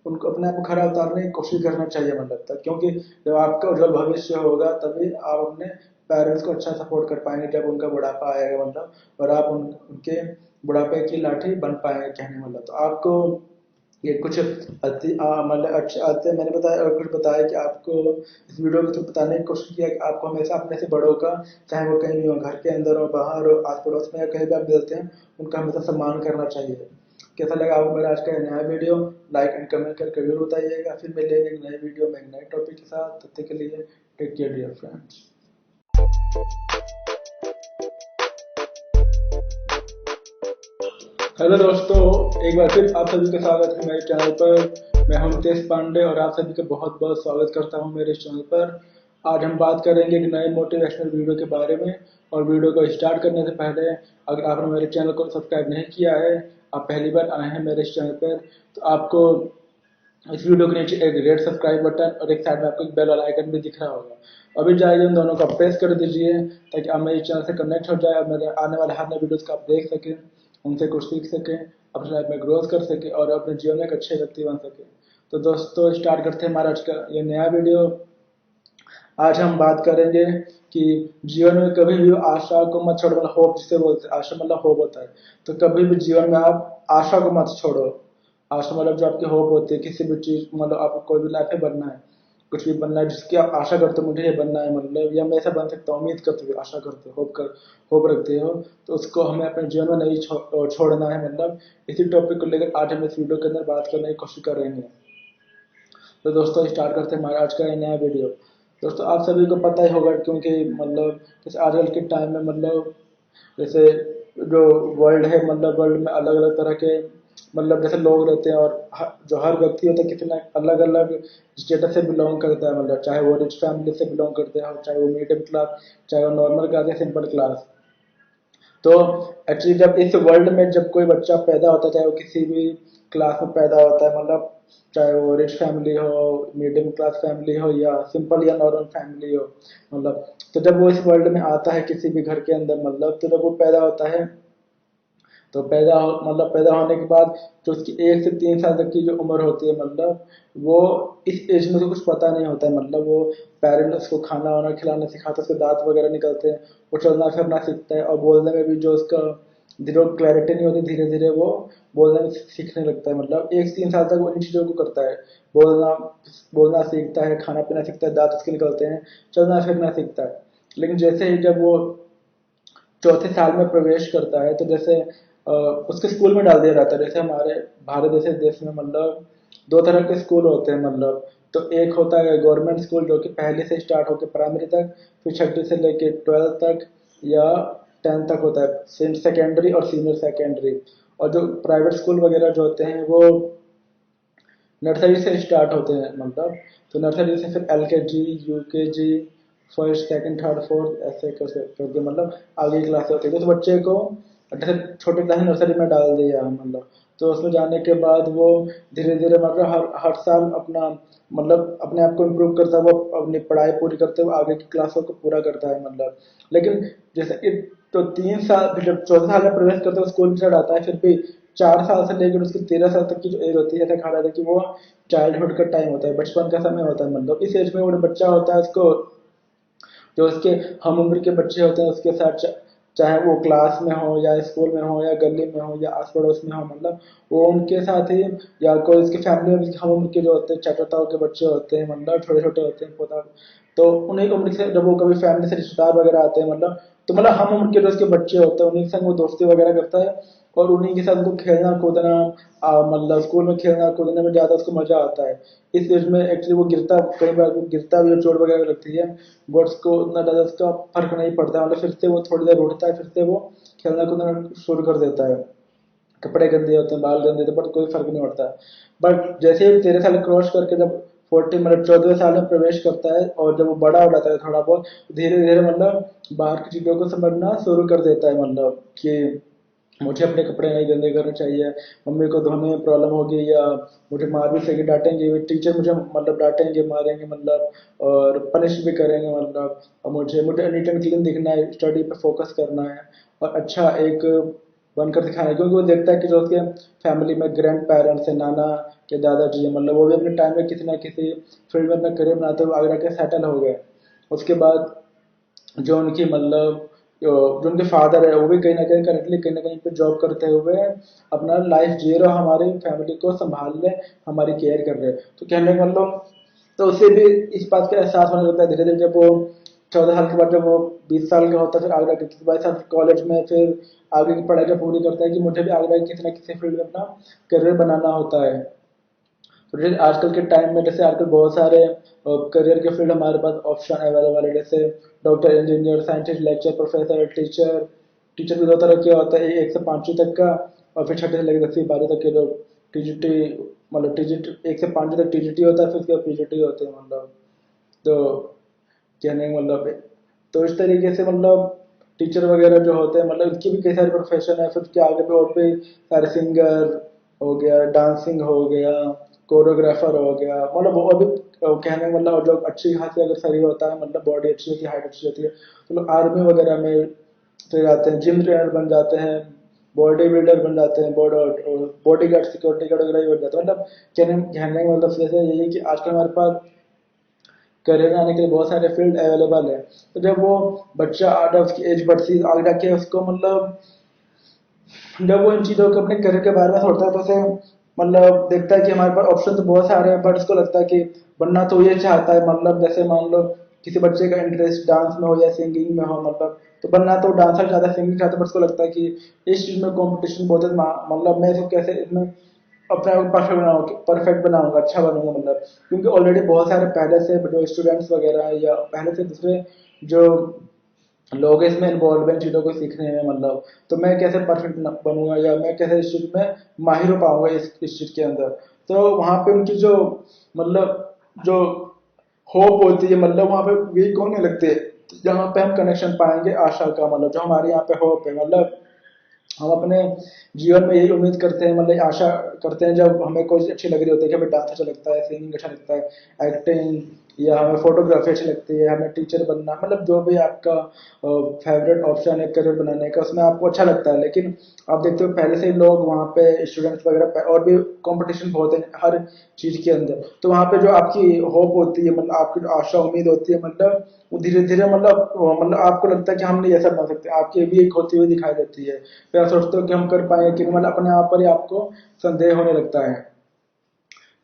उनको अपने आप को खरा उतारने की कोशिश करना चाहिए, मतलब तक क्योंकि जब आपका उज्जवल भविष्य होगा तभी आप अपने पेरेंट्स को अच्छा सपोर्ट कर पाएंगे जब उनका बुढ़ापा आएगा, मतलब और आप उनके बुढ़ापे की लाठी बन पाएंगे कहने, मतलब तो आपको ये कुछ मतलब अच्छे आते मैंने बताया और कुछ बताया कि आपको इस वीडियो में तो बताने की कोशिश किया कि आपको हमेशा अपने से बड़ों का, चाहे वो कहीं भी हो, घर के अंदर हो, बाहर हो, आस पड़ोस में या कहीं भी आप मिलते हैं, उनका हमेशा सम्मान करना चाहिए। कैसा लगा आपको मेरा आज का ये नया वीडियो? लाइक एंड कमेंट करके जरूर बताइएगा। फिर मिलेंगे एक नए वीडियो में एक नए टॉपिक के साथ, तब तक के लिए take care dear friends. Hello दोस्तों, एक बार फिर आप सभी का स्वागत है मेरे चैनल पर। मैं हूं नितेश पांडे और आप सभी का बहुत बहुत स्वागत करता हूं मेरे इस चैनल पर। आज हम बात करेंगे एक नए मोटिवेशनल वीडियो के बारे में। और वीडियो को स्टार्ट करने से पहले अगर आपने मेरे चैनल को सब्सक्राइब नहीं किया है, आप पहली बार आए हैं मेरे इस चैनल पर, तो आपको इस वीडियो के नीचे एक रेड सब्सक्राइब बटन और एक साइड में आपको एक बेल वाला आइकन भी दिख रहा होगा। अभी जाइए उन दोनों को प्रेस कर दीजिए ताकि आप मेरे चैनल से कनेक्ट हो जाए और मेरे आने वाले हर नए वीडियोस को आप देख सकें, उनसे कुछ सीख सकें, अपनी लाइफ में ग्रोथ कर सकें और अपने जीवन में एक अच्छे व्यक्ति बन सकें। तो दोस्तों स्टार्ट करते हैं हमारा आज का ये नया वीडियो। आज हम बात करेंगे कि जीवन में कभी भी आशा को मत छोड़ो, मतलब होप जिसे बोलते हैं, आशा मतलब होप होता है, तो कभी भी जीवन में आप आशा को मत छोड़ो। आशा मतलब जो आपकी होप होती है किसी भी चीज, मतलब आपको कोई भी लाइफ में बनना है, कुछ भी बनना है जिसकी आप आशा करते हो, मुझे ये बनना है, मतलब या मैं ऐसा बन सकता हूँ, उम्मीद करते हो, आशा करते हो, होप रखते हो, तो उसको हमें अपने जीवन में नहीं छोड़ना है। मतलब इसी टॉपिक को लेकर आज हम इस वीडियो के अंदर बात करने की कोशिश करेंगे। तो दोस्तों स्टार्ट करते हैं हमारा आज का ये नया वीडियो। दोस्तों आप सभी को पता ही होगा, क्योंकि मतलब जैसे आजकल के टाइम में, मतलब जैसे जो वर्ल्ड है, मतलब वर्ल्ड में अलग अलग तरह के मतलब जैसे लोग रहते हैं, और जो हर व्यक्ति होता है किसी ना अलग अलग स्टेटस से बिलोंग करता है, मतलब चाहे वो रिच फैमिली से बिलोंग करते हैं, चाहे वो मीडियम क्लास, चाहे वो नॉर्मल क्लास या सिंपल क्लास। तो एक्चुअली जब इस वर्ल्ड में जब कोई बच्चा पैदा होता है, चाहे वो किसी भी क्लास में पैदा होता है, मतलब चाहे वो रिच फैमिली हो, मीडियम क्लास फैमिली हो, या सिंपल या नॉर्मल फैमिली हो, मतलब तो जब वो इस वर्ल्ड में आता है किसी भी घर के अंदर, मतलब तो जब वो पैदा होता है, तो मतलब पैदा होने के बाद जो उसकी 1 से 3 साल तक की जो उम्र होती है, मतलब वो इस एज में तो कुछ पता नहीं होता है, मतलब वो पेरेंट्स उसको खाना वाना खिलाना सिखाते हैं, उसके दांत वगैरह निकलते हैं, वो चलना फिरना सीखता है, और बोलने में भी जो उसका धीरे क्लैरिटी नहीं होती, धीरे धीरे वो बोलना भी सीखने लगता है, मतलब 1 से 3 साल तक वो इन चीज़ों को करता है। बोलना बोलना सीखता है, खाना पीना सीखता है, दांत उसके निकलते हैं, चलना फिरना सीखता है। लेकिन जैसे ही जब वो चौथे साल में प्रवेश करता है, तो जैसे उसके स्कूल में डाल दिया जाता है। जैसे हमारे भारत जैसे देश में मतलब दो तरह के स्कूल होते हैं, मतलब तो एक होता है गवर्नमेंट स्कूल जो कि पहले से स्टार्ट होकर प्राइमरी तक, फिर छठी से लेके 12th तक या 10th तक होता है, सेकेंडरी और सीनियर सेकेंडरी। और जो प्राइवेट स्कूल वगैरह जो होते हैं वो नर्सरी से स्टार्ट होते हैं, मतलब तो नर्सरी से फिर LKG, UKG, first second third fourth ऐसे करके मतलब आगे की क्लासें होती है। तो उस बच्चे को जैसे छोटे क्लास नर्सरी में डाल दिया, मतलब तो उसमें जाने के बाद वो धीरे धीरे मतलब हर हर साल अपना मतलब अपने आप को इम्प्रूव करता है, वो अपनी पढ़ाई पूरी करते हुए आगे की क्लासों को पूरा करता है, मतलब लेकिन जैसे तो 3 साल फिर जब 14 साल में प्रवेश करते हैं स्कूल में चढ़ आता है, फिर भी 4 साल से लेकर उसकी 13 साल तक की जो एज होती है, ऐसा कहा जाता है कि वो चाइल्डहुड का टाइम होता है, बचपन का समय होता है, मतलब इस एज में वो बच्चा होता है, उसको जो उसके हम उम्र के बच्चे होते हैं उसके साथ चाहे वो क्लास में हो या स्कूल में हो या गली में हो या आस पड़ोस में हो, मतलब वो उनके साथ ही, या कोई उसकी फैमिली में हम उम्र के जो होते हैं चाचाताओं के बच्चे होते हैं, मतलब छोटे छोटे होते हैं पोता, तो उन्हीं उम्र से जब वो कभी फैमिली से रिश्तेदार वगैरह आते हैं, मतलब तो मतलब हम उम्र के जो उसके बच्चे होते हैं उन्हीं के संग वो दोस्ती वगैरह करता है, और उन्हीं के साथ उनको खेलना कूदना, मतलब स्कूल में खेलना कूदने में ज़्यादा उसको मजा आता है। इस एज में एक्चुअली वो गिरता, कई बार वो गिरता भी और चोट वगैरह लगती है, बट उसको उतना ज़्यादा उसका फर्क नहीं पड़ता, मतलब फिर से वो थोड़ी देर उठता है, फिर से वो खेलना कूदना शुरू कर देता है। कपड़े गंदे होते हैं, बाल गंदे होते हैं, बट कोई फर्क नहीं पड़ता। बट जैसे ही 13 साल क्रॉस करके जब 14 मतलब 14वें साल में प्रवेश करता है, और जब वो बड़ा हो जाता है थोड़ा बहुत, धीरे धीरे मतलब बाहर की चीज़ों को समझना शुरू कर देता है, मतलब कि मुझे अपने कपड़े नहीं गंदे करने चाहिए, मम्मी को धोने में प्रॉब्लम होगी, या मुझे मार भी सके, डांटेंगे टीचर मुझे, मतलब डांटेंगे मारेंगे, मतलब और पनिश भी करेंगे, मतलब और मुझे मुझे नीट एंड क्लीन दिखना है, स्टडी पे फोकस करना है, और अच्छा एक बनकर दिखाना है, क्योंकि वो देखता है कि जो उसके फैमिली में ग्रैंड पेरेंट्स है, नाना के दादाजी है, मतलब वो भी अपने टाइम में किसी ना किसी फील्ड में अपना करियर बनाते हुए आगे जाके सेटल हो गए। उसके बाद जो उनकी मतलब जो उनके फादर है वो भी कहीं ना कहीं करेंटली कहीं ना कहीं पे जॉब करते हुए अपना लाइफ जी रहे, हमारी फैमिली को संभाल रहे, हमारी केयर कर रहे, तो कहने का मतलब तो उसे भी इस बात का एहसास होने लगता है धीरे धीरे, जब वो 14 साल के बाद जब वो 20 साल का होता है, फिर आगे जाके 22 साल कॉलेज में फिर आगे की पढ़ाई जब पूरी करता है कि मुझे भी आगे जाके किसी ना किसी फील्ड में अपना करियर बनाना होता है। तो जैसे आजकल के टाइम में जैसे आजकल बहुत सारे करियर के फील्ड हमारे पास ऑप्शन अवेलेबल है, जैसे doctor, engineer, scientist, lecture, professor, teacher. Teacher भी दो तरह के होते हैं, 1 से 5वीं तक का, और फिर छठे से लेकर 10वीं 12वीं तक के जो टीजीटी, मतलब टीजीटी 1 से 5वीं तक टीजीटी होता है, फिर उसके बाद पीजीटी होते हैं, मतलब तो कहने का मतलब तो इस तरीके से मतलब टीचर वगैरह जो होते हैं, मतलब इनकी भी कई सारे प्रोफेशन है, फिर उसके आगे भी और भी सारे सिंगर हो गया, डांसिंग हो गया, कोरियोग्राफर हो गया, मतलब वो अभी कहने का मतलब जो अच्छी खासी अगर शरीर होता है, मतलब बॉडी अच्छी होती है, हाइट अच्छी होती है, तो लोग आर्मी वगैरह में चले जाते हैं, जिम ट्रेनर बन जाते हैं, बॉडी बिल्डर बन जाते हैं, बॉडी गार्ड, सिक्योरिटी गार्ड वगैरह ही बन जाते हैं, मतलब कहने का मतलब जैसे यही है कि आजकल हमारे पास करियर आने के लिए बहुत सारे फील्ड अवेलेबल है। तो जब वो बच्चा आउट ऑफ उसकी एज बढ़ती आगे जाके उसको मतलब जब वो इन चीज़ों को अपने करियर के बारे में सोचता है, तो उसे मतलब देखता है कि हमारे पास ऑप्शन तो बहुत सारे हैं, बट उसको लगता है कि बनना तो ये चाहता है, मतलब जैसे मान लो किसी बच्चे का इंटरेस्ट डांस में हो या सिंगिंग में हो, मतलब तो बनना तो डांसर चाहता है, सिंगिंग चाहता है, बट उसको लगता है कि इस चीज़ में कंपटीशन बहुत है, मतलब मैं इसको कैसे इसमें अपने आप को परफेक्ट बनाऊंगा, अच्छा बनूंगा, मतलब क्योंकि ऑलरेडी बहुत सारे पहले से जो स्टूडेंट्स वगैरह हैं या पहले से दूसरे जो लोग इसमें इन्वॉल्वमेंट चीज़ों को सीखने में, मतलब तो मैं कैसे परफेक्ट बनूंगा या मैं कैसे इस चीज़ में माहिर हो पाऊंगा इस चीज़ के अंदर। तो वहाँ पे उनकी जो मतलब जो होप होती है, मतलब वहाँ पे वीक होने लगते हैं, जहाँ पे हम कनेक्शन पाएंगे आशा का, मतलब जो हमारे यहाँ पे होप है, मतलब हम अपने जीवन में यही उम्मीद करते हैं, मतलब आशा करते हैं जब हमें कोई चीज़ अच्छी लग रही होती है कि हमें डांस अच्छा लगता है, सिंगिंग अच्छा लगता है, एक्टिंग, या हमें फोटोग्राफी अच्छी लगती है, हमें टीचर बनना, मतलब जो भी आपका फेवरेट ऑप्शन है करियर बनाने का, उसमें आपको अच्छा लगता है। लेकिन आप देखते हो पहले से ही लोग वहाँ पे स्टूडेंट्स वगैरह और भी कंपटीशन बहुत है हर चीज़ के अंदर, तो वहाँ पे जो आपकी होप होती है, मतलब आपकी जो आशा उम्मीद होती है, मतलब वो धीरे धीरे मतलब आपको लगता है कि हम नहीं ऐसा बन सकते, आपकी भी एक होती हुई दिखाई देती है, फिर आप सोचते हो कि हम कर पाएंगे कि, मतलब अपने आप पर ही आपको संदेह होने लगता है।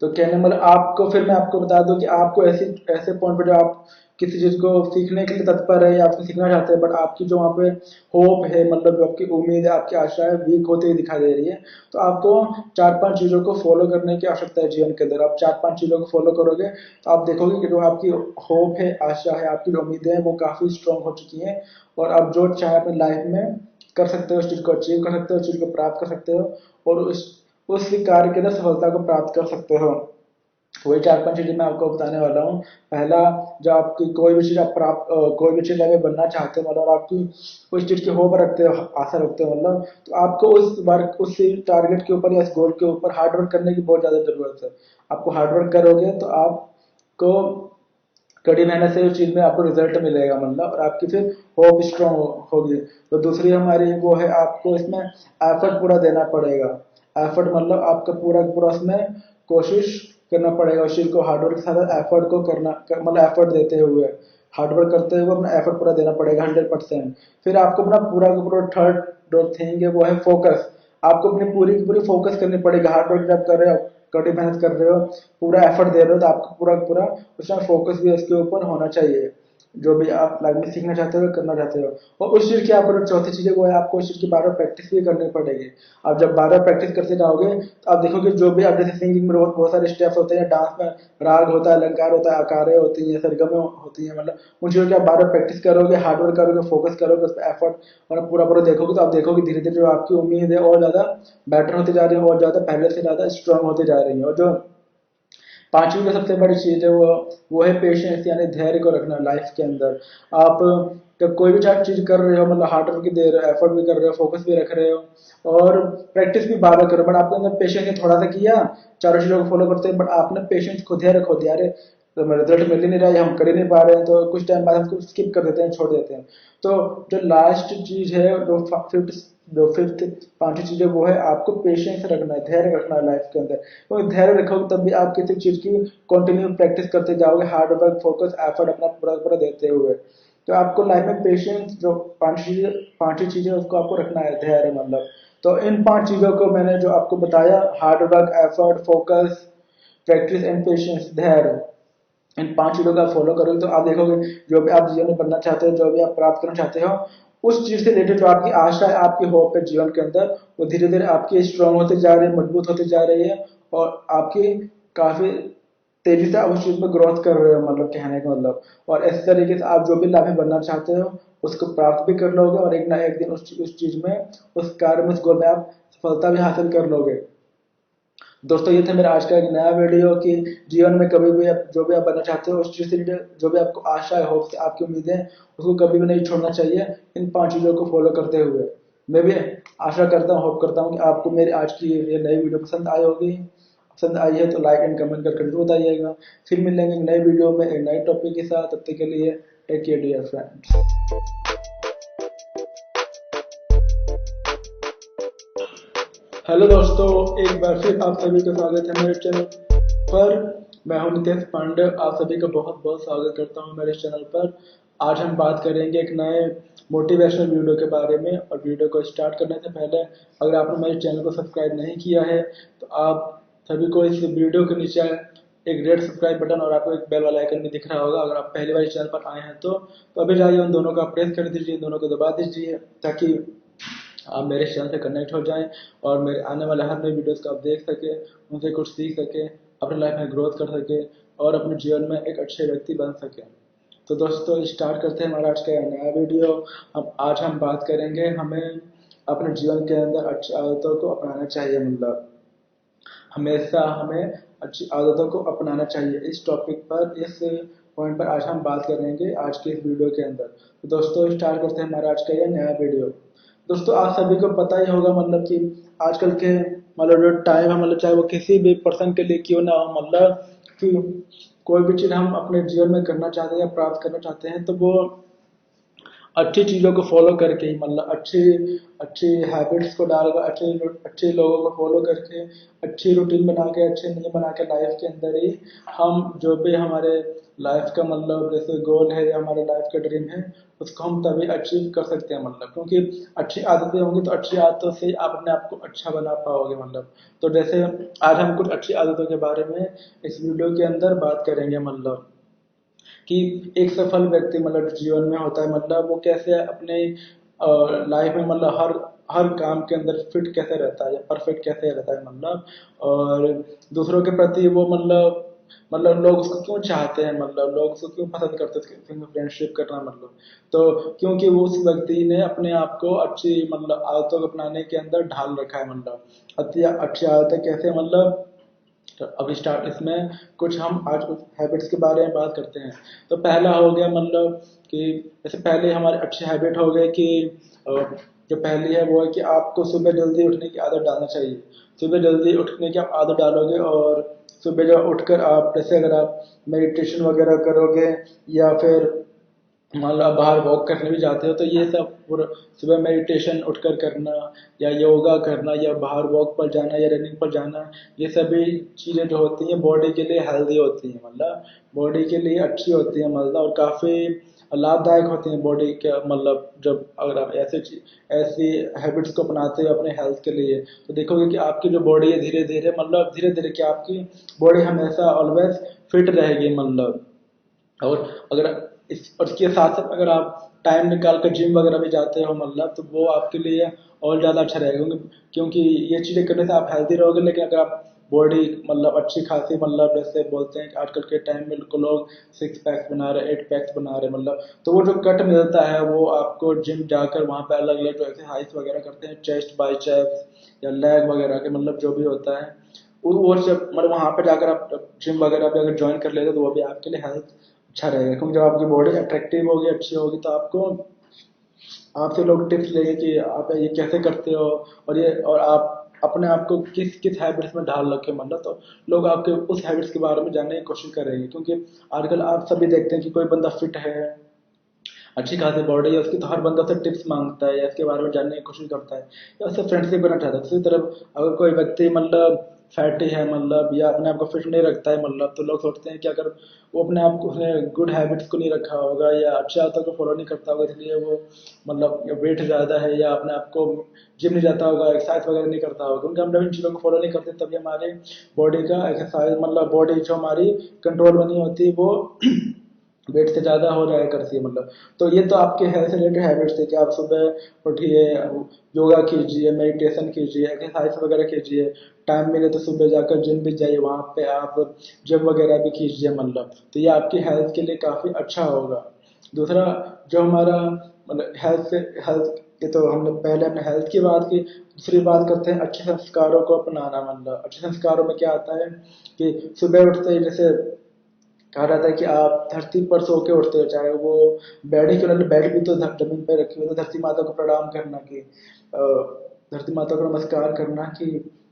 तो कहने मतलब आपको, फिर मैं आपको बता दूं कि आपको ऐसे पॉइंट पे जो आप किसी चीज को सीखने के लिए तत्पर है या आपको सीखना चाहते हैं, बट आपकी जो वहाँ पे होप है, मतलब जो आपकी उम्मीद है, आपकी आशा है, वीक होती हुई दिखाई दे रही है, तो आपको चार पांच चीजों को फॉलो करने की आवश्यकता है जीवन के अंदर। आप चार पांच चीजों को फॉलो करोगे तो आप देखोगे कि जो आपकी होप है, आशा है, आपकी जो उम्मीदें हैं वो काफी स्ट्रांग हो चुकी हैं, और आप जो चाहे अपनी लाइफ में कर सकते हो, उस चीज को अचीव कर सकते हो, उस चीज को प्राप्त कर सकते हो, और उस कार्य के अंदर सफलता को प्राप्त कर सकते हो। वही चार पांच चीजें मैं आपको बताने वाला हूँ। पहला, जब आपकी कोई भी चीज आप प्राप्त कोई भी चीज अगर बनना चाहते हो, मतलब आपकी उस चीज की होप रखते हो, आशा रखते हो, मतलब तो आपको उस वर्क, उस टारगेट के ऊपर या इस गोल के ऊपर हार्ड वर्क करने की बहुत ज्यादा जरूरत है। आपको हार्ड वर्क करोगे तो आपको कड़ी मेहनत से उस चीज में आपको रिजल्ट मिलेगा, मतलब और आपकी फिर होप स्ट्रांग होगी। तो दूसरी हमारी वो है, आपको इसमें एफर्ट पूरा देना पड़ेगा। एफर्ट मतलब आपका पूरा पूरा उसमें कोशिश करना पड़ेगा, उस चीज को हार्डवर्क के साथ एफर्ट को मतलब एफर्ट देते हुए, हार्डवर्क करते हुए अपना एफर्ट पूरा देना पड़ेगा 100%। फिर आपको अपना पूरा का पूरा थर्ड जो थिंग है वो है फोकस। आपको अपनी पूरी की पूरी फोकस करनी पड़ेगी, हार्डवर्क जब कर रहे हो, कड़ी मेहनत कर रहे हो, पूरा एफर्ट दे रहे हो, तो आपको पूरा पूरा उसमें फोकस भी उसके ऊपर होना चाहिए, जो भी आप लाइफ में सीखना चाहते हो, करना चाहते हो। और उस चीज की आपको चौथी चीज है वो है, आपको उस चीज की बार बार प्रैक्टिस भी करनी पड़ेगी। आप जब बार बार प्रैक्टिस करते जाओगे तो आप देखोगे जो भी आप, जैसे सिंगिंग में बहुत बहुत सारे स्टेप्स होते हैं, डांस में राग होता है, अलंकार होता है, आकारें होती हैं, सरगमें होती हैं, मतलब उन चीजों की आप बार बार प्रैक्टिस करोगे, हार्डवर्क करोगे, फोकस करोगे, उस पर एफर्ट और पूरा पूरा देखोगे, तो आप देखोगे धीरे धीरे जो आपकी उम्मीद है और ज्यादा बेटर होती जा रही है, और ज्यादा पहले से ज्यादा स्ट्रांग होती जा रही है। और जो पांचवी जो सबसे बड़ी चीज है वो है पेशेंस, यानी धैर्य को रखना लाइफ के अंदर। आप जब कोई भी चीज कर रहे हो, मतलब हार्ड वर्क भी दे रहे हो, एफर्ट भी कर रहे हो, फोकस भी रख रहे हो और प्रैक्टिस भी बार बार कर रहे हो, बट आपके अंदर पेशेंस ने थोड़ा सा किया, चारों चीजों को फॉलो करते हैं, बट आपने पेशेंस खो दिया, खो दिया, अरे तो रिजल्ट मिल ही नहीं रहा है, हम कर ही नहीं पा रहे हैं, तो कुछ टाइम बाद हम स्किप कर देते हैं, छोड़ देते हैं। तो जो लास्ट चीज है, जो फिफ्थ पांचवी चीज है वो है, आपको पेशेंस रखना है, धैर्य रखना है लाइफ के अंदर। तो धैर्य रखोगे तब भी आप किसी चीज की कंटिन्यू प्रैक्टिस करते जाओगे, हार्ड वर्क, फोकस, एफर्ट अपना पूरा पूरा देते हुए। तो आपको लाइफ में पेशेंस, जो पांचवी चीजें उसको आपको रखना है, धैर्य, मतलब तो इन पांच चीजों को मैंने जो आपको बताया, hard work, effort, focus, practice and patience, धैर्य, इन पांच चीजों का फॉलो करोगे तो आप देखोगे जो भी आप जीवन में बनना चाहते हो, जो भी आप प्राप्त करना चाहते हो, उस चीज से रिलेटेड जो आपकी आशा है, आपकी होप है जीवन के अंदर, वो धीरे धीरे आपकी स्ट्रांग होती जा रही है, मजबूत होती जा रही है, और आपकी काफी तेजी से आप उस चीज में ग्रोथ कर रहे हो, मतलब कहने का मतलब। और इस तरीके से आप जो भी लाइफ में बनना चाहते हो उसको प्राप्त भी कर लोगे, और एक ना एक दिन उस चीज में, उस कार्य में, उस गोल में आप सफलता भी हासिल कर लोगे। दोस्तों, ये था मेरा आज का एक नया वीडियो कि जीवन में कभी भी आप जो भी आप बनना चाहते हो, उस चीज से रिलेटेड जो भी आपको आशा है, होप से आपकी उम्मीदें हैं, उसको कभी भी नहीं छोड़ना चाहिए, इन पांच चीजों को फॉलो करते हुए। मैं भी आशा करता हूँ, होप करता हूँ कि आपको मेरी आज की ये नई वीडियो पसंद आई होगी। पसंद आई है तो लाइक एंड कमेंट करके जरूर बताइएगा। फिर मिलेंगे एक नए वीडियो में एक नए टॉपिक के साथ, तब तक के लिए take care dear friends. Hello दोस्तों, एक बार फिर आप सभी का स्वागत है मेरे चैनल पर। मैं हूं नितेश पांडे, आप सभी का बहुत बहुत स्वागत करता हूं मेरे चैनल पर। आज हम बात करेंगे एक नए मोटिवेशनल वीडियो के बारे में, और वीडियो को स्टार्ट करने से पहले अगर आपने मेरे चैनल को सब्सक्राइब नहीं किया है तो आप सभी को इस वीडियो के नीचे एक रेड सब्सक्राइब बटन और आपको एक बेल वाला आइकन भी दिख रहा होगा, अगर आप पहली बार इस चैनल पर आए हैं तो अभी जाइए उन दोनों का प्रेस कर दीजिए, दोनों को दबा दीजिए, ताकि आप मेरे चैनल से कनेक्ट हो जाएं और मेरे आने वाले हर नए वीडियोस को आप देख सके, उनसे कुछ सीख सके, अपनी लाइफ में ग्रोथ कर सके और अपने जीवन में एक अच्छे व्यक्ति बन सके। तो दोस्तों स्टार्ट करते हैं हमारा आज का नया वीडियो। आज हम बात करेंगे हमें अपने जीवन के अंदर अच्छी आदतों को अपनाना चाहिए, मतलब हमेशा हमें अच्छी आदतों को अपनाना चाहिए। इस टॉपिक पर, इस पॉइंट पर आज हम बात करेंगे आज के इस वीडियो के अंदर। तो दोस्तों स्टार्ट करते हैं हमारा आज का यह नया वीडियो। दोस्तों आप सभी को पता ही होगा मतलब कि आजकल के मतलब जो टाइम है, मतलब चाहे वो किसी भी पर्सन के लिए क्यों ना हो, मतलब कि कोई भी चीज़ हम अपने जीवन में करना चाहते हैं या प्राप्त करना चाहते हैं तो वो अच्छी चीज़ों को फॉलो करके ही, मतलब अच्छी अच्छी हैबिट्स को डालकर, अच्छे अच्छे लोगों को फॉलो करके, अच्छी रूटीन बना के, अच्छे नियम बना के लाइफ के अंदर ही हम जो भी हमारे लाइफ का मतलब जैसे गोल है या हमारे लाइफ का ड्रीम है उसको हम तभी अचीव कर सकते हैं, मतलब क्योंकि अच्छी आदतें होंगी तो अच्छी आदतों से ही आप अपने आप को अच्छा बना पाओगे, मतलब तो जैसे आज हम कुछ अच्छी आदतों के बारे में इस वीडियो के अंदर बात करेंगे, मतलब कि एक सफल व्यक्ति मतलब जीवन में होता है, मतलब वो कैसे अपने लाइफ में मतलब हर हर काम के अंदर फिट कैसे रहता है या परफेक्ट कैसे रहता है, मतलब और दूसरों के प्रति वो मतलब लोग उसको क्यों चाहते हैं, मतलब लोग उसको क्यों पसंद करते हैं, उसके फ्रेंडशिप करना, मतलब तो क्योंकि वो उस व्यक्ति ने अपने आप को अच्छी मतलब आदतों को अपनाने के अंदर ढाल रखा है, मतलब अच्छी आदतें कैसे, मतलब तो अभी स्टार्ट इसमें कुछ हम आज कुछ हैबिट्स के बारे में बात करते हैं। तो पहला हो गया मतलब कि जैसे पहले हमारे अच्छे हैबिट हो गए कि जो पहली है वो है कि आपको सुबह जल्दी उठने की आदत डालना चाहिए। सुबह जल्दी उठने की आप आदत डालोगे और सुबह जब उठकर आप जैसे अगर आप मेडिटेशन वगैरह करोगे या फिर मान लो आप बाहर वॉक करने भी जाते हो तो ये सब पूरा सुबह मेडिटेशन उठकर करना या योगा करना या बाहर वॉक पर जाना या रनिंग पर जाना, ये सभी चीज़ें जो होती हैं बॉडी के लिए हेल्दी होती हैं, मतलब बॉडी के लिए अच्छी होती हैं, मतलब और काफ़ी लाभदायक होती हैं बॉडी के, मतलब जब अगर आप ऐसी हैबिट्स को अपनाते हो अपने हेल्थ के लिए तो देखोगे कि आपकी जो बॉडी है धीरे धीरे मतलब धीरे धीरे क्या आपकी बॉडी हमेशा ऑलवेज फिट रहेगी, मतलब और अगर इस और इसके साथ साथ अगर आप टाइम निकाल कर जिम वगैरह भी जाते हो, मतलब तो वो आपके लिए और ज़्यादा अच्छा रहेगा, क्योंकि ये चीज़ें करने से आप हेल्दी रहोगे। लेकिन अगर आप बॉडी मतलब अच्छी खासी मतलब जैसे बोलते हैं कि आजकल के टाइम में लोग 6 पैक्स बना रहे, 8 पैक्स बना रहे, मतलब तो वो जो कट मिलता है वो आपको जिम जाकर वहाँ पे अलग अलग जो एक्सरसाइज वगैरह करते हैं, चेस्ट बाइसेप्स या लेग वगैरह के, मतलब जो भी होता है वो सब, मतलब वहाँ पे जाकर आप जिम वगैरह भी अगर ज्वाइन कर लेते तो वो भी आपके लिए हेल्थ अच्छा रहेगा, क्योंकि जब आपकी बॉडी अट्रैक्टिव होगी, अच्छी होगी तो आपको आपसे लोग टिप्स लेंगे कि आप ये कैसे करते हो और आप अपने आप को किस किस हैबिट्स में ढाल रखे, मतलब तो लोग आपके उस हैबिट्स के बारे में जानने की कोशिश करेंगे, क्योंकि आजकल आप सभी देखते हैं कि कोई बंदा फिट है, अच्छी खासी बॉडी है उसकी, तो हर बंदा उससे टिप्स मांगता है या इसके बारे में जानने की कोशिश करता है या उससे फ्रेंडशिप करना चाहता है। दूसरी तरफ अगर कोई व्यक्ति मतलब फैटी है, मतलब या अपने आप को फिट नहीं रखता है, मतलब तो लोग सोचते हैं कि अगर वो अपने आप को उसने गुड हैबिट्स को नहीं रखा होगा या अच्छी आदतों को फॉलो नहीं करता होगा इसलिए वो मतलब वेट ज़्यादा है या अपने आप को जिम नहीं जाता होगा, एक्सरसाइज वगैरह नहीं करता होगा, क्योंकि हम जब इन चीज़ों को फॉलो नहीं करते तभी हमारे बॉडी का एक्सरसाइज मतलब बॉडी जो हमारी कंट्रोल में नहीं होती वो वेट से ज़्यादा हो जाया करती है, मतलब तो ये तो आपके हेल्थ से रिलेटेड हैबिट्स थे कि आप सुबह उठिए, योगा कीजिए, मेडिटेशन कीजिए, एक्सरसाइज वगैरह कीजिए, टाइम मिले तो सुबह जाकर जिम भी जाइए, वहाँ पे आप जिम वगैरह भी कीजिए, मतलब तो ये आपकी हेल्थ के लिए काफ़ी अच्छा होगा। दूसरा जो हमारा मतलब हेल्थ के तो हमने पहले अपने हेल्थ की बात की, दूसरी बात करते हैं अच्छे संस्कारों को अपनाना, मतलब अच्छे संस्कारों में क्या आता है कि सुबह उठते ही जैसे कहा जाता है कि आप धरती पर सो के उठते हो, चाहे वो बेड ही क्यों ना, बेड भी तो जमीन पर रखी हुई, तो धरती माता को प्रणाम करना कि धरती माता को नमस्कार करना कि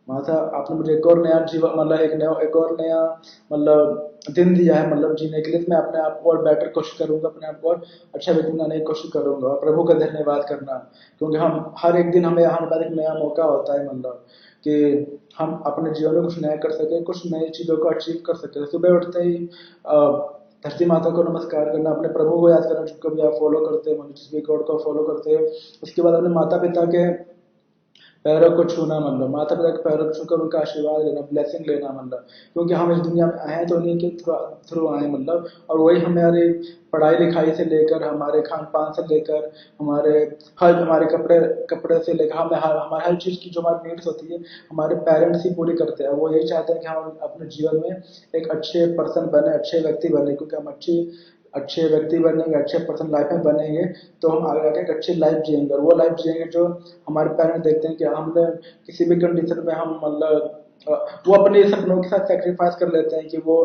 माता आपने मुझे एक और नया जीवन मतलब एक और नया मतलब दिन दिया है, मतलब जीने के लिए, तो मैं अपने आप को और बेटर कोशिश करूंगा, अपने आप को और अच्छा व्यक्ति बनाने की कोशिश करूंगा और प्रभु का धन्यवाद करना, क्योंकि हम हर एक दिन हमें हमारे पास एक नया मौका होता है, मतलब कि हम अपने जीवन में कुछ नया कर सके, कुछ नई चीज़ों को अचीव कर सके। सुबह उठते ही अ, धरती माता को नमस्कार करना, अपने प्रभु को याद करना जिनको भी आप फॉलो करते हो, जिस भी गॉड को फॉलो करते हो, उसके बाद अपने माता पिता के पैरों को छूना, मतलब माता पिता के पैरों को छूकर उनका आशीर्वाद लेना, ब्लेसिंग लेना, मतलब क्योंकि हम इस दुनिया में आए हैं तो उन्हीं के थ्रू आए, मतलब और वही हमारी पढ़ाई लिखाई से लेकर हमारे खान पान से लेकर हमारे कपड़े कपड़े से लेकर हमारे हर चीज़ की जो हमारी नीड्स होती है हमारे पेरेंट्स ही पूरी करते हैं। वो यही चाहते हैं कि हम अपने जीवन में एक अच्छे पर्सन बने, अच्छे व्यक्ति बने, क्योंकि हम अच्छी अच्छे व्यक्ति बनेंगे, अच्छे पर्सन लाइफ में बनेंगे, तो हम आगे जाके एक अच्छी लाइफ जिएंगे। और वो लाइफ जिएंगे जो हमारे पेरेंट्स देखते हैं कि हमने किसी भी कंडीशन में हम मतलब वो अपने सपनों के साथ सेक्रीफाइस कर लेते हैं कि वो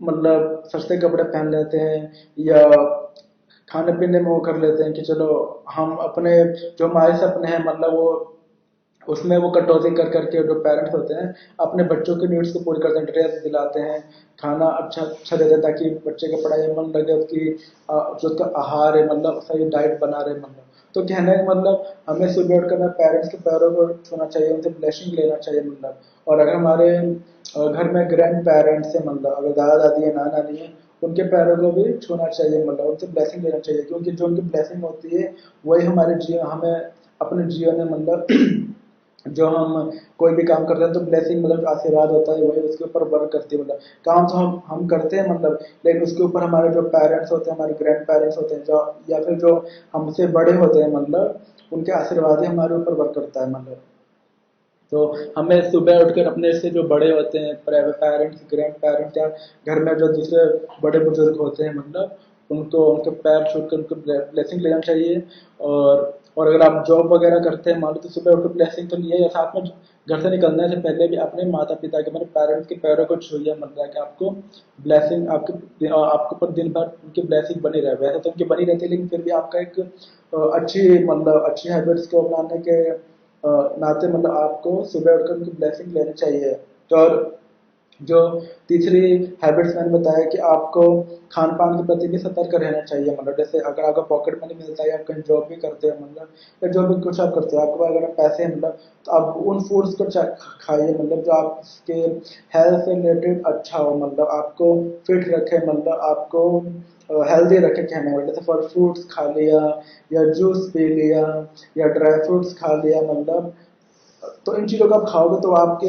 मतलब सस्ते कपड़े पहन लेते हैं या खाने पीने में वो कर लेते हैं कि चलो हम अपने जो हमारे सपने हैं मतलब वो उसमें वो कटौती कर करके जो पेरेंट्स होते हैं अपने बच्चों की नीड्स को पूरी करते हैं, ड्रेस दिलाते हैं, खाना अच्छा अच्छा देते हैं ताकि बच्चे का पढ़ाई में मन लगे, उसकी जो उसका आहार है मतलब सही डाइट बना रहे मतलब। तो कहने का मतलब हमें सुबह उठकर अपने पेरेंट्स के पैरों को छूना चाहिए, उनसे ब्लेसिंग लेना चाहिए मतलब। और अगर हमारे घर में ग्रैंड पेरेंट्स है मतलब अगर दादा दादी है नाना नानी है उनके पैरों को भी छूना चाहिए मतलब उनसे ब्लेसिंग लेना चाहिए, क्योंकि जो उनकी ब्लेसिंग होती है वही हमारे जीवन हमें अपने जीवन में मतलब जो हम कोई भी काम करते हैं तो ब्लेसिंग मतलब आशीर्वाद होता है वही उसके ऊपर वर्क करती है मतलब। काम तो हम करते हैं मतलब, लेकिन उसके ऊपर हमारे जो पेरेंट्स होते हैं, हमारे ग्रैंड पेरेंट्स होते हैं जो या फिर जो हमसे बड़े होते हैं मतलब उनके आशीर्वाद ही हमारे ऊपर वर्क करता है मतलब। तो हमें सुबह उठकर अपने से जो बड़े होते हैं पेरेंट्स, ग्रैंड पेरेंट्स या घर में जो दूसरे बड़े बुजुर्ग होते हैं मतलब उनको उनके पैर छूकर उनको ब्लेसिंग लेना चाहिए। और अगर आप जॉब वगैरह करते हैं मान लो तो सुबह उठकर ब्लेसिंग तो लिए या साथ में घर से निकलने से पहले भी अपने माता पिता के मतलब पेरेंट्स के पैरों को छूइए मतलब कि आपको ब्लेसिंग आपके ऊपर दिन भर उनकी ब्लेसिंग बनी रहे। वैसे तो उनकी बनी रहती है लेकिन फिर भी आपका एक अच्छी मतलब अच्छी हैबिट्स को अपनाने के नाते मतलब आपको सुबह उठकर उनकी ब्लेसिंग लेनी चाहिए। तो और जो तीसरी हैबिट्स मैंने बताया कि आपको खान पान के प्रति भी सतर्क रहना चाहिए मतलब। जैसे अगर आपका पॉकेट मनी मिलता है या आप कहीं जॉब भी करते हैं मतलब या जो भी कुछ आप करते हैं आपके पास अगर पैसे हैं मतलब तो आप उन फूड्स को खाइए मतलब जो आपके हेल्थ से रिलेटेड अच्छा हो मतलब आपको फिट रखे मतलब आपको हेल्दी रखे कहने वाले। जैसे फल फ्रूट्स खा लिया या जूस पी लिया या ड्राई फ्रूट्स खा लिया मतलब। तो इन चीज़ों को आप खाओगे तो आपके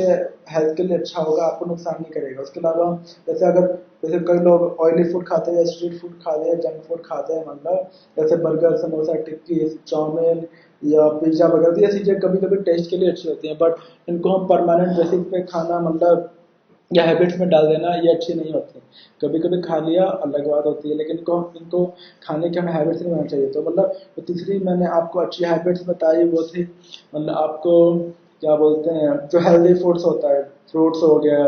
हेल्थ के लिए अच्छा होगा, आपको नुकसान नहीं करेगा। उसके अलावा जैसे कई लोग ऑयली फूड खाते हैं या स्ट्रीट फूड खाते हैं, जंक फूड खाते हैं मतलब जैसे बर्गर, समोसा, टिक्की, चाउमीन या पिज्ज़ा वगैरह। तो ये चीज़ें कभी कभी टेस्ट के लिए अच्छी होती हैं बट इनको हम परमानेंट बेसिस पे खाना मतलब या हैबिट्स में डाल देना ये अच्छी नहीं होती। कभी कभी खा लिया अलग बात होती है लेकिन इनको खाने के हमें हैबिट्स नहीं होना चाहिए। तो मतलब तो तीसरी मैंने आपको अच्छी हैबिट्स बताई वो थी मतलब आपको क्या बोलते हैं जो हेल्दी फूड्स होता है, फ्रूट्स हो गया,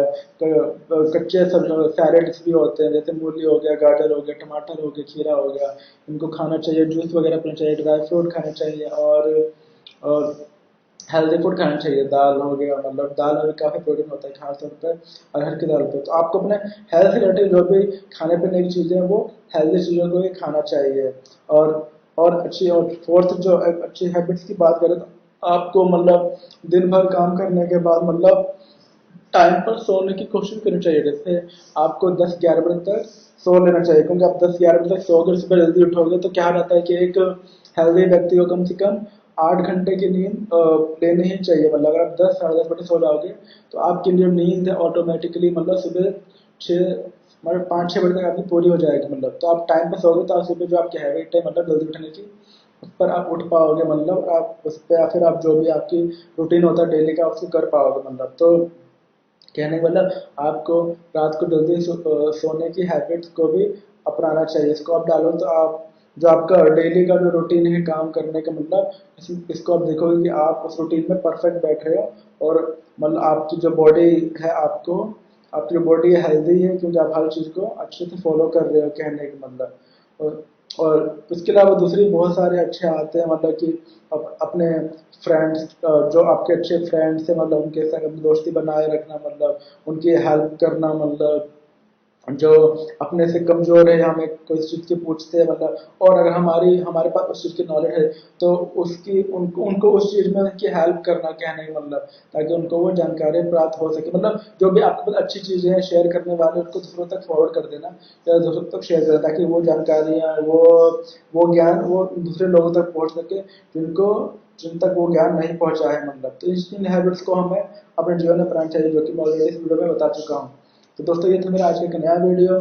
कच्चे सैलेड्स भी होते हैं जैसे मूली हो गया, गाजर हो गया, टमाटर हो गया, खीरा हो गया, इनको खाना चाहिए, जूस वगैरह पीना चाहिए, ड्राई फ्रूट खाने चाहिए और हेल्दी फूड खाना चाहिए। दाल हो गया मतलब दाल में भी काफ़ी प्रोटीन होता है खासतौर पर अरहर की दाल पे। तो आपको अपने हेल्थ से रिलेटेड जो भी खाने पीने की चीज़ें हैं वो हेल्दी चीज़ों को ही खाना चाहिए। और और फोर्थ जो एक अच्छी हैबिट्स की बात करें तो आपको मतलब दिन भर काम करने के बाद मतलब टाइम पर सोने की कोशिश करनी चाहिए। जैसे आपको 10-11 बजे तक सो लेना चाहिए, क्योंकि आप 10-11 बजे तक सोकर सुबह जल्दी उठोगे तो क्या रहता है कि एक हेल्दी व्यक्ति को कम से कम 8 घंटे की नींद लेनी ही चाहिए। मतलब अगर आप 10-10:30 बजे सो जाओगे तो आपकी जो नींद है ऑटोमेटिकली मतलब सुबह 6 मतलब 5-6 बजे तक आपकी पूरी हो जाएगी मतलब। तो आप टाइम पर सोओगे तो आप सुबह जो आपकी हैबिट है मतलब जल्दी उठने की उस पर आप उठ पाओगे मतलब आप उस पर या फिर आप जो भी आपकी रूटीन होता है डेली का उसको कर पाओगे मतलब। तो कहने का मतलब आपको रात को जल्दी सोने की हैबिट्स को भी अपनाना चाहिए। इसको आप डालो तो आप जो आपका डेली का जो रूटीन है काम करने का मतलब इसको आप देखोगे कि आप उस रूटीन में परफेक्ट बैठ रहे हो और मतलब आपकी जो बॉडी है आपकी जो बॉडी हेल्दी है क्योंकि आप हर चीज़ को अच्छे से फॉलो कर रहे हो कहने का मतलब। और इसके अलावा दूसरी बहुत सारे अच्छे आते हैं मतलब कि अपने फ्रेंड्स जो आपके अच्छे फ्रेंड्स हैं मतलब उनके साथ दोस्ती बनाए रखना मतलब उनकी हेल्प करना मतलब जो अपने से कमजोर है हमें कोई चीज़ की पूछते हैं मतलब। और अगर हमारे पास उस चीज़ की नॉलेज है तो उसकी उनको उस चीज़ में उनकी हेल्प करना कहने का मतलब, ताकि उनको वो जानकारी प्राप्त हो सके मतलब। जो भी आपके पास अच्छी चीज़ें हैं शेयर करने वाले उनको दूसरों तक फॉरवर्ड कर देना या दूसरों तक शेयर करना ताकि वो जानकारियाँ वो ज्ञान वो दूसरे लोगों तक पहुँच सके जिन तक वो ज्ञान नहीं पहुँचा है मतलब। तो इन हैबिट्स को हमें अपने जीवन में अपनाना चाहिए जो कि मैं ऑलरेडी इस वीडियो में बता चुका हूँ। तो दोस्तों ये था मेरा आज का एक नया वीडियो।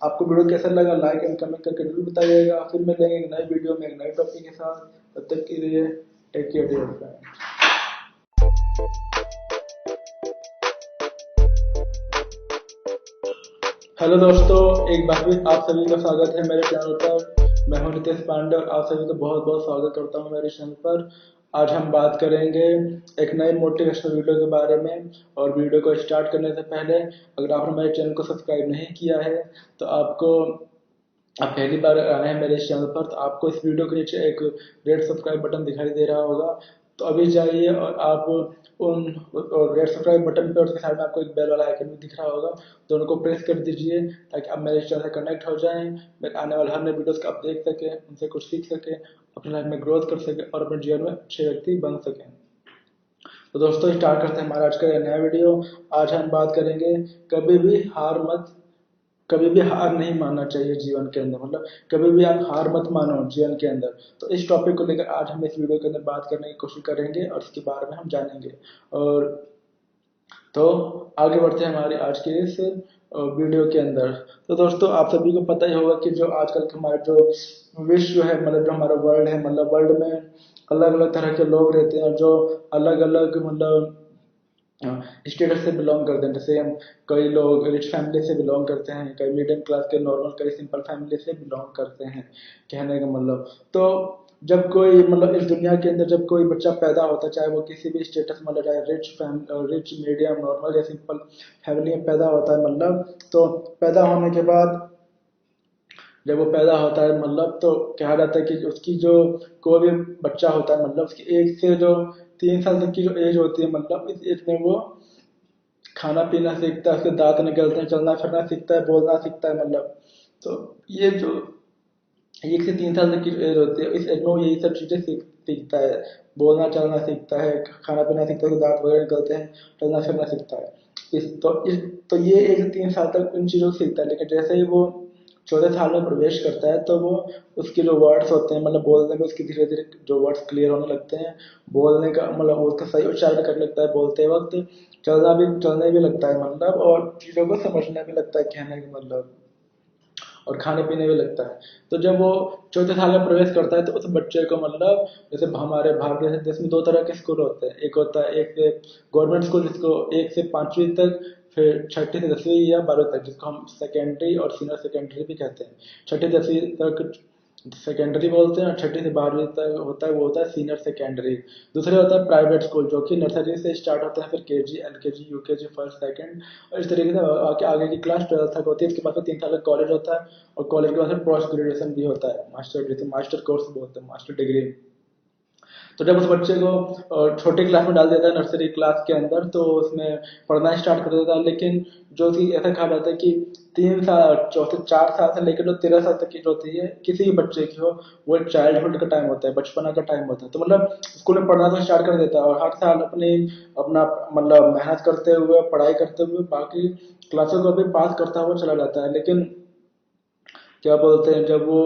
आपको वीडियो कैसा लगा लाइक एंड कमेंट करके जरूर बताइएगा। फिर मिलेंगे एक नए वीडियो में एक नए टॉपिक के साथ। तब तक के लिए take care dear friend. Hello दोस्तों, एक बार फिर आप सभी का स्वागत है मेरे चैनल पर। मैं हूं नितेश पांडे और आप सभी का बहुत बहुत स्वागत करता हूं मेरे चैनल पर। आज हम बात करेंगे एक नए मोटिवेशनल वीडियो के बारे में। और वीडियो को स्टार्ट करने से पहले अगर आपने मेरे चैनल को सब्सक्राइब नहीं किया है तो आप पहली बार आए हैं मेरे इस चैनल पर, तो आपको इस वीडियो के नीचे एक रेड सब्सक्राइब बटन दिखाई दे रहा होगा। तो अभी जाइए और आप उन रेड सब्सक्राइब बटन पे, उसके साइड में आपको एक बेल वाला आइकन भी दिख रहा होगा, दोनों को प्रेस कर दीजिए ताकि आप मेरे चैनल से कनेक्ट हो जाएं। मेरे आने वाले हर नए वीडियोस को आप देख सकें, उनसे कुछ सीख सकें, अपनी लाइफ में ग्रोथ कर सकें और अपने जीवन में अच्छे व्यक्ति बन सकें। तो दोस्तों, स्टार्ट करते हैं हमारा आज का नया वीडियो। आज हम बात करेंगे कभी भी हार नहीं मानना चाहिए जीवन के अंदर। मतलब कभी भी आप हार मत मानो जीवन के अंदर। तो इस टॉपिक को लेकर आज हम इस वीडियो के अंदर बात करने की कोशिश करेंगे और इसके बारे में हम जानेंगे। और तो आगे बढ़ते हैं हमारी आज के इस वीडियो के अंदर। तो दोस्तों, आप सभी को पता ही होगा कि जो आजकल के हमारे जो विश्व है, मतलब जो हमारा वर्ल्ड है, मतलब वर्ल्ड में अलग अलग तरह के लोग रहते हैं जो अलग अलग मतलब स्टेटस से बिलोंग करते हैं। जैसे हम कई लोग रिच फैमिली से बिलोंग करते हैं, कई मिडिल क्लास के नॉर्मल, कई सिंपल फैमिली से बिलोंग करते हैं। कहने का मतलब, तो जब कोई मतलब इस दुनिया के अंदर जब कोई बच्चा पैदा होता है, चाहे वो किसी भी स्टेटस मतलब चाहे रिच मीडियम नॉर्मल या सिंपल फैमिली में पैदा होता है, मतलब तो पैदा होने के बाद जब वो पैदा होता है मतलब तो कहा जाता है कि उसकी जो कोई भी बच्चा होता है, मतलब उसकी एज से जो 3 साल तक की जो एज होती है, मतलब इस एज में वो खाना पीना सीखता है, उसके दांत निकलते हैं, चलना फिरना सीखता है, बोलना सीखता है। मतलब तो ये जो 1 से 3 साल तक की एज होती है, इस एज में वो यही सब चीजें सीखता है। बोलना चलना सीखता है, खाना पीना सीखता है, दांत वगैरह निकलते हैं, चलना फिरना सीखता है। तो ये 1 से 3 साल तक इन चीजों को सीखता है। लेकिन जैसे ही वो 14 साल में प्रवेश करता है तो वो उसके जो वर्ड्स होते हैं, मतलब बोलने में उसकी धीरे धीरे जो वर्ड्स क्लियर होने लगते हैं, बोलने का मतलब वो उसका सही उच्चारण करने लगता है बोलते वक्त, चलने भी लगता है, मतलब और चीजों को समझने भी लगता है, कहने का मतलब, और खाने पीने भी लगता है। तो जब वो 14 साल में प्रवेश करता है तो उस बच्चे को मतलब जैसे हमारे भारत देश में 2 तरह के स्कूल होते हैं। एक होता है एक गवर्नमेंट स्कूल, जिसको 1 से 5वीं तक, फिर 6ठी से 10वीं या 12वीं तक, जिसको हम सेकेंडरी और सीनियर सेकेंडरी भी कहते हैं। 6ठी 10वीं तक सेकेंडरी बोलते हैं और 6ठी से 12वीं तक होता है वो होता है सीनियर सेकेंडरी। दूसरे होता है प्राइवेट स्कूल, जो कि नर्सरी से स्टार्ट होता है, फिर KG, LKG, UKG, first, second, और इस तरीके से आगे की क्लास 12 तक होती है। इसके बाद फिर 3 साल का कॉलेज होता है और कॉलेज के बाद फिर पोस्ट ग्रेजुएशन भी होता है, मास्टर, जैसे मास्टर कोर्स बोलते हैं, मास्टर डिग्री। तो जब उस बच्चे को छोटे क्लास में डाल देता है, नर्सरी क्लास के अंदर, तो उसमें पढ़ना स्टार्ट कर देता है। लेकिन जो कि ऐसा कहा जाता है कि 3 साल, चौथे 4 साल से लेकर जो 13 साल तक की जो होती है किसी भी बच्चे की हो, वो चाइल्डहुड का टाइम होता है, बचपना का टाइम होता है। तो मतलब स्कूल में पढ़ना तो स्टार्ट कर देता है और हर साल अपना मतलब मेहनत करते हुए, पढ़ाई करते हुए बाकी क्लासों को भी पास करता हुआ चला जाता है। लेकिन क्या बोलते हैं जब वो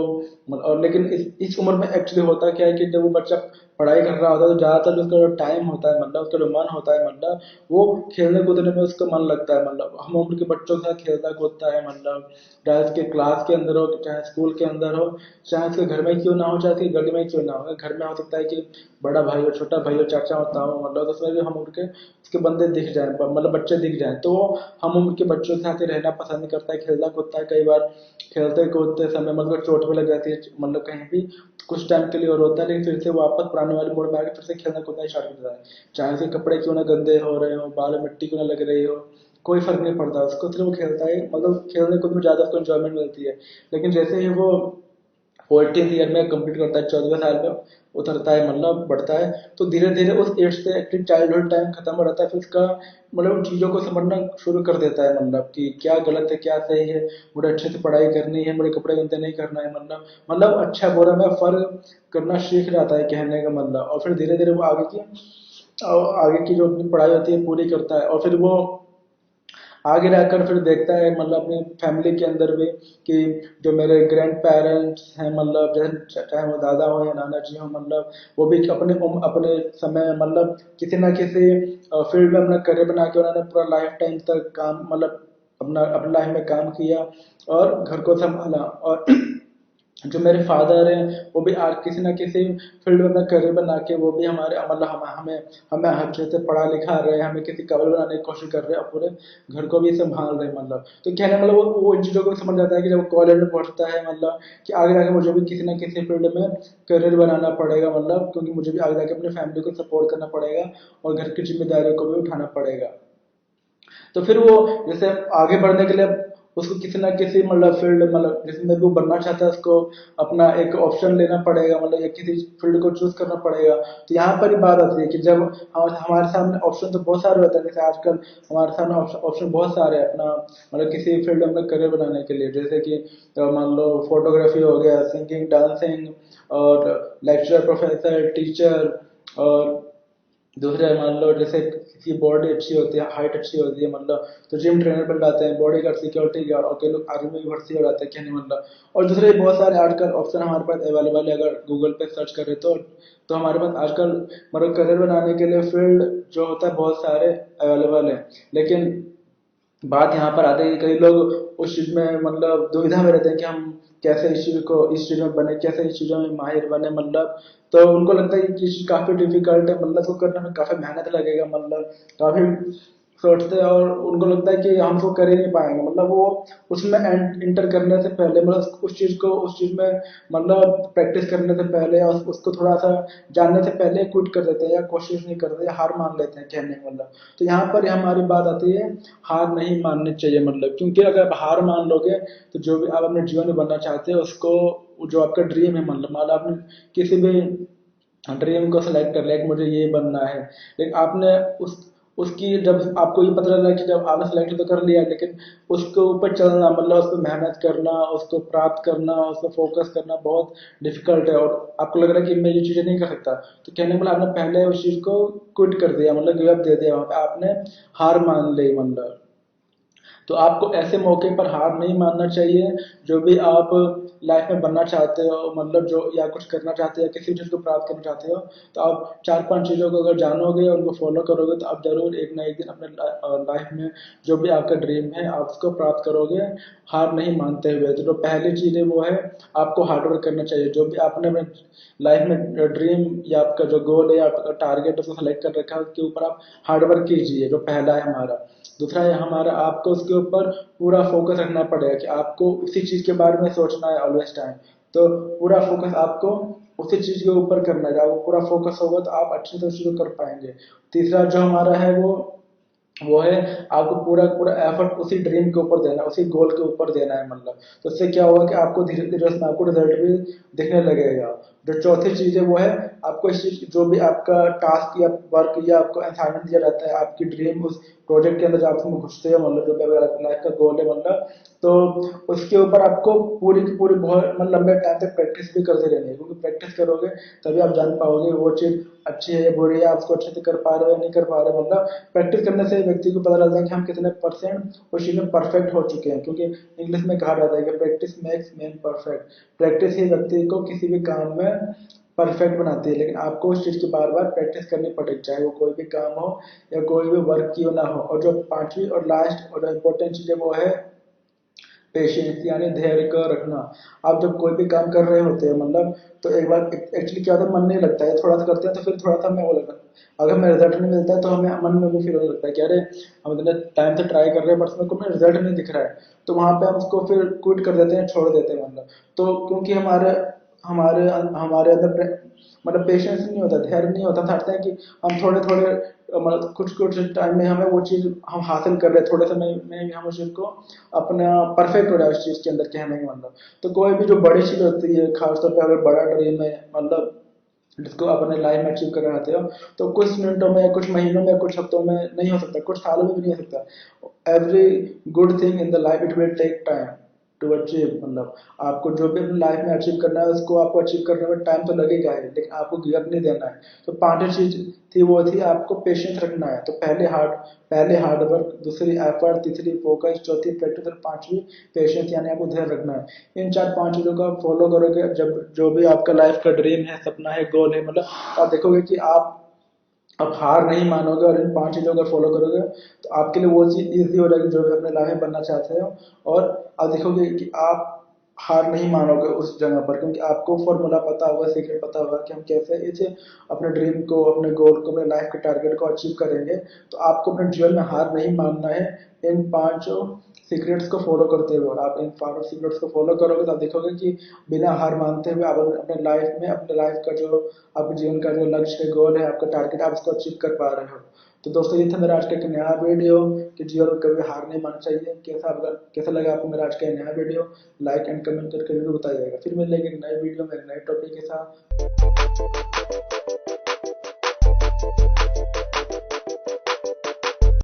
और लेकिन इस उम्र में एक्चुअली होता क्या है कि जब वो बच्चा पढ़ाई कर रहा होता है तो ज्यादातर उसका जो टाइम होता है, मतलब उसका जो मन होता है, मतलब वो खेलने कूदने में उसका मन लगता है। मतलब हम उम्र के बच्चों के साथ खेलता कूदता है, मतलब चाहे उसके क्लास के अंदर हो, चाहे स्कूल के अंदर हो, चाहे उसके घर में क्यों ना हो, चाहे उसकी गली में क्यों ना हो। घर में हो सकता है कि बड़ा भाई हो, छोटा भाई हो, चाचा होता हो, मतलब उसमें भी हम उम्र के उसके बंदे दिख जाए, मतलब बच्चे दिख जाए, तो वो हम उम्र के बच्चों के साथ ही रहना पसंद करता है, खेलता कूदता है। कई बार खेलते कूदते समय मतलब चोट भी लग जाती है, मतलब कहीं भी कुछ टाइम के लिए और होता है, लेकिन फिर से वापस पुराने वाले मोड़ में आके फिर से खेलना कूदना स्टार्ट कर देता है। चाहे उसके कपड़े क्यों ना गंदे हो रहे हो, बाल में मिट्टी क्यों ना लग रही हो, कोई फर्क नहीं पड़ता उसको, सिर्फ वो खेलता है। मतलब खेलने कूदने में ज्यादा उसको इंजॉयमेंट मिलती है। लेकिन जैसे ही वो 14th ईयर में कंप्लीट करता है, 14वें साल में उतरता है, मतलब बढ़ता है, तो धीरे धीरे उस एज से एक्चुअली चाइल्डहुड टाइम खत्म हो जाता है। फिर उसका मतलब उन चीजों को समझना शुरू कर देता है, मतलब कि क्या गलत है क्या सही है, मुझे अच्छे से पढ़ाई करनी है, मुझे कपड़े गंदे नहीं करना है, मतलब अच्छा बुरा में फर्क करना सीख जाता है, कहने का मतलब। और फिर धीरे धीरे वो आगे की जो अपनी पढ़ाई होती है पूरी करता है। और फिर वो आगे रहकर फिर देखता है, मतलब अपनी फैमिली के अंदर भी कि जो मेरे ग्रैंड पेरेंट्स हैं, मतलब जैसे चाहे वो दादा हो या नाना जी हो, मतलब वो भी अपने समय में मतलब किसी ना किसी फील्ड में अपना करियर बना के उन्होंने पूरा लाइफ टाइम तक काम मतलब अपनी लाइफ में काम किया और घर को संभाला। और जो मेरे फादर हैं वो भी आज किसी ना किसी फील्ड में अपना करियर बना के वो भी हमारे मतलब हमें हमें अच्छे से पढ़ा लिखा रहे हैं, हमें किसी काबिल बनाने की कोशिश कर रहे हैं और पूरे घर को भी संभाल रहे हैं। मतलब तो कहने मतलब वो इन चीज़ों को समझ जाता है कि जब कॉलेज में पढ़ता है मतलब कि आगे जाके मुझे भी किसी ना किसी फील्ड में करियर बनाना पड़ेगा, मतलब क्योंकि मुझे भी आगे जाके अपनी फैमिली को सपोर्ट करना पड़ेगा और घर की जिम्मेदारियों को भी उठाना पड़ेगा। तो फिर वो जैसे आगे बढ़ने के लिए उसको किसी ना किसी मतलब फील्ड मतलब जिसमें वो बनना चाहता है उसको अपना एक ऑप्शन लेना पड़ेगा, मतलब या किसी फील्ड को चूज करना पड़ेगा। तो यहाँ पर ही बात आती है कि जब हमारे सामने ऑप्शन तो बहुत सारे होते हैं, जैसे आजकल हमारे सामने ऑप्शन बहुत सारे हैं अपना मतलब किसी फील्ड में करियर बनाने के लिए, जैसे कि मान लो फोटोग्राफी हो गया, सिंगिंग, डांसिंग और लेक्चरर, प्रोफेसर, टीचर। और दूसरे मान लो जैसे किसी बॉडी अच्छी होती है, हाइट अच्छी होती है मतलब तो जिम ट्रेनर बन जाते हैं, बॉडी गार्ड, सिक्योरिटी गार्ड, और कई लोग आर्मी में भी भर्ती हो जाते हैं, कहने मतलब। और दूसरे बहुत सारे आजकल ऑप्शन हमारे पास अवेलेबल है, अगर गूगल पे सर्च करें तो हमारे पास आजकल मतलब करियर बनाने के लिए फील्ड जो होता है बहुत सारे अवेलेबल है। लेकिन बात यहाँ पर आती है कि कई लोग उस चीज में मतलब दुविधा में रहते हैं कि हम कैसे इस चीज में बने, कैसे इस चीजों में माहिर बने, मतलब तो उनको लगता है कि चीज काफी डिफिकल्ट है, मतलब उसको करने में काफी मेहनत लगेगा, मतलब काफी सोचते हैं और उनको लगता है कि हम उसको कर ही नहीं पाएंगे, मतलब वो उसमें इंटर करने से पहले मतलब उस चीज में मतलब प्रैक्टिस करने से पहले या उसको थोड़ा सा जानने से पहले क्विट कर देते हैं या कोशिश नहीं करते या हार मान लेते हैं, कहने का मतलब। तो यहाँ पर हमारी बात आती है, हार नहीं माननी चाहिए, मतलब क्योंकि अगर आप हार मान लोगे तो जो भी आप अपने जीवन में बनना चाहते हो उसको, जो आपका ड्रीम है मतलब आपने किसी भी ड्रीम को सेलेक्ट कर लिया कि मुझे ये बनना है, लेकिन आपने उस उसकी जब आपको ये पता चला कि जब आपने सेलेक्ट तो कर लिया, लेकिन उसके ऊपर चलना मतलब उस पर मेहनत करना, उसको प्राप्त करना, उस पर फोकस करना बहुत डिफिकल्ट है और आपको लग रहा है कि मैं ये चीज़ें नहीं कर सकता, तो कहने मतलब आपने पहले उस चीज़ को क्विट कर दिया, मतलब गिव अप दे दिया, वहाँ पे आपने हार मान ली मतलब। तो आपको ऐसे मौके पर हार नहीं मानना चाहिए। जो भी आप लाइफ में बनना चाहते हो मतलब जो या कुछ करना चाहते हो या किसी चीज़ को प्राप्त करना चाहते हो, तो आप 4-5 चीज़ों को अगर जानोगे और उनको फॉलो करोगे तो आप जरूर एक ना एक दिन अपने लाइफ में जो भी आपका ड्रीम है आप उसको प्राप्त करोगे, हार नहीं मानते हुए। तो जो पहली चीज़ है वो है आपको हार्डवर्क करना चाहिए। जो भी आपने अपने लाइफ में ड्रीम या आपका जो गोल है या आपका टारगेट उसको सेलेक्ट कर रखा है उसके ऊपर आप हार्डवर्क कीजिए, जो पहला है हमारा। दूसरा है हमारा, आपको उसके ऊपर पूरा फोकस रखना पड़ेगा कि आपको उसी चीज के बारे में सोचना है ऑलवेज टाइम। तो पूरा फोकस आपको उसी चीज के ऊपर करना है, जब पूरा फोकस होगा तो आप अच्छे से उस चीज को कर पाएंगे। तीसरा जो हमारा है वो है आपको पूरा पूरा एफर्ट उसी ड्रीम के ऊपर देना है, उसी गोल के ऊपर देना है मतलब। तो इससे क्या होगा कि आपको धीरे धीरे उसमें आपको रिजल्ट भी दिखने लगेगा। जो चौथी चीज है वो है आपको इस चीज जो भी आपका टास्क या वर्क या आपको असाइनमेंट दिया जाता है आपकी ड्रीम उस प्रोजेक्ट के अंदर जब आप उसमें घुसते हो, मतलब जो भी आपकी लाइफ का गोल है मतलब, तो उसके ऊपर आपको पूरी की पूरी बहुत मतलब लंबे टाइम तक प्रैक्टिस भी करते रहनी है, क्योंकि प्रैक्टिस करोगे तभी आप जान पाओगे वो चीज अच्छी है या बुरी है, आप उसको अच्छे से कर पा रहे हो या नहीं कर पा रहे हो। मतलब प्रैक्टिस करने से व्यक्ति को पता लगता है कि हम कितने परसेंट उस चीज में परफेक्ट हो चुके हैं, क्योंकि इंग्लिश में कहा जाता है कि practice makes man perfect. Practice ही व्यक्ति को किसी भी काम में परफेक्ट बनाती है, लेकिन आपको उस चीज की बार बार प्रैक्टिस करनी पड़ेगी, चाहे वो कोई भी काम हो या कोई भी वर्क क्यों ना हो। और जो पांचवी और लास्ट और इम्पोर्टेंट चीज है वो है पेशेंस, यानी धैर्य का रखना। आप जब कोई भी काम कर रहे होते हैं मतलब, तो एक बार एक्चुअली क्या होता है मन नहीं लगता है, थोड़ा सा करते हैं तो फिर थोड़ा सा हमें वो लगता है, अगर हमें रिजल्ट नहीं मिलता है तो हमें मन में भी फील होने लगता है कि अरे हम इतने टाइम से ट्राई कर रहे हैं बट उसमें कोई रिजल्ट नहीं दिख रहा है, तो वहां पे हम उसको फिर क्विट कर देते हैं, छोड़ देते हैं मतलब। तो क्योंकि हमारे हमारे हमारे अंदर मतलब पेशेंस नहीं होता, धैर्य नहीं होता, चाहते हैं कि हम थोड़े थोड़े मतलब कुछ कुछ टाइम में हमें वो चीज हम हासिल कर रहे हैं, थोड़े समय में ही हम उस चीज को अपना परफेक्ट हो रहा है उस चीज के अंदर, कहने का मतलब। तो कोई भी जो बड़ी चीज होती है, खासतौर पे अगर बड़ा ड्रीम है मतलब जिसको अपने लाइफ में अचीव करना चाहते हो, तो कुछ मिनटों में, कुछ महीनों में, कुछ हफ्तों में नहीं हो सकता, कुछ सालों में भी नहीं हो सकता। Every good thing in the life it will take time to achieve, मतलब आपको जो भी अपनी लाइफ में अचीव करना है उसको आपको अचीव करने में टाइम तो लगेगा ही, लेकिन आपको गिव अप नहीं देना है। तो पांचवी चीज थी वो थी आपको पेशेंस रखना है। तो पहले हार्ड वर्क, दूसरी एफर्ट, तीसरी फोकस, चौथी प्रैक्टिस और पांचवी पेशेंस, यानी आपको धैर्य रखना है। इन 4-5 चीजों को आप फॉलो करोगे, जब जो भी आपका लाइफ का ड्रीम है, सपना है, गोल है मतलब, आप देखोगे कि आप हार नहीं मानोगे और इन 5 चीजों को फॉलो करोगे तो आपके लिए वो चीज ईजी हो जाएगी जो भी अपने लाइफ में बनना चाहते हो। और आप देखोगे कि आप हार नहीं मानोगे उस जगह पर, क्योंकि आपको फॉर्मूला पता होगा, सीक्रेट पता होगा कि हम कैसे इसे अपने ड्रीम को, अपने गोल को, अपने लाइफ के टारगेट को अचीव करेंगे। तो आपको अपने जीवन में हार नहीं मानना है इन पांचों सीक्रेट्स को फॉलो करते हुए। और आप इन पांचों सीक्रेट्स को फॉलो करोगे तो आप देखोगे कि बिना हार मानते हुए आप अपने लाइफ का जो आपके जीवन का जो लक्ष्य है, गोल है, आपका टारगेट, आप उसको अचीव कर पा रहे हो। तो दोस्तों ये था मेरा आज का एक नया वीडियो कि जीवन में कभी हार नहीं मानना चाहिए। कैसा लगा आपको मेरा आज का नया वीडियो? लाइक एंड कमेंट करके जरूर बताइएगा। फिर मिलेंगे एक नए वीडियो में एक नए टॉपिक के साथ।